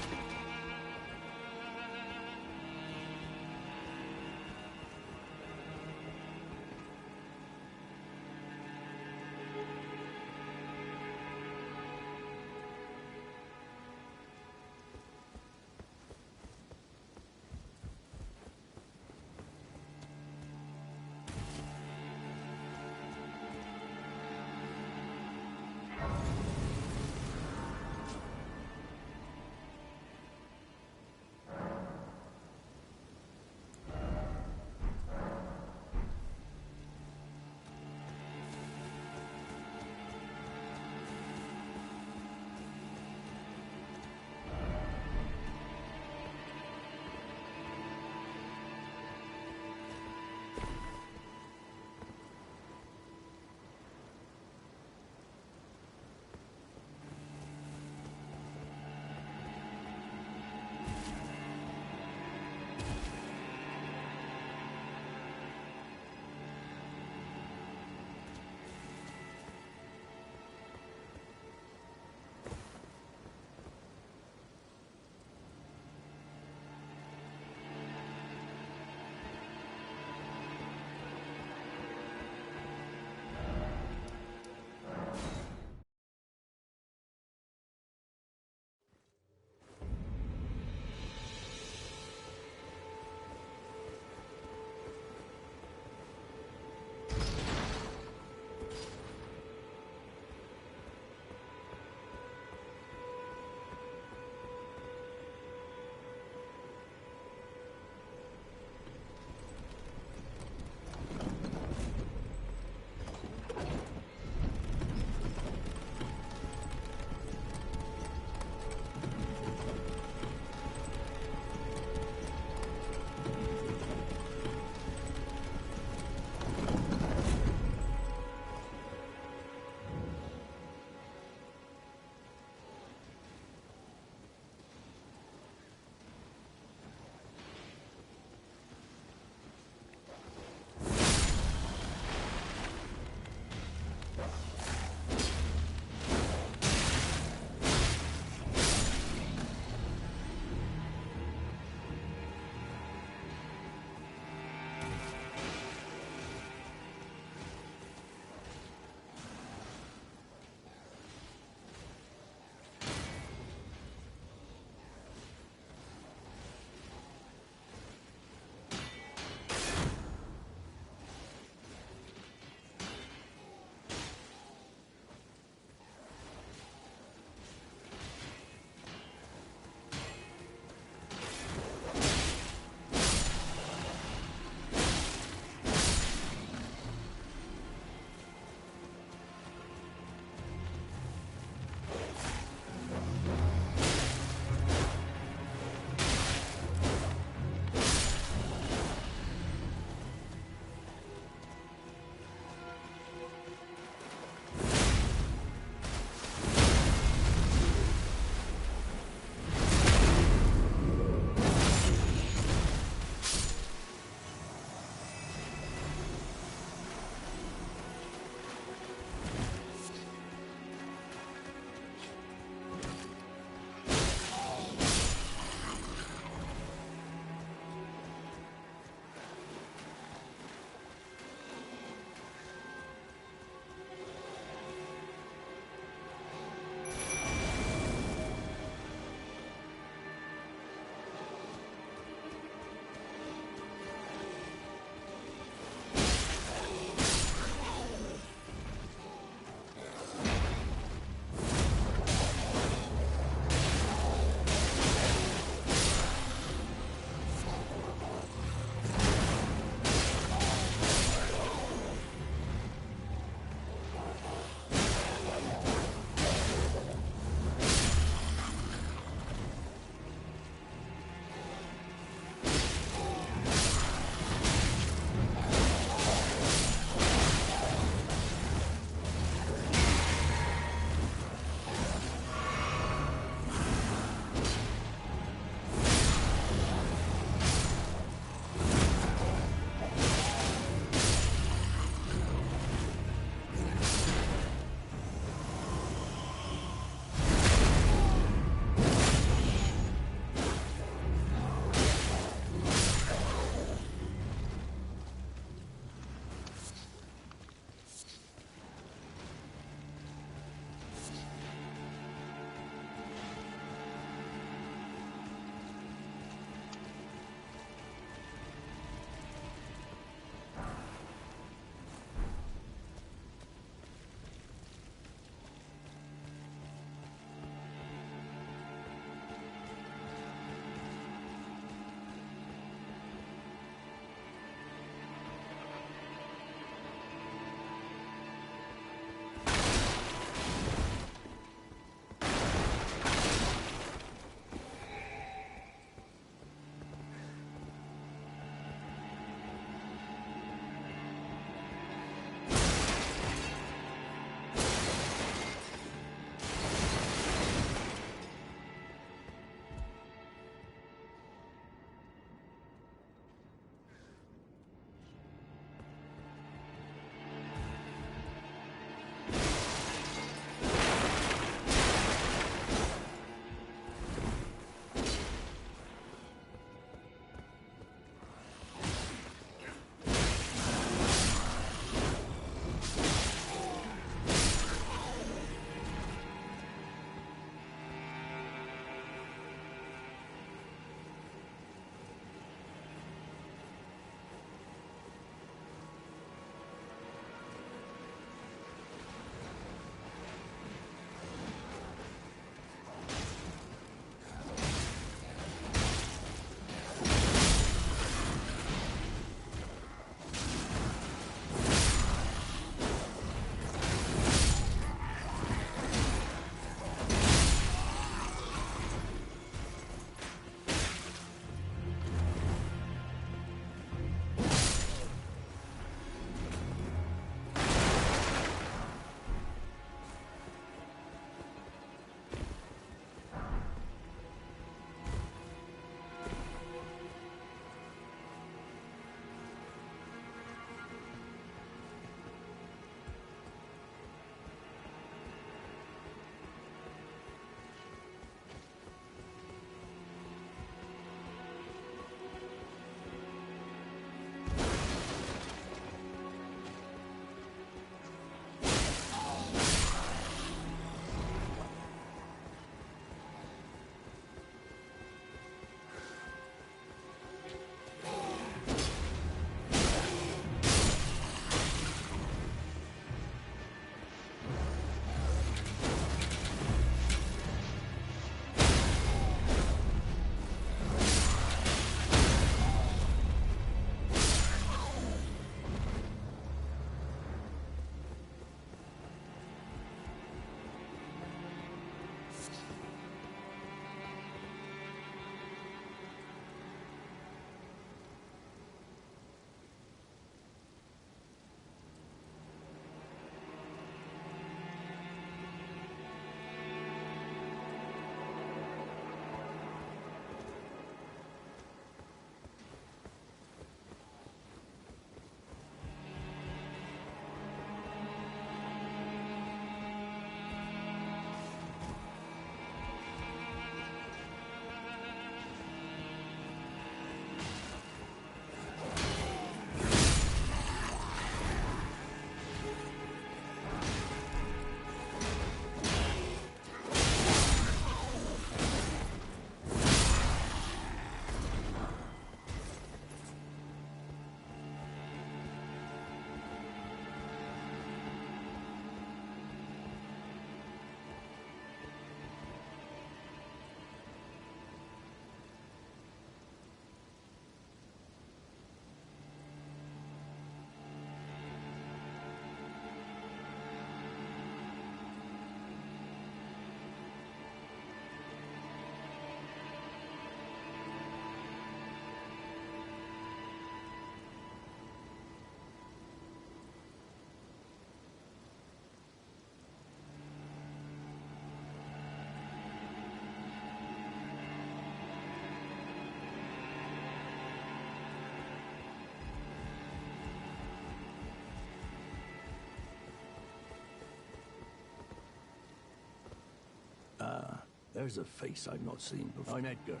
There's a face I've not seen before. I'm Edgar,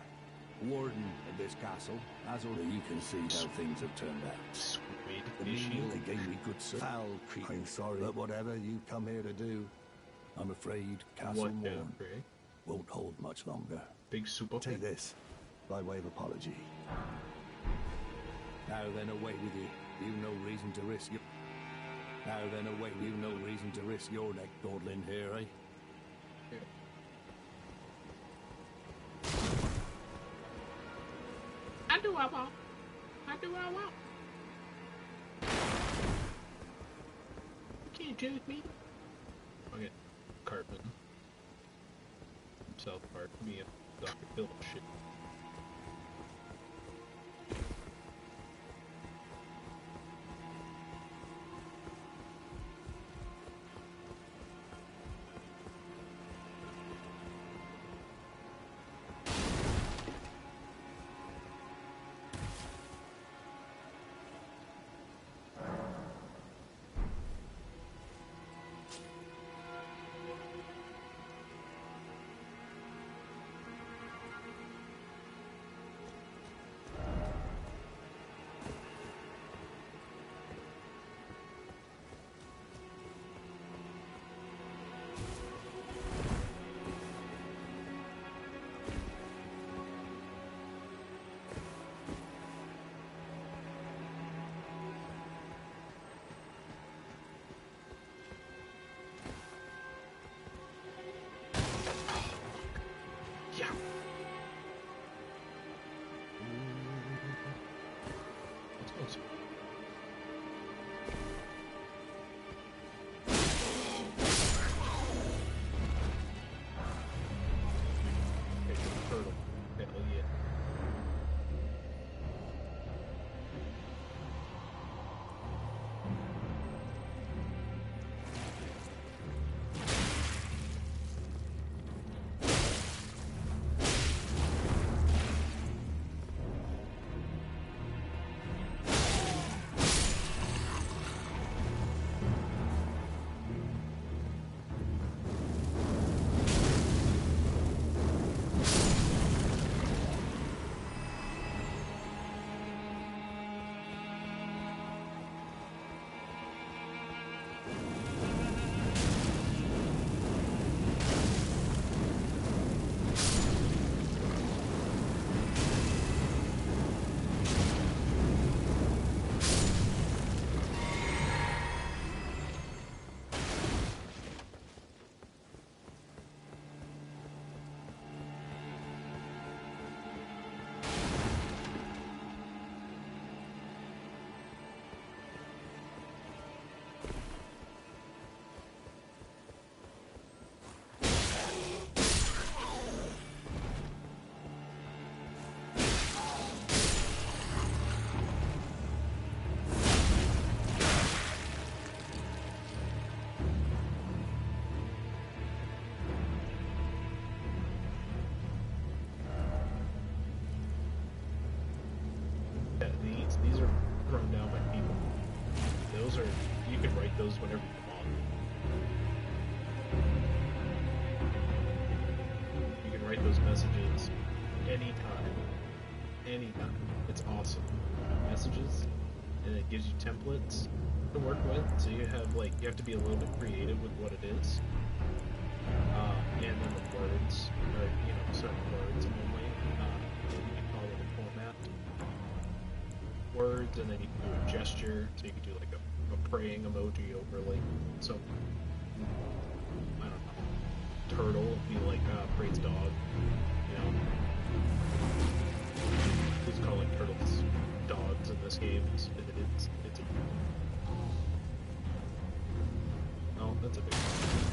warden of this castle. As already you can see how things have turned out. Sweet The meal they gave me good foul creep. I'm sorry, but whatever you come here to do, I'm afraid Castle Morn won't hold much longer. Big super. Take this, by way of apology. Now then, away with you. You've no reason to risk your... Now then, away. You've no reason to risk your neck dawdling here, eh? I do what I want. I do what I want. You can't judge me. Okay, Cartman. South Park, me and Dr. Phil shit. Yeah. Let's go. Turtle. Hell yeah. These are thrown down by people. Those are, you can write those whenever you want. You can write those messages anytime. Anytime. It's awesome. Messages, and it gives you templates to work with, so you have you have to be a little bit creative with what it is. And then the words, or, certain words only. You can call it a format. Words, and then you can do a gesture, so you can do a praying emoji over some, I don't know, turtle, be praise dog, Who's calling turtles dogs in this game? It's a... Oh, that's a big one.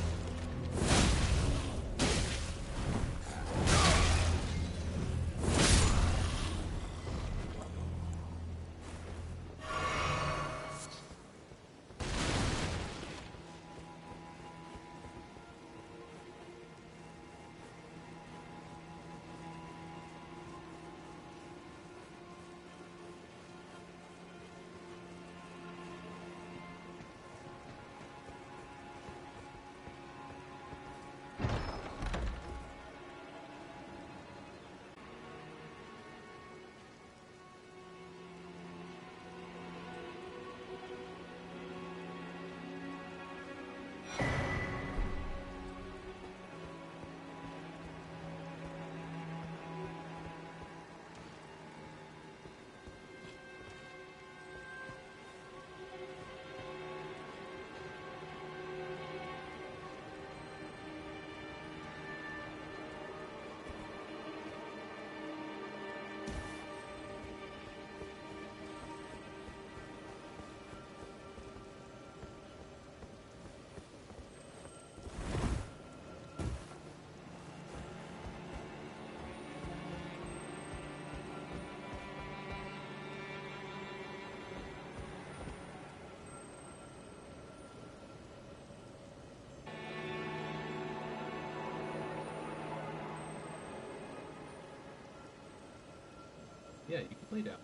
Yeah, you can lay down.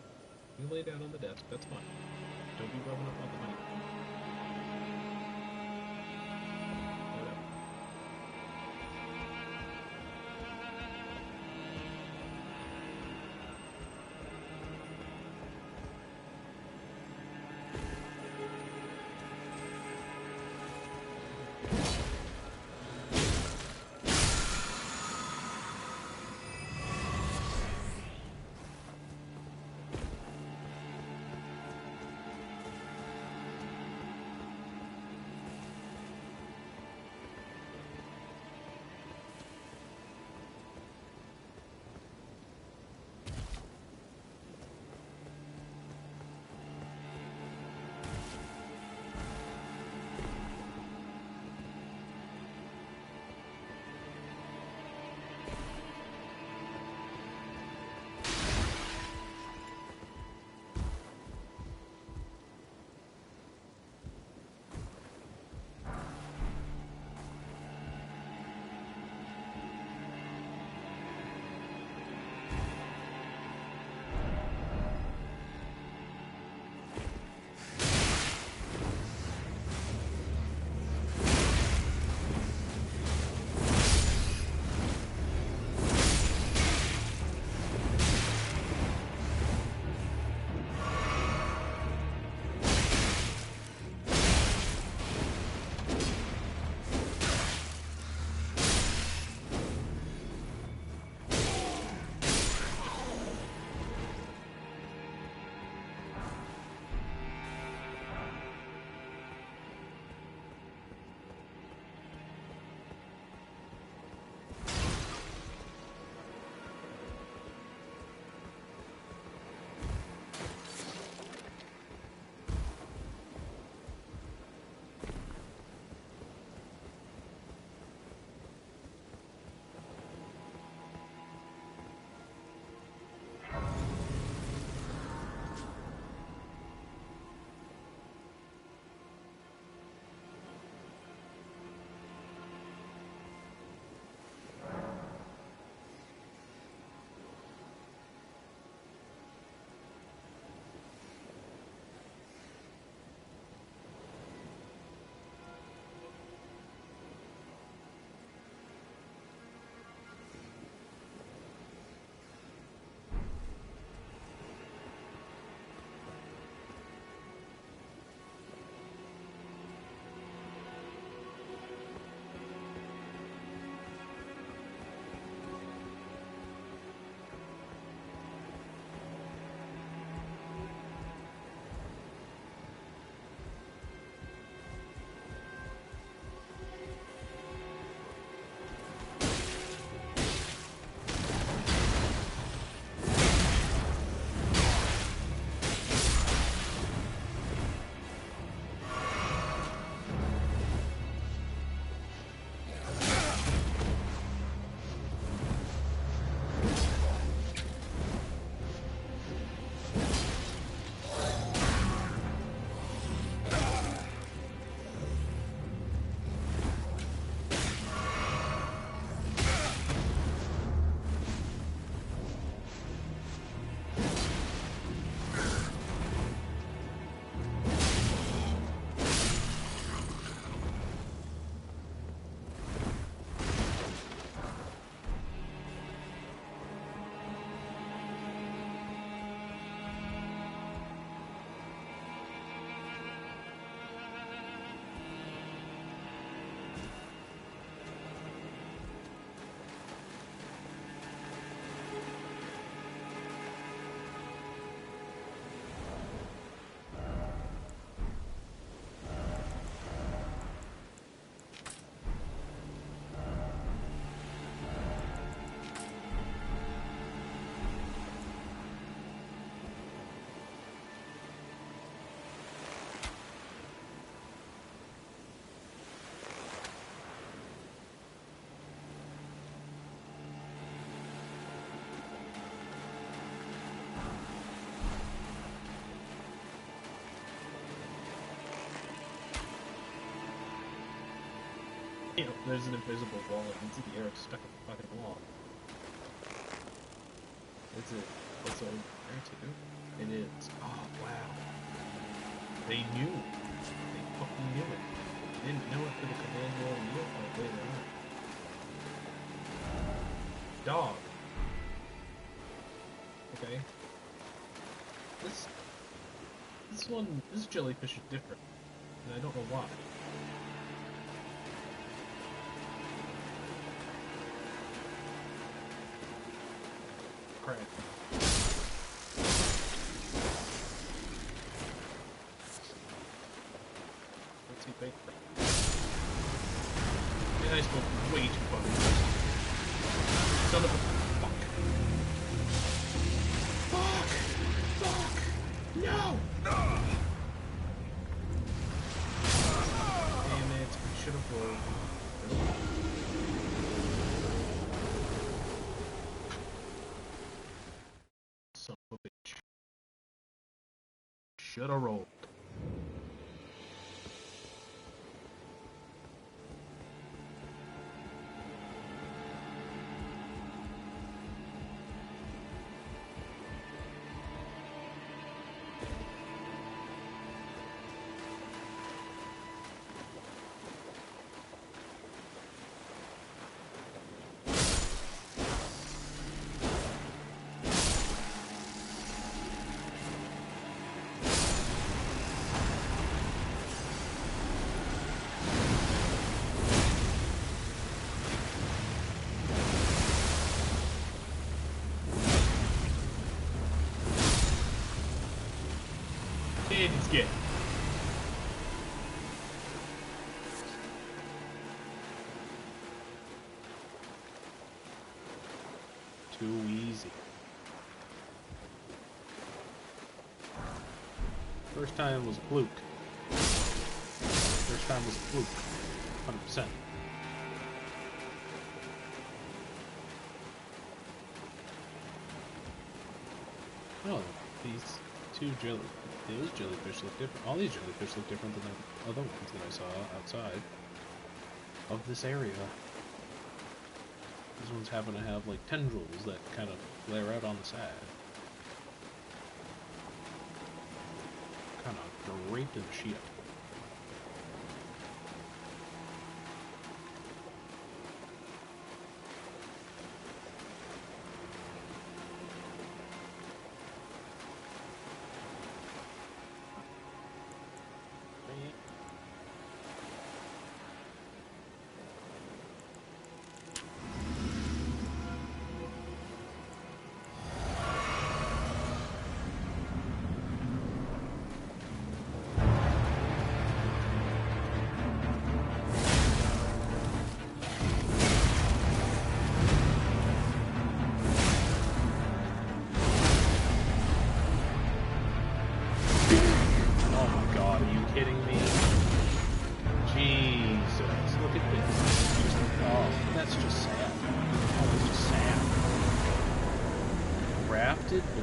You can lay down on the desk. That's fine. Don't be rubbing up on the mic. Whatever. You know, there's an invisible wall into the air stuck in the fucking wall. That's it. It's over there too. It is. Oh wow. They knew. They fucking knew it. They didn't know it for the command roll yield fight later on. Dog. Okay. This jellyfish is different, and I don't know why. Crap. Let's see if they... And I spoke way too fucking fast. Son of a... Fuck! No! Damn it, we should have rolled. Son of a bitch. Should have rolled. It's good. Too easy. First time was a fluke. First time was a fluke. 100%. Oh, these two those jellyfish look different. All these jellyfish look different than the other ones that I saw outside of this area. These ones happen to have like tendrils that kind of flare out on the side. Kind of great and shit.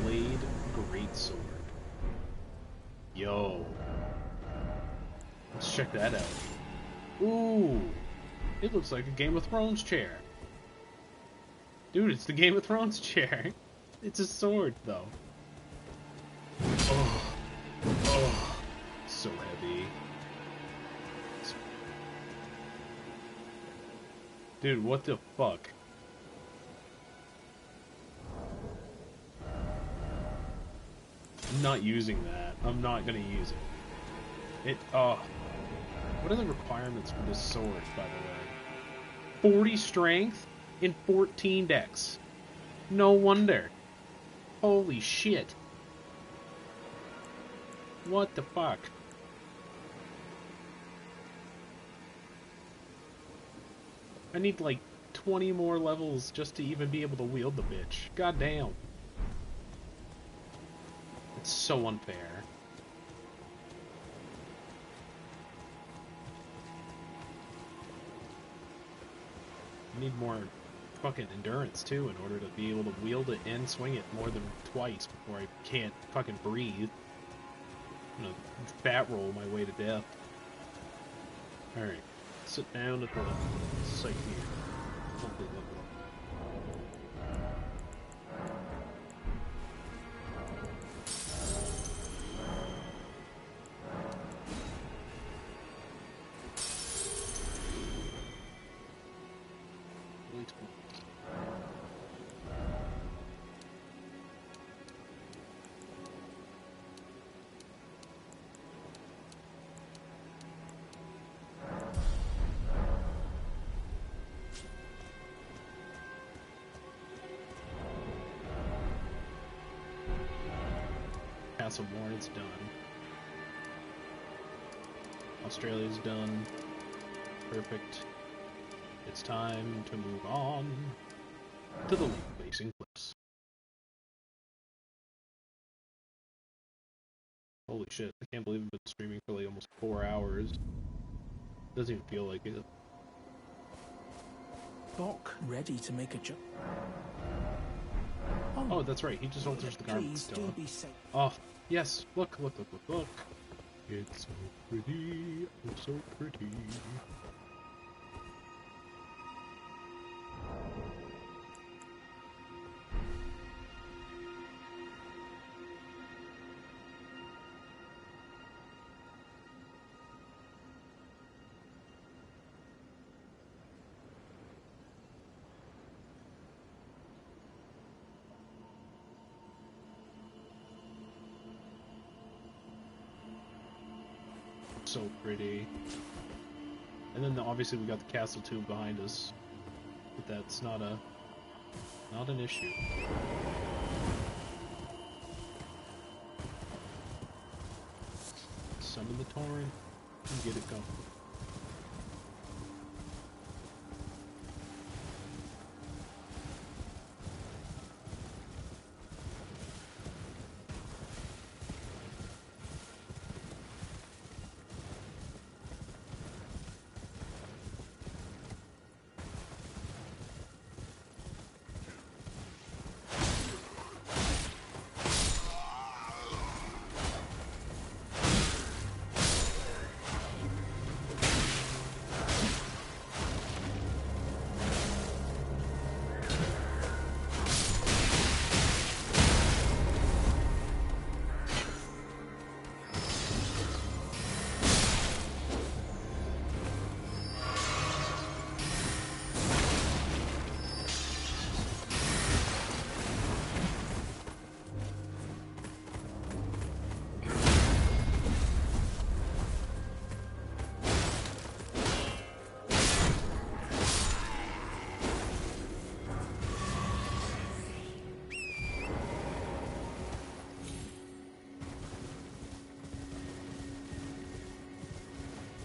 Blade Greatsword. Yo. Let's check that out. Ooh. It looks like a Game of Thrones chair. Dude, it's the Game of Thrones chair. It's a sword, though. Oh. Oh. So heavy. Dude, what the fuck? I'm not using that. I'm not gonna use it. What are the requirements for this sword, by the way? 40 strength and 14 dex. No wonder. Holy shit. What the fuck? I need like 20 more levels just to even be able to wield the bitch. God damn. It's so unfair. I need more fucking endurance too in order to be able to wield it and swing it more than twice before I can't fucking breathe. I'm gonna fat roll my way to death. Alright, sit down at the site here. Hopefully level up. Australia to Castle Morn's done. Australia's done. Perfect. It's time to move on to the lake-facing cliffs. Holy shit, I can't believe I've been streaming for like almost 4 hours. Doesn't even feel like it. Bok ready to make a jump. Oh, that's right, he just alters the garments Please still. do be safe. Oh, yes, look. It's so pretty, oh so pretty. So pretty. And then obviously we got the castle too behind us, but that's not an issue. Summon the torrent and get it going.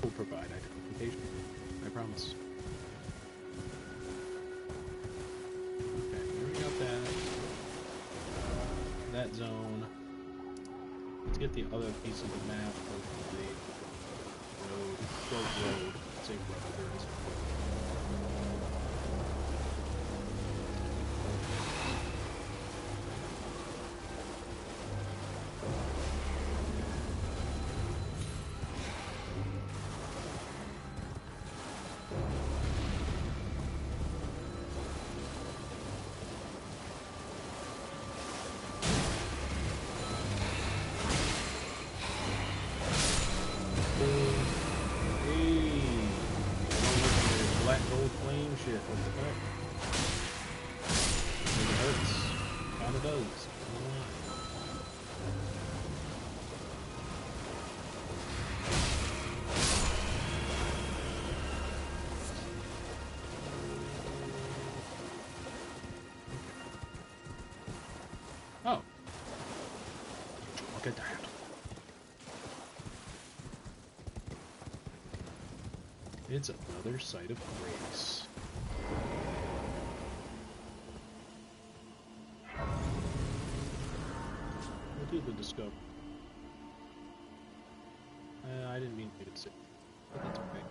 We'll provide identification. I promise. Okay, we already got that zone. Let's get the other piece of the map of the road. Say road, there it is. Shit, what the fuck? It hurts. Kinda does. Oh. Look at that. It's another site of grace. We'll do the discovery. I didn't mean to make it sick, but that's okay.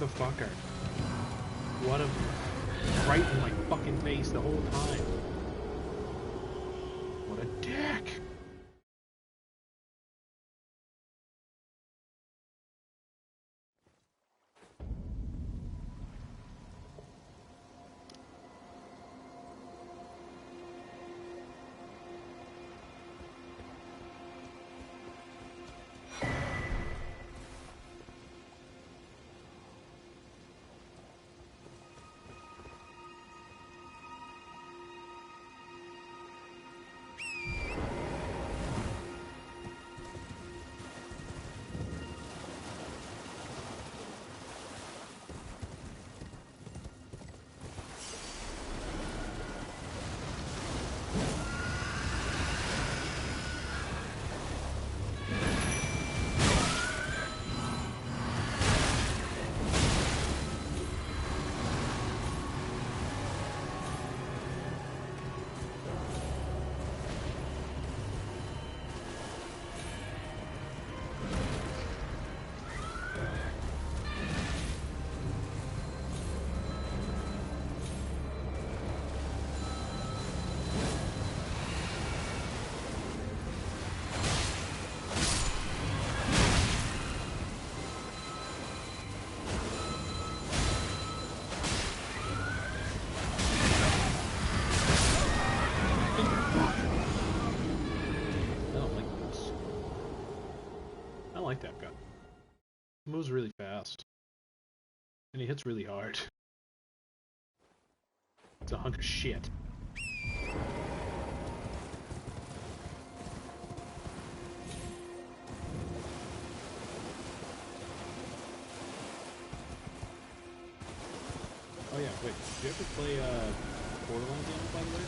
motherfucker. What a... Right in my fucking face the whole time. What a dick. I like that gun. He moves really fast. And he hits really hard. It's a hunk of shit. Oh yeah, wait, did you ever play Borderlands game, by the way?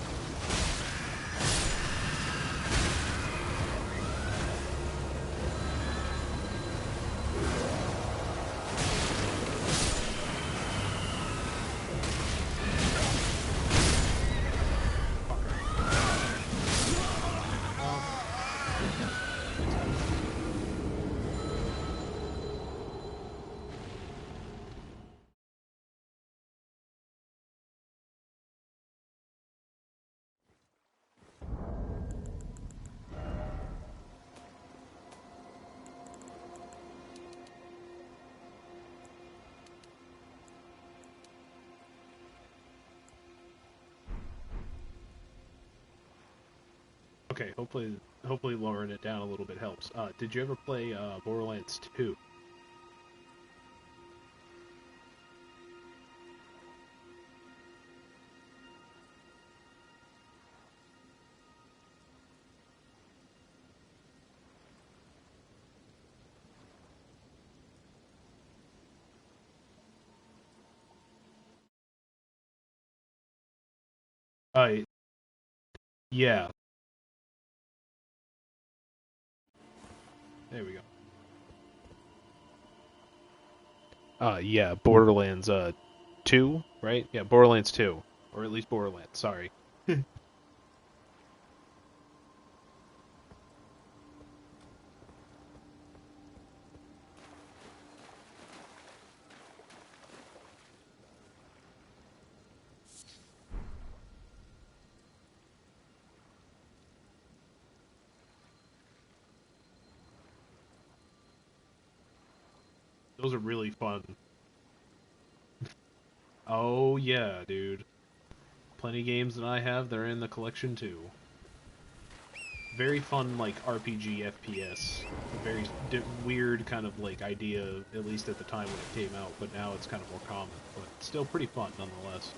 Okay, hopefully lowering it down a little bit helps. Did you ever play Borderlands 2? Yeah. There we go. Yeah, Borderlands 2, right? Yeah, Borderlands 2. Or at least Borderlands, sorry. Those are really fun. Oh yeah, dude. Plenty games that I have, they're in the collection too. Very fun, like, RPG FPS. A very weird kind of, like, idea, at least at the time when it came out, but now it's kind of more common. But still pretty fun, nonetheless.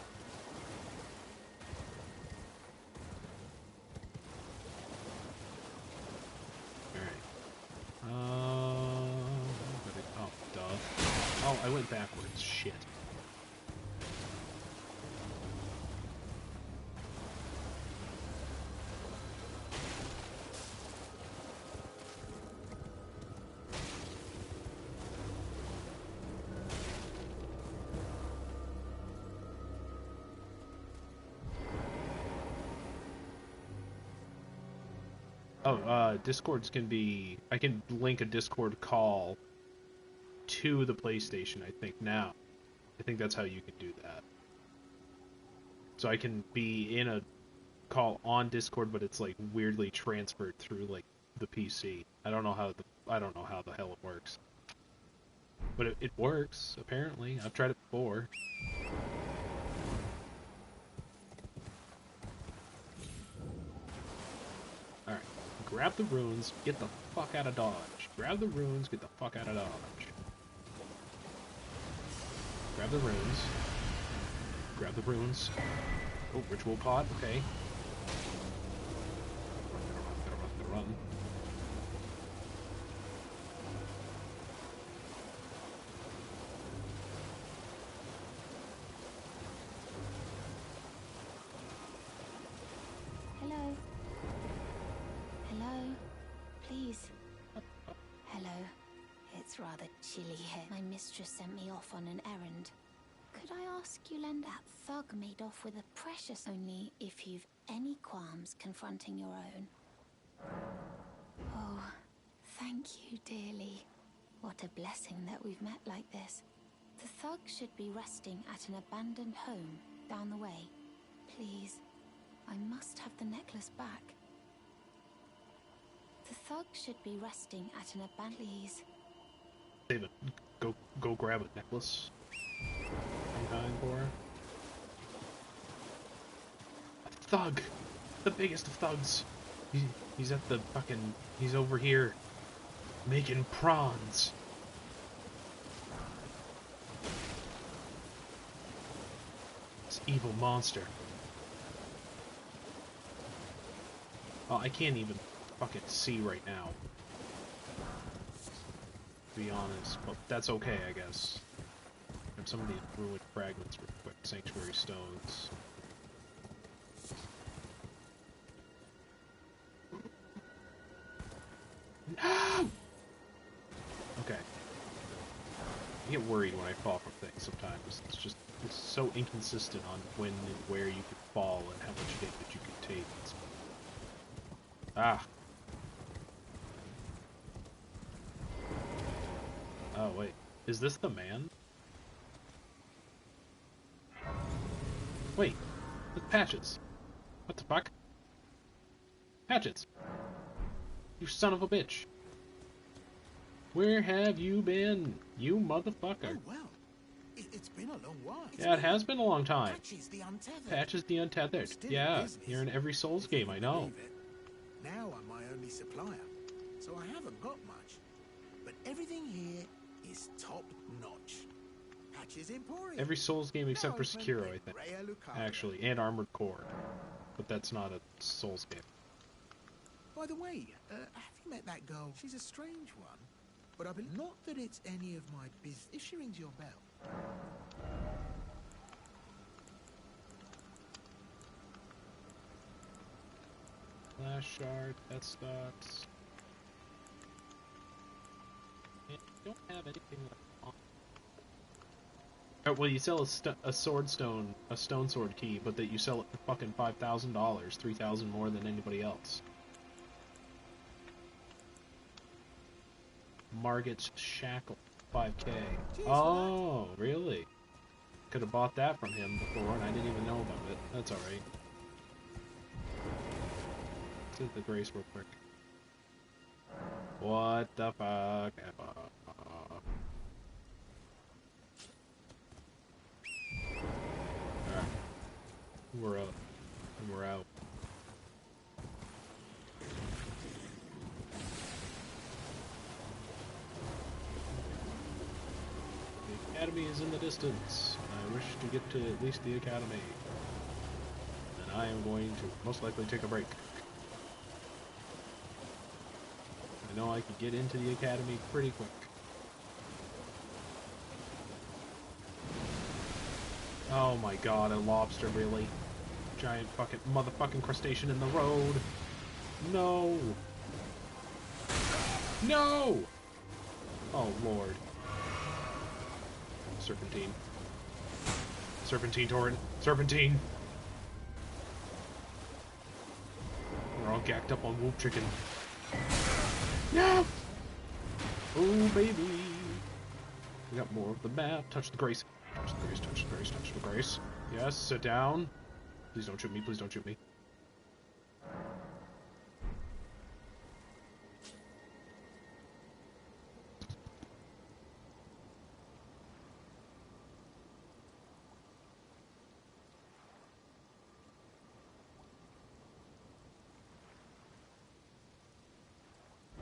Alright. Oh, duh. Oh, I went backwards. Shit. Oh, Discords can I can link a Discord call to the PlayStation, I think, now. I think that's how you can do that. So I can be in a call on Discord, but it's like weirdly transferred through like the PC. I don't know how the hell it works. But it works, apparently. I've tried it before. Alright. Grab the runes, get the fuck out of dodge. Grab the runes, get the fuck out of dodge. Grab the runes. Grab the runes. Oh, ritual pod, okay. Gotta run. Hello? Hello? Please? Hello. It's rather chilly here. My mistress sent me off on an errand. Could I ask you lend that thug made off with a precious only if you've any qualms confronting your own? Oh, thank you dearly. What a blessing that we've met like this. The thug should be resting at an abandoned home down the way. Please, I must have the necklace back. The thug should be resting at an abandoned... Please. David, go grab a necklace. I'm dying for her. A thug! The biggest of thugs! He's at the fucking... He's over here. Making prawns. This evil monster. Oh, I can't even fucking see right now. To be honest, but that's okay, I guess. Grab some of these ruined fragments real quick. Sanctuary stones. No! Okay. I get worried when I fall from things sometimes. It's so inconsistent on when and where you can fall and how much damage you can take. Ah. Oh, wait. Is this the man? Wait. It's Patches. What the fuck? Patches! You son of a bitch! Where have you been, you motherfucker? Oh, well. It's been a long while. Yeah, it has been a long time. Patches the Untethered. Patches the Untethered. Still Yeah, business. you're in every Souls game, I know. Believe it. Now I'm my only supplier, so I haven't got much. But everything here is top notch. Patches Emporium. Every Souls game except for Nourishment Sekiro, I with think. Rhea Lucada. Actually, and Armored Core. But that's not a Souls game. By the way, have you met that girl? She's a strange one, but I believe not that it's any of my business. If she rings your bell. Flash shard, that stocks. And you don't have anything left on. Oh, well, you sell a sword stone, a stone sword key, but that you sell it for fucking $5,000, $3,000 more than anybody else. Margit's Shackle, 5K. Oh, really? Could have bought that from him before, and I didn't even know about it. That's alright. Let's hit the Grace real quick. What the fuck? Alright. We're up. And we're out. The Academy is in the distance. I wish to get to at least the Academy. And I am going to most likely take a break. I know I could get into the Academy pretty quick. Oh my god, a lobster, really? Giant fucking motherfucking crustacean in the road. No! No! Oh lord. Serpentine. Serpentine torrent. Serpentine! We're all gacked up on wolf chicken. No! Oh baby! We got more of the map. Touch the Grace. Touch the grace, touch the grace, touch the grace. Yes, sit down. Please don't shoot me, please don't shoot me.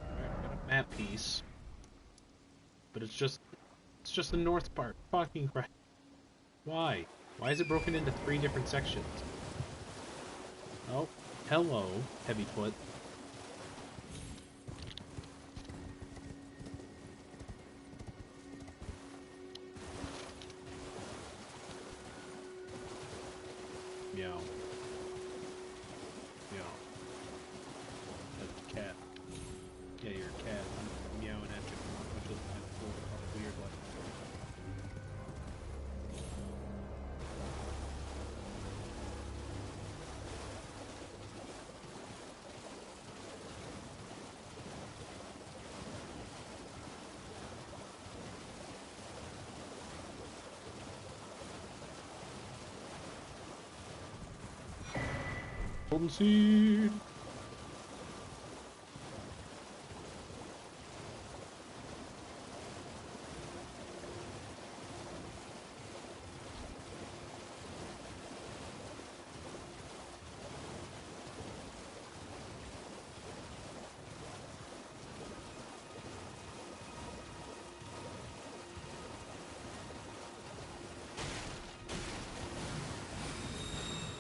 Alright, we got a map piece. But it's just the north part. Fucking Christ. Why? Why is it broken into 3 different sections? Oh, hello, Heavyfoot. Meow. Meow. That's a cat. Yeah, you're a cat. I'm meowing at you, which is kind of cool, probably weird, like. Golden seed.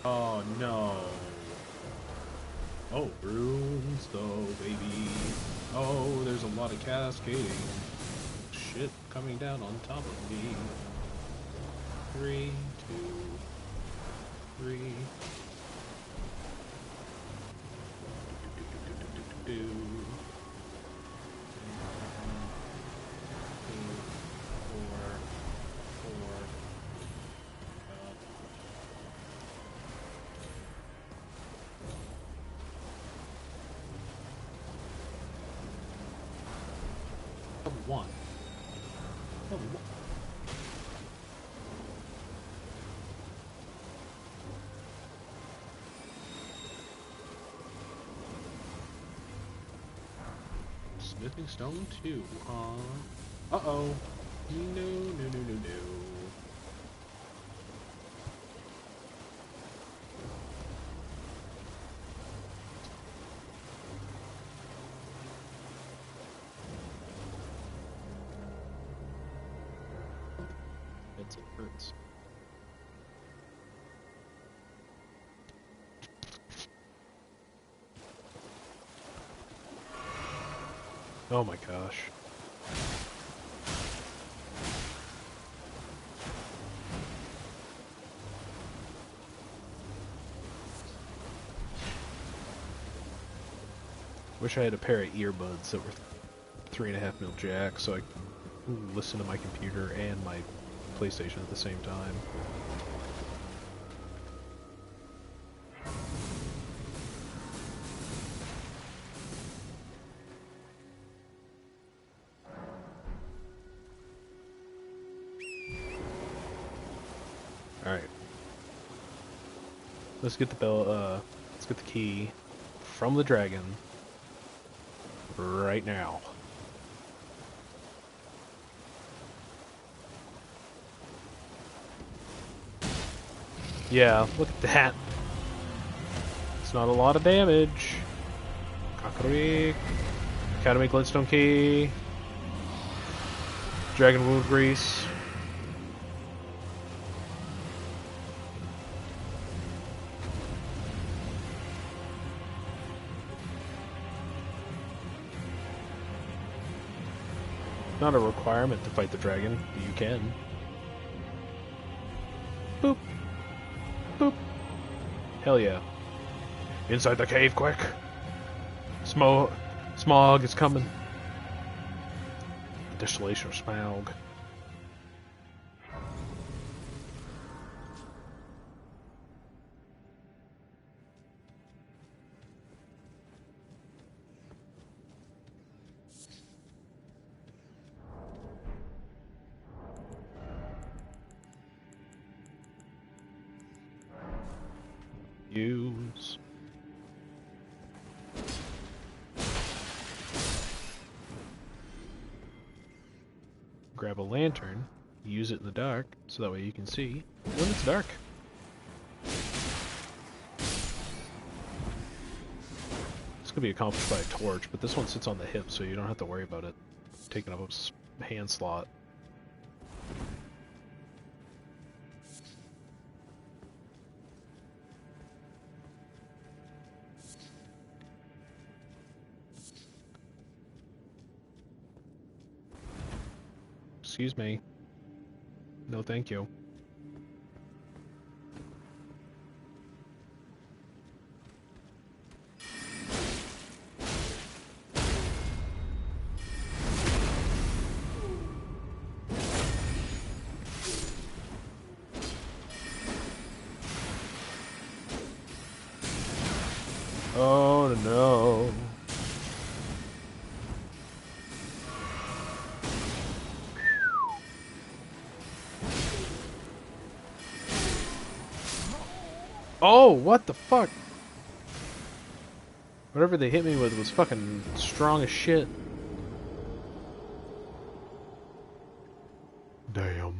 Oh no. Oh, runes though, baby. Oh, there's a lot of cascading shit coming down on top of me. 3, 2, 3. Do, do, do, do, do, do. 1. Oh, Smithing stone 2, huh? Uh-oh. No, no, no, no, no. It hurts. Oh my gosh. Wish I had a pair of earbuds that were 3.5mm jack so I could listen to my computer and my PlayStation at the same time. Alright. Let's get the let's get the key from the dragon right now. Yeah, look at that. It's not a lot of damage. Kakari. Academy Glintstone Key. Dragon Wound Grease. Not a requirement to fight the dragon, but you can. Boop. Boop. Hell yeah. Inside the cave, quick! Smog is coming. Distillation of Smaug. grab a lantern, use it in the dark, so that way you can see when it's dark. This could be accomplished by a torch, but this one sits on the hip, so you don't have to worry about it taking up a hand slot. Excuse me. No, thank you. Oh no. Oh, what the fuck? Whatever they hit me with was fucking strong as shit. Damn.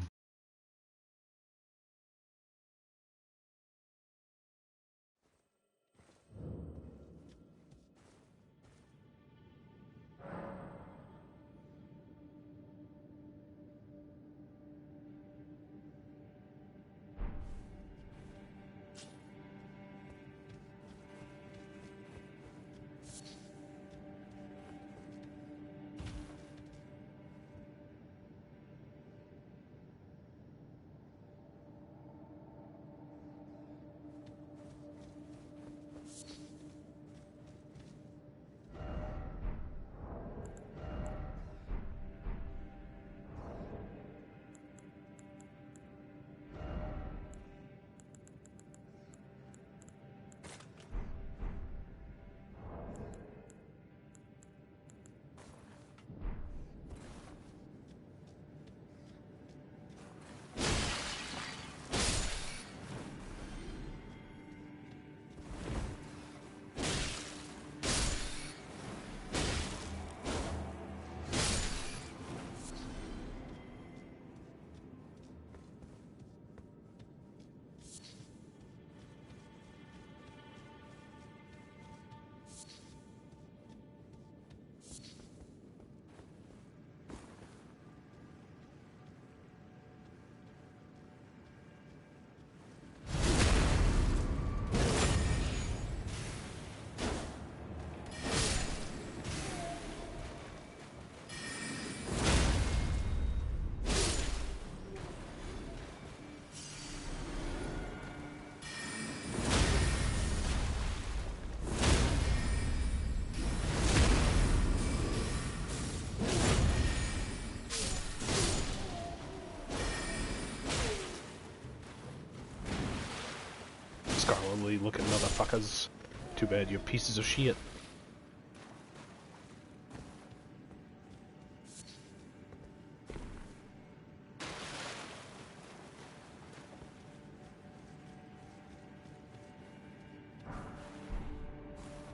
Scholarly looking motherfuckers. Too bad you're pieces of shit.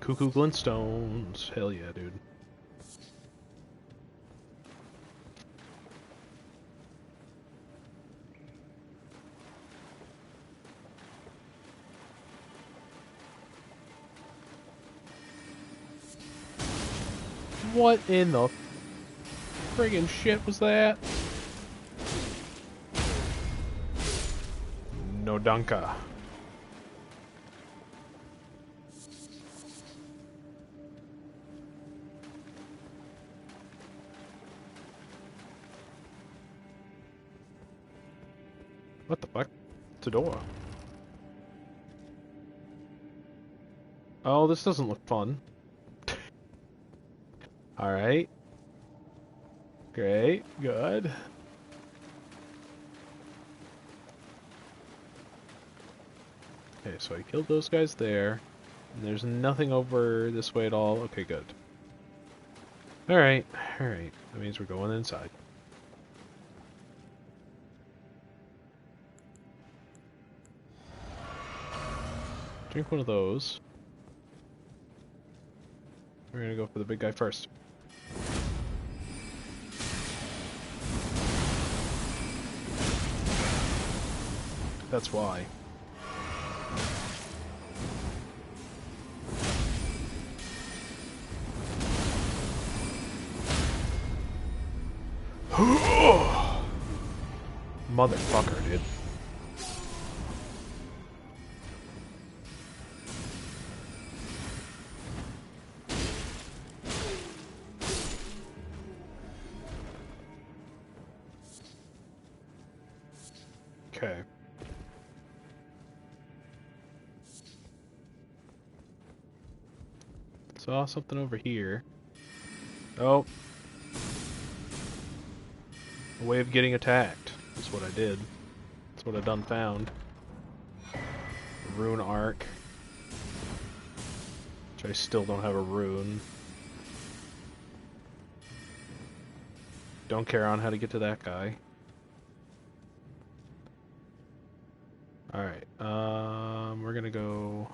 Cuckoo glintstones. Hell yeah, dude. What in the friggin' shit was that? No dunka. What the fuck? It's a door. Oh, this doesn't look fun. Alright. Great. Good. Okay, so I killed those guys there. And there's nothing over this way at all. Okay, good. Alright. Alright. That means we're going inside. Drink one of those. We're gonna go for the big guy first. That's why. Motherfucker, dude. Okay. Saw something over here. Oh. A way of getting attacked. That's what I did. That's what I done found. A rune arc. Which I still don't have a rune. Don't care on how to get to that guy. Alright, we're gonna go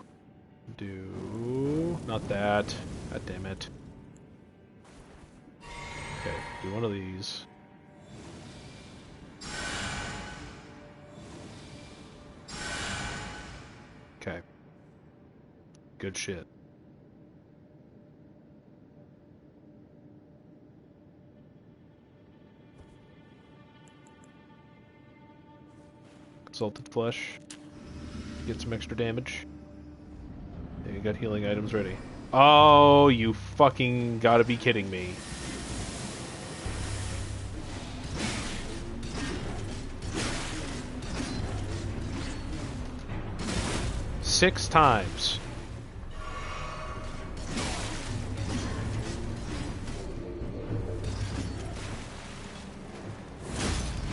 do... not that. God damn it. Okay, do one of these. Okay. Good shit. Salted flesh. Get some extra damage. Yeah, you got healing items ready. Oh, you fucking gotta be kidding me. Six times.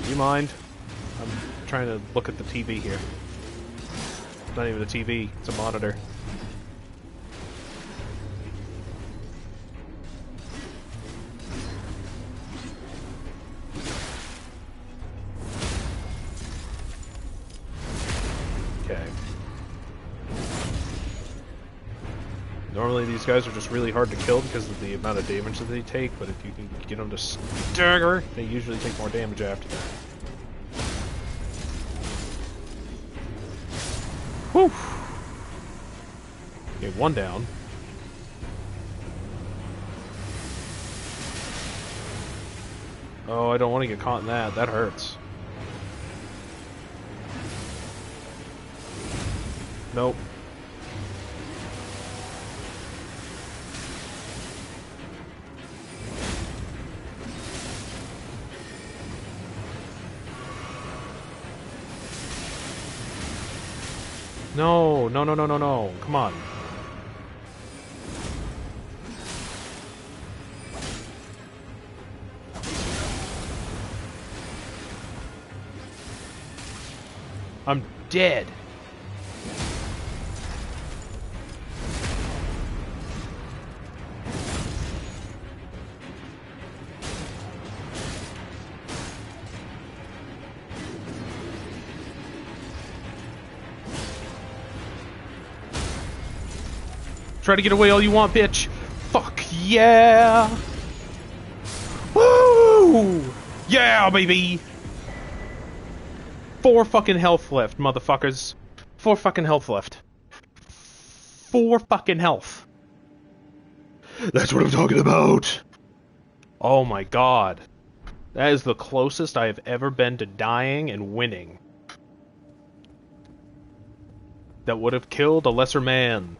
Do you mind? I'm trying to look at the TV here. It's not even a TV, it's a monitor. Okay. Normally these guys are just really hard to kill because of the amount of damage that they take, but if you can get them to stagger, they usually take more damage after that. Whew! Okay, one down. Oh, I don't want to get caught in that. That hurts. Nope. No, no, no, no, no, no. Come on. I'm dead. Try to get away all you want, bitch. Fuck yeah. Woo! Yeah, baby. 4 fucking health left, motherfuckers. 4 fucking health left. 4 fucking health. That's what I'm talking about. Oh my god. That is the closest I have ever been to dying and winning. That would have killed a lesser man.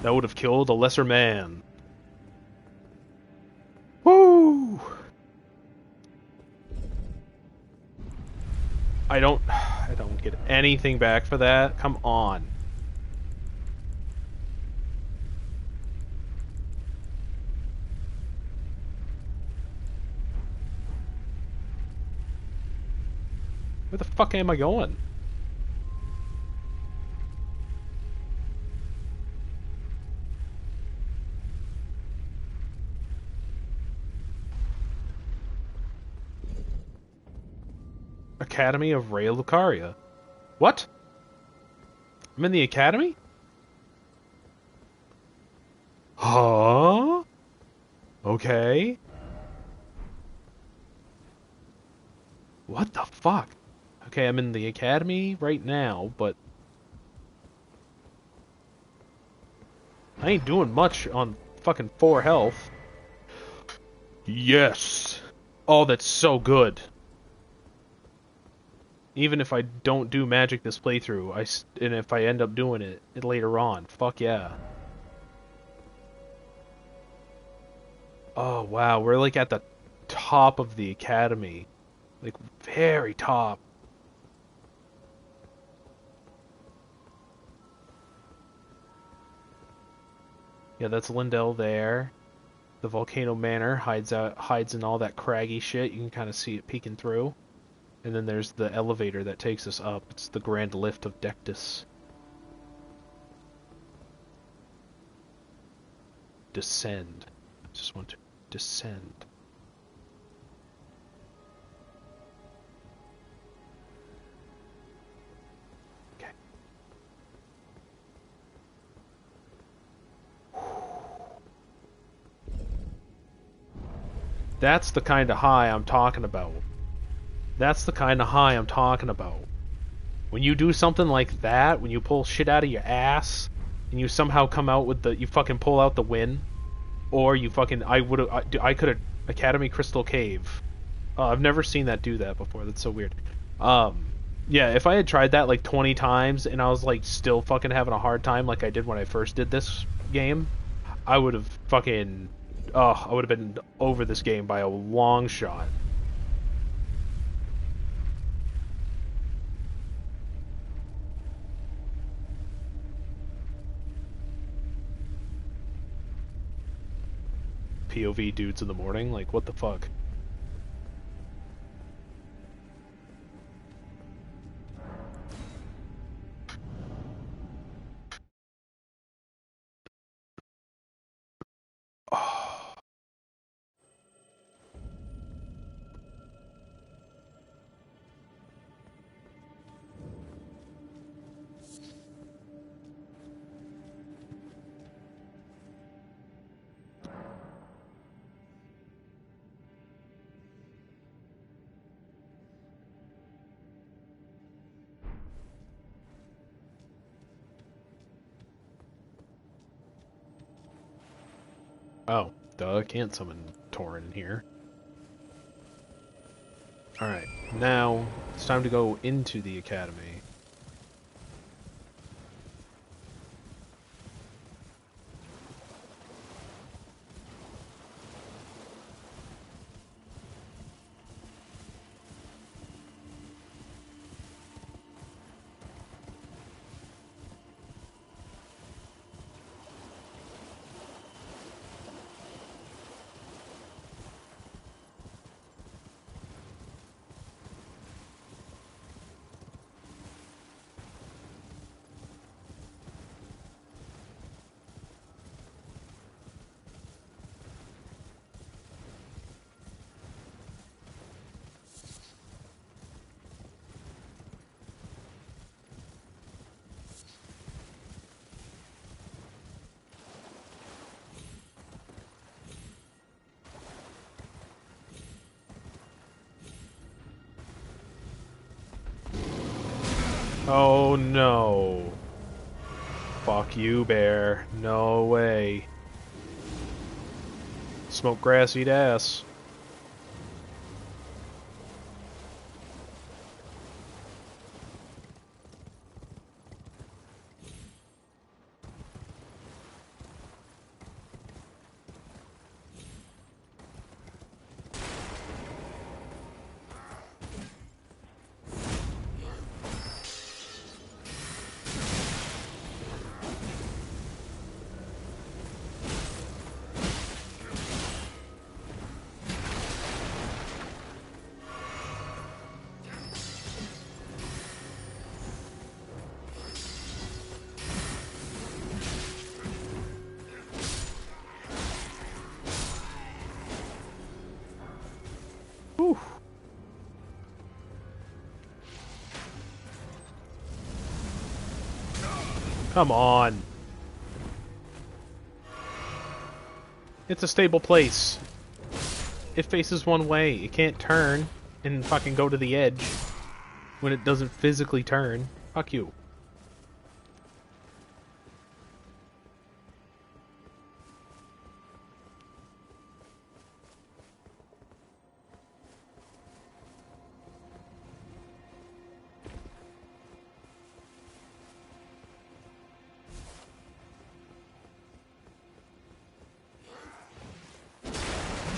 That would have killed a lesser man. Woo! I don't get anything back for that. Come on. Where the fuck am I going? Academy of Rhea Lucaria. What? I'm in the academy? Huh? Okay. What the fuck? Okay, I'm in the academy right now, but I ain't doing much on fucking 4 health. Yes! Oh, that's so good. Even if I don't do magic this playthrough, and if I end up doing it later on, fuck yeah. Oh wow, we're like at the top of the academy. Like, very top. Yeah, that's Lindell there. The Volcano Manor hides in all that craggy shit. You can kind of see it peeking through. And then there's the elevator that takes us up. It's the Grand Lift of Dectus. Descend. I just want to descend. Okay. That's the kind of high I'm talking about. That's the kind of high I'm talking about. When you do something like that, when you pull shit out of your ass, and you somehow come out with you fucking pull out the win, or you fucking, I could have, Academy Crystal Cave. I've never seen that do that before, that's so weird. Yeah, if I had tried that like 20 times, and I was like still fucking having a hard time like I did when I first did this game, I would have fucking, I would have been over this game by a long shot. POV dudes in the morning, like what the fuck? Oh. Oh, duh, can't summon Torin in here. Alright, now it's time to go into the academy. Oh no. Fuck you, bear. No way. Smoke grass, eat ass. Whew. Come on. It's a stable place. It faces one way. It can't turn and fucking go to the edge. when it doesn't physically turn. Fuck you.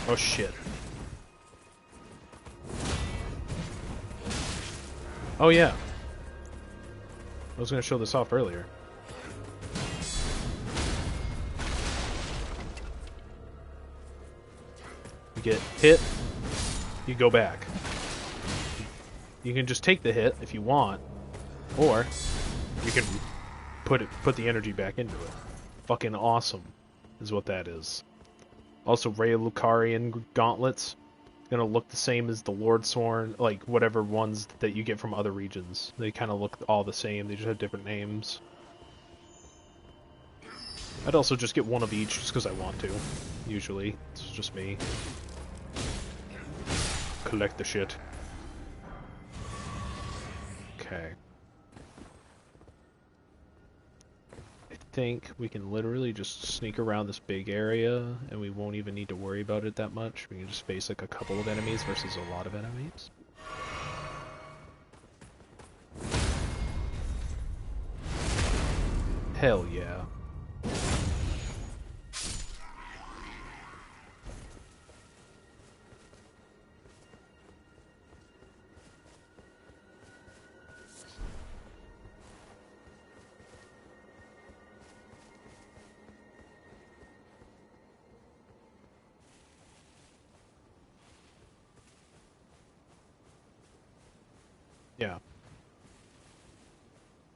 Oh shit. Oh yeah. I was gonna show this off earlier. You get hit, you go back. You can just take the hit if you want, or you can put the energy back into it. Fucking awesome is what that is. Also, Ray Lucarian gauntlets. Gonna look the same as the Lordsworn, like whatever ones that you get from other regions. They kind of look all the same, they just have different names. I'd also just get one of each just because I want to. Usually, it's just me. Collect the shit. Okay. I think we can literally just sneak around this big area and we won't even need to worry about it that much. We can just face like a couple of enemies versus a lot of enemies. Hell yeah. Yeah.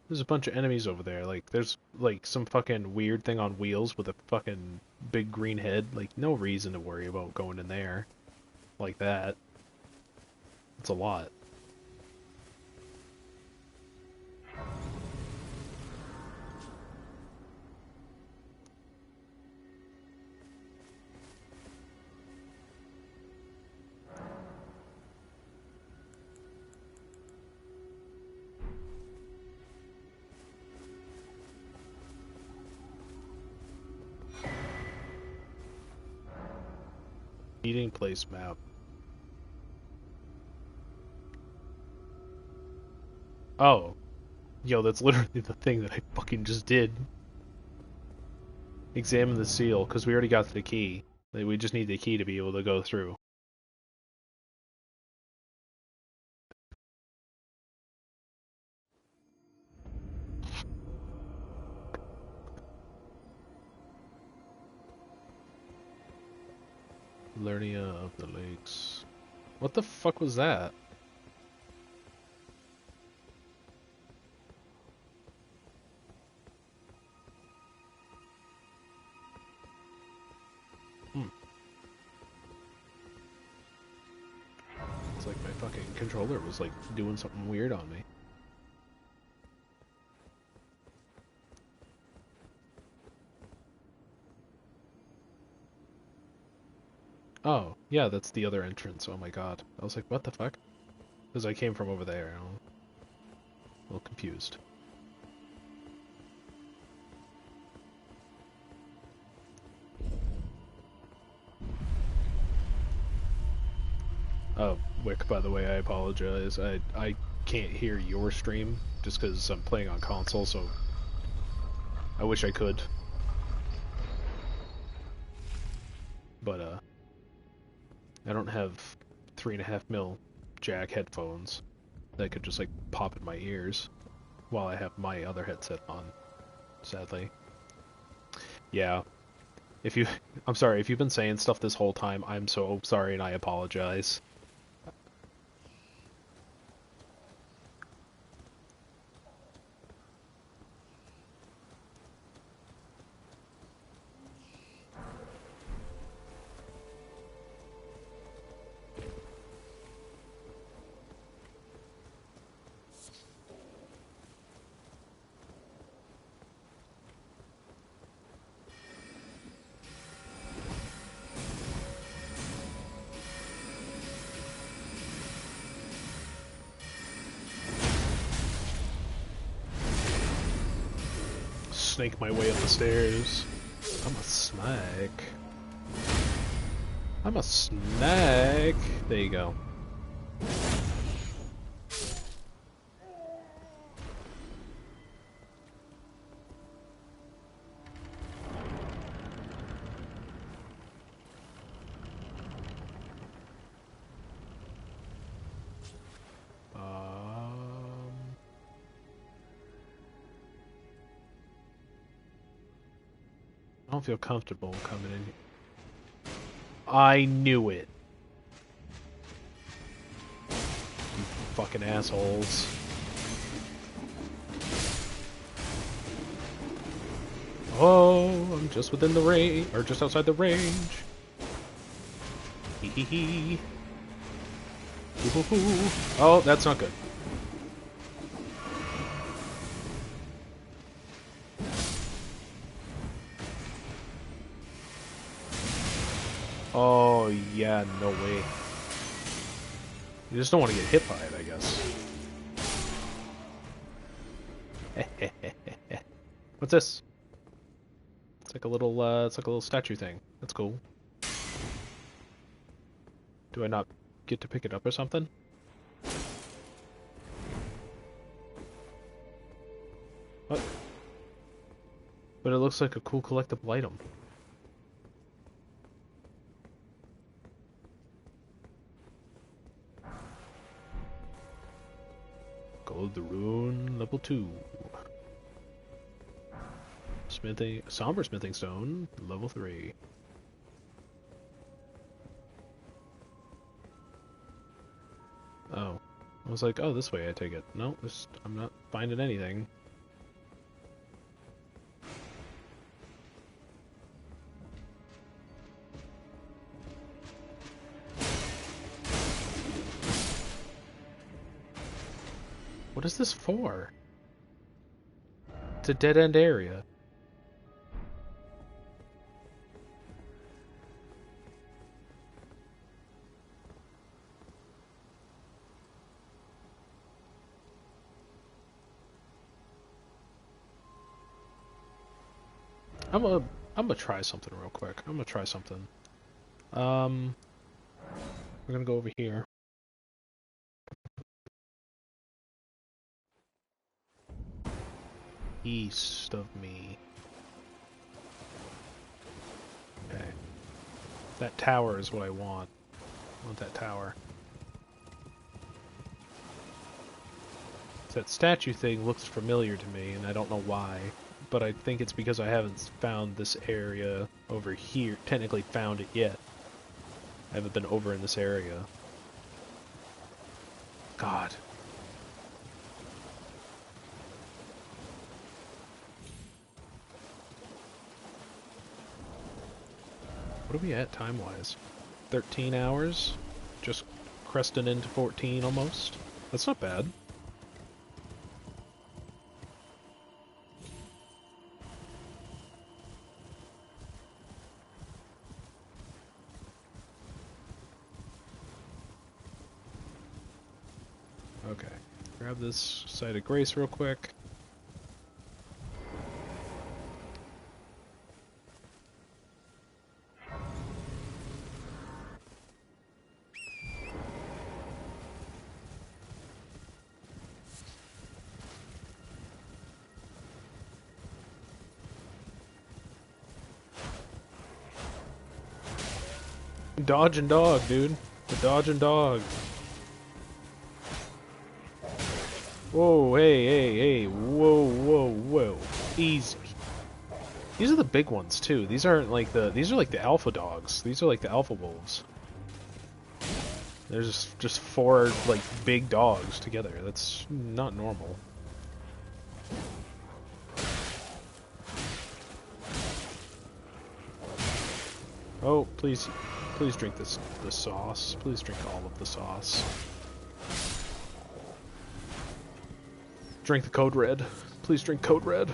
There's a bunch of enemies over there. Like, there's, like, some fucking weird thing on wheels with a fucking big green head. Like, no reason to worry about going in there. Like that. It's a lot. Meeting place map. Oh. Yo, that's literally the thing that I fucking just did. Examine the seal, because we already got the key. We just need the key to be able to go through. Lernia of the Lakes. What the fuck was that? It's like my fucking controller was like doing something weird on me. Oh, yeah, that's the other entrance. Oh my god. I was like, what the fuck? Because I came from over there. I'm a little confused. Oh, Wick, by the way, I apologize. I can't hear your stream just because I'm playing on console, so I wish I could. But, I don't have 3.5mm jack headphones that could just, like, pop in my ears while I have my other headset on, sadly. Yeah. I'm sorry, if you've been saying stuff this whole time, I'm so sorry and I apologize. snake my way up the stairs. I'm a snake. I'm a snake. There you go. I don't feel comfortable coming in here. I knew it. You fucking assholes. Oh, I'm just within the range, or just outside the range. Hee hee hee. Hoo hoo hoo. Oh, that's not good. Oh, yeah, no way. You just don't want to get hit by it, I guess. What's this? It's like a little statue thing. That's cool. Do I not get to pick it up or something? What? But it looks like a cool collectible item. Gold the Rune, level 2. Somber smithing stone, level 3. Oh. I was like, oh, this way I take it. No, I'm not finding anything. What is this for? It's a dead-end area. I'm gonna try something real quick. I'm gonna try something. We're gonna go over here. East of me. Okay. That tower is what I want. I want that tower. That statue thing looks familiar to me, and I don't know why. But I think it's because I haven't found this area over here. Technically found it yet. I haven't been over in this area. God. What are we at time-wise? 13 hours? Just cresting into 14 almost? That's not bad. Okay. Grab this site of grace real quick. Dodge and dog, dude. The dodge and dog. Whoa, hey, whoa. Easy. These are the big ones too. These are like the alpha dogs. These are like the alpha wolves. There's just 4 like big dogs together. That's not normal. Oh, please drink the sauce. Please drink all of the sauce. Drink the code red. Please drink code red.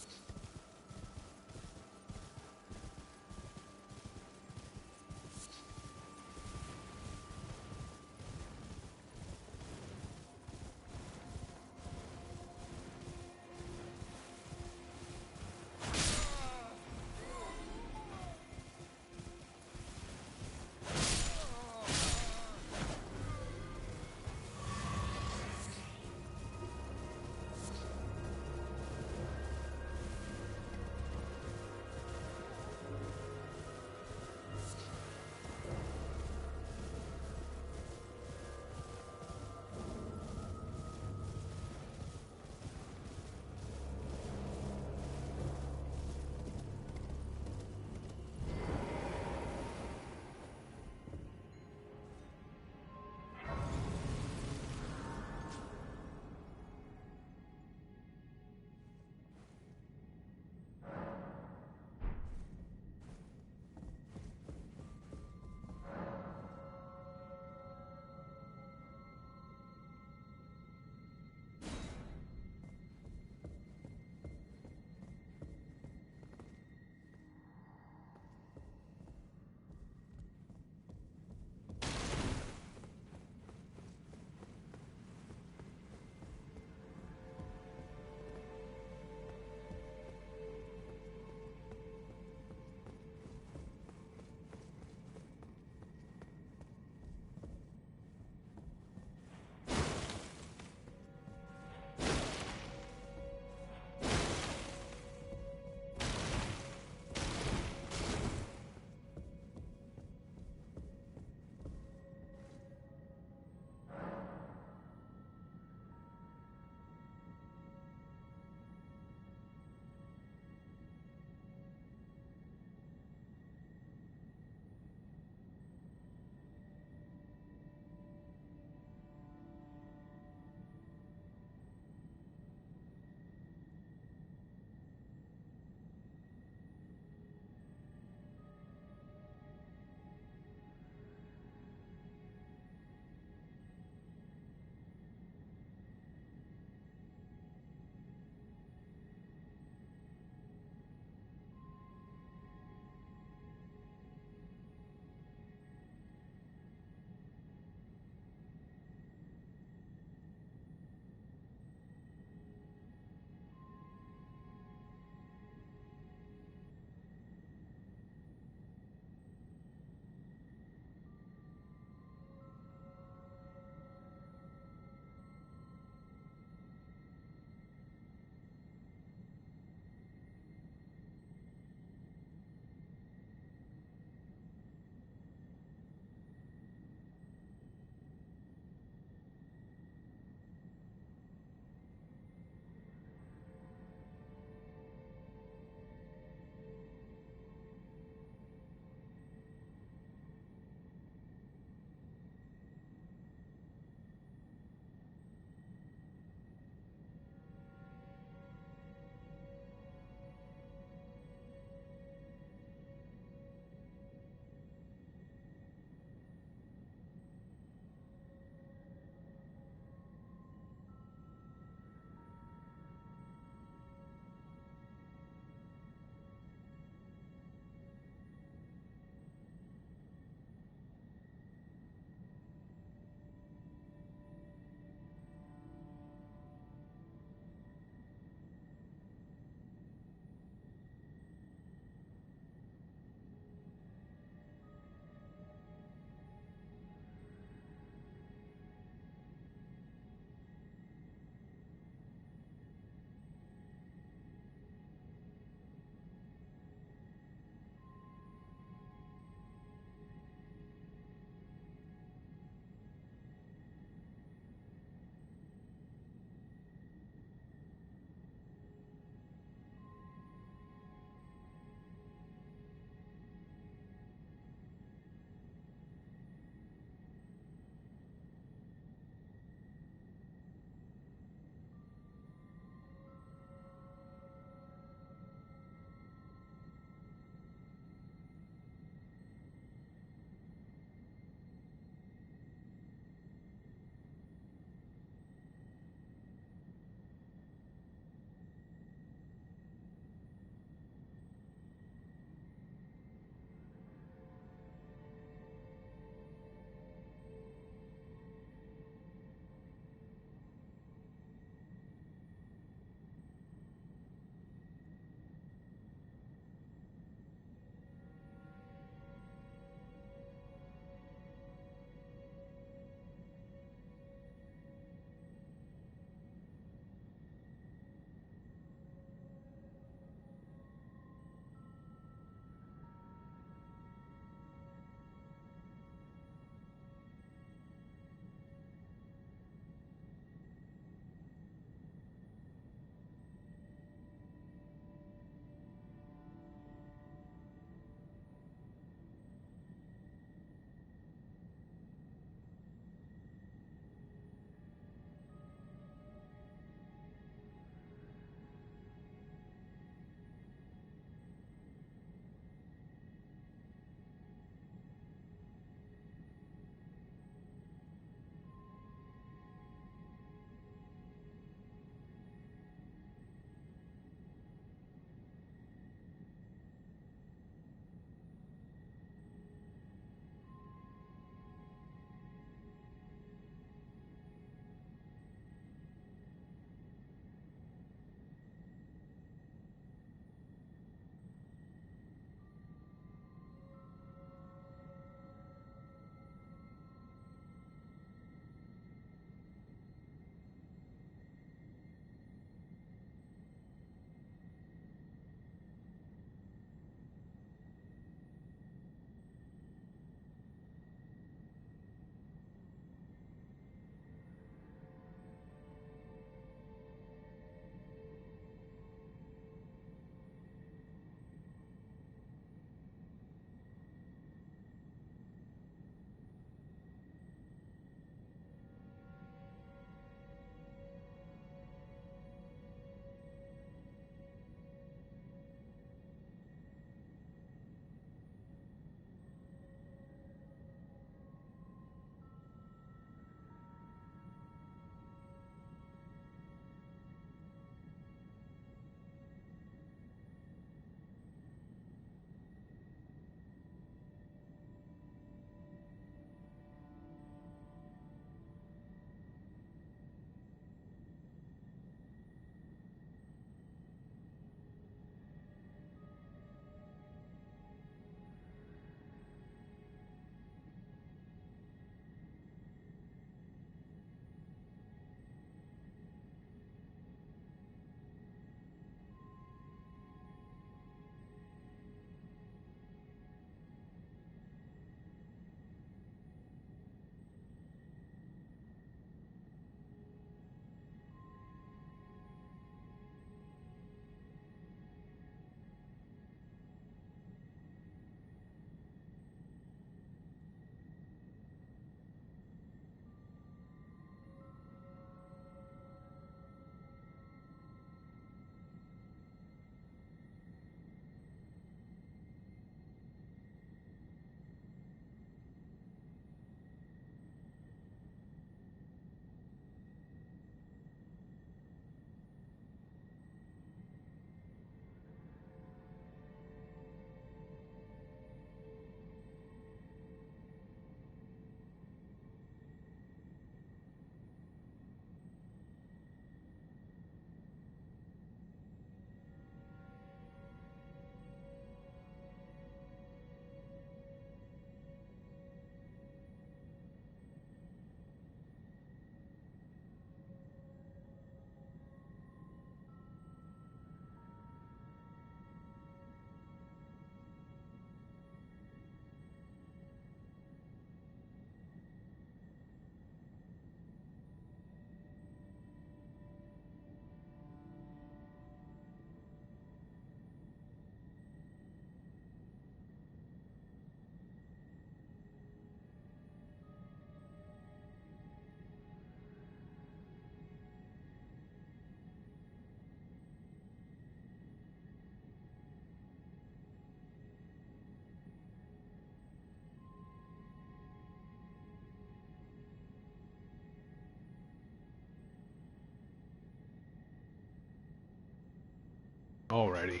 Alrighty.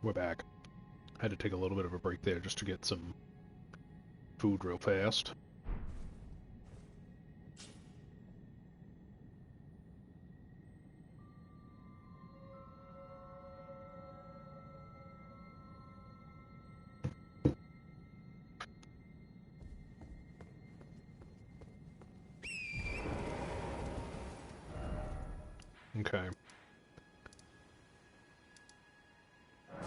We're back. Had to take a little bit of a break there just to get some food real fast. Okay.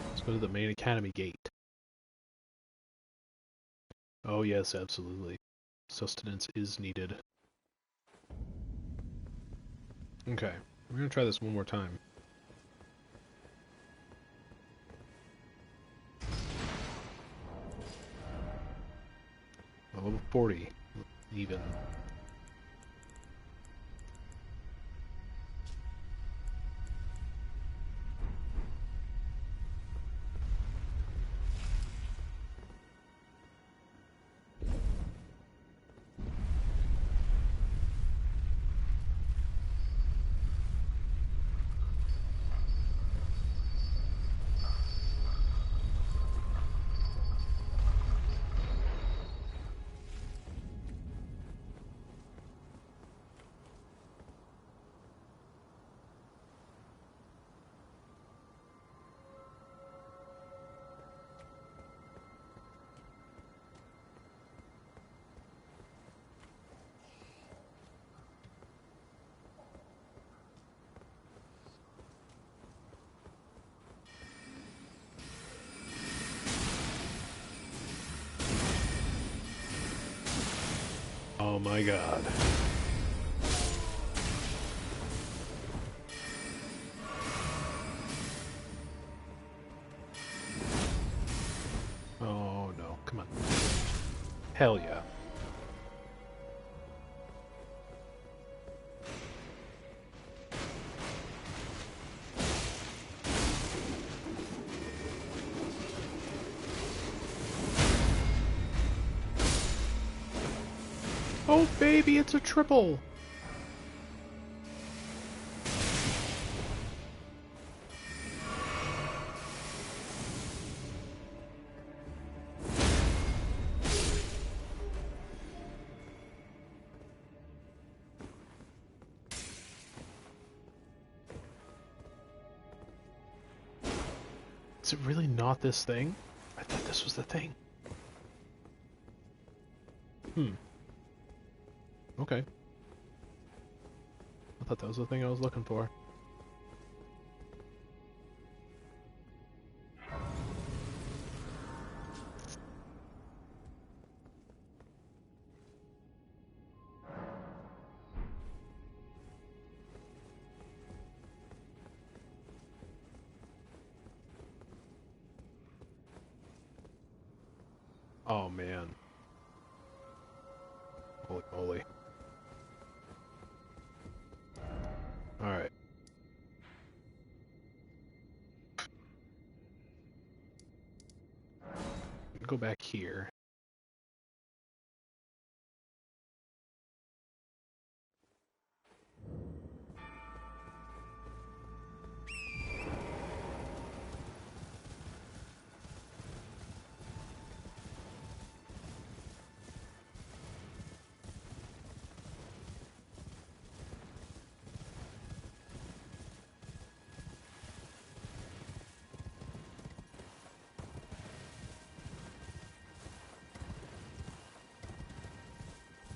Let's go to the main academy gate. Oh yes, absolutely. Sustenance is needed. Okay, we're gonna try this one more time. Level 40, even. Oh my god. Oh no, come on. Hell yeah. Oh baby, it's a triple! Is it really not this thing? I thought this was the thing. Okay. I thought that was the thing I was looking for. Oh man. Holy moly. Alright. Go back here.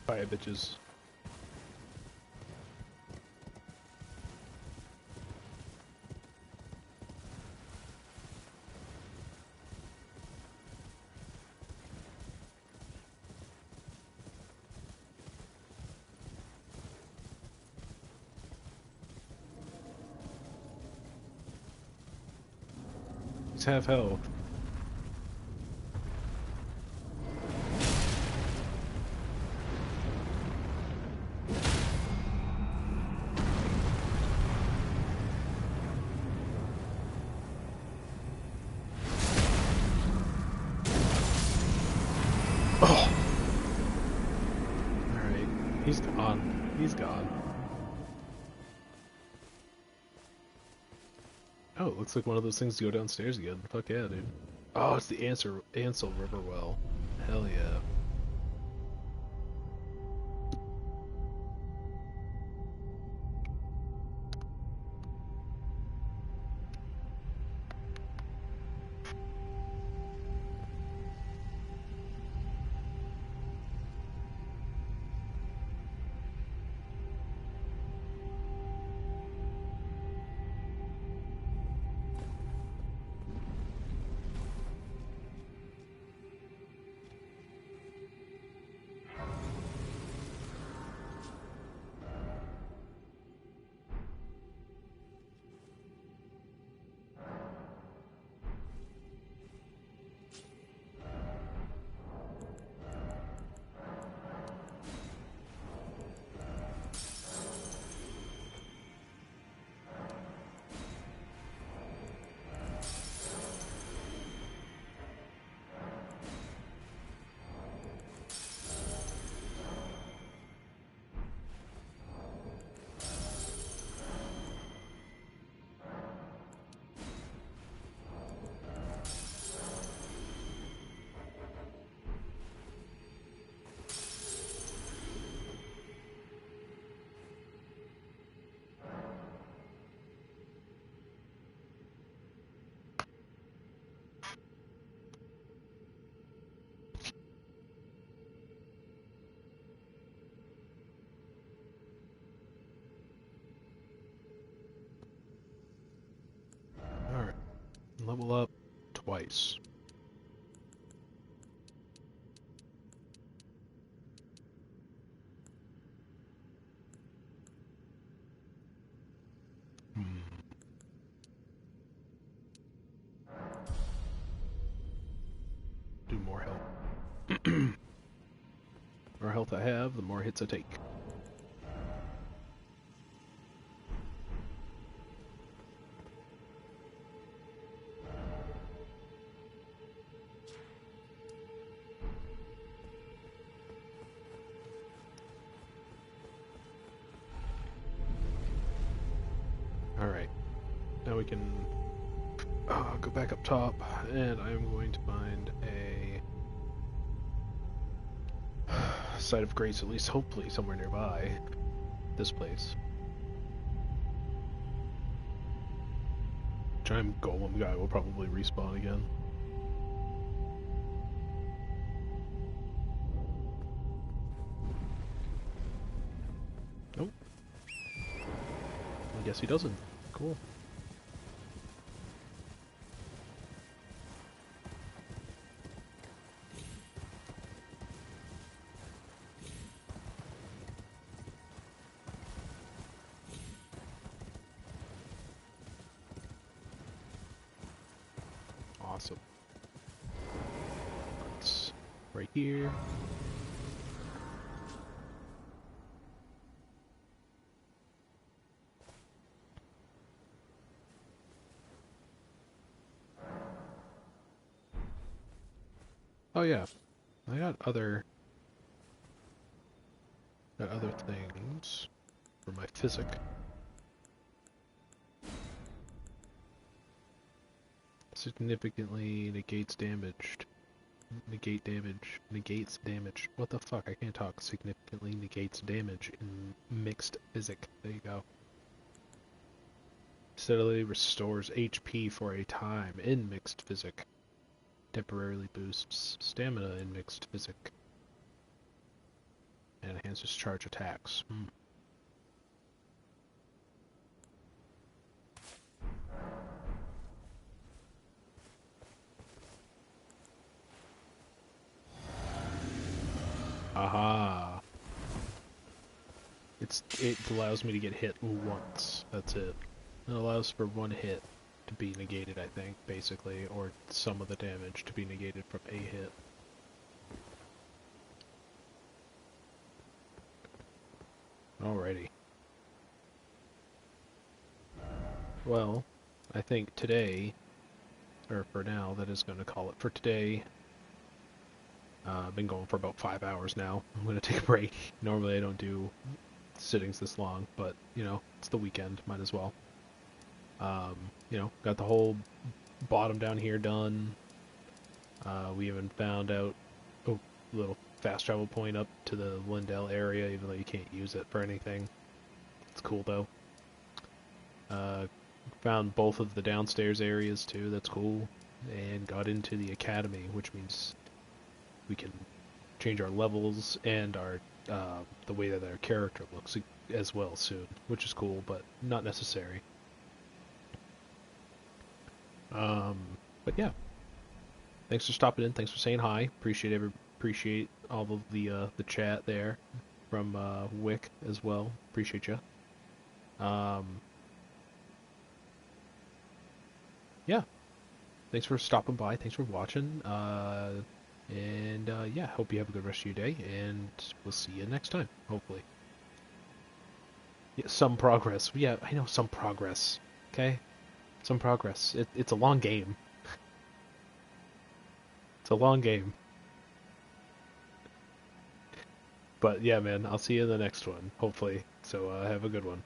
Bye, bitches. Let's have health. Oh! Alright, he's gone. He's gone. Oh, it looks like one of those things to go downstairs again. Fuck yeah, dude. Oh, it's the Ansel River well. Hell yeah. Alright. Level up twice. Do more health. The more health I have, the more hits I take. Alright. Now we can go back up top, and I'm going to find a site of grace, at least hopefully somewhere nearby this place. Giant golem guy will probably respawn again. Nope. I guess he doesn't. Cool. Awesome. It's right here. Oh yeah, I got other things for my physic. Significantly negates damage. Negates damage. What the fuck? I can't talk. Significantly negates damage in mixed physic. There you go. Steadily restores HP for a time in mixed physic. Temporarily boosts stamina in mixed physic. And enhances charge attacks. Aha. It allows me to get hit once. That's it. It allows for one hit to be negated, I think, basically, or some of the damage to be negated from a hit. Alrighty. Well, I think today, or for now, that is going to call it for today. I've been going for about 5 hours now. I'm going to take a break. Normally I don't do sittings this long, but, you know, it's the weekend. Might as well. You know, got the whole bottom down here done. We even found out a little fast travel point up to the Lindell area, even though you can't use it for anything. It's cool though. Found both of the downstairs areas too, that's cool. And got into the academy, which means we can change our levels and our the way that our character looks as well soon, which is cool, but not necessary. But yeah, thanks for stopping in. Thanks for saying hi. Appreciate all of the chat there from Wick as well. Appreciate you. Yeah, thanks for stopping by. Thanks for watching. And yeah, hope you have a good rest of your day, and we'll see you next time, hopefully. Yeah, some progress. Yeah, I know, some progress. Okay? Some progress. It's a long game. It's a long game. But yeah, man, I'll see you in the next one, hopefully. So have a good one.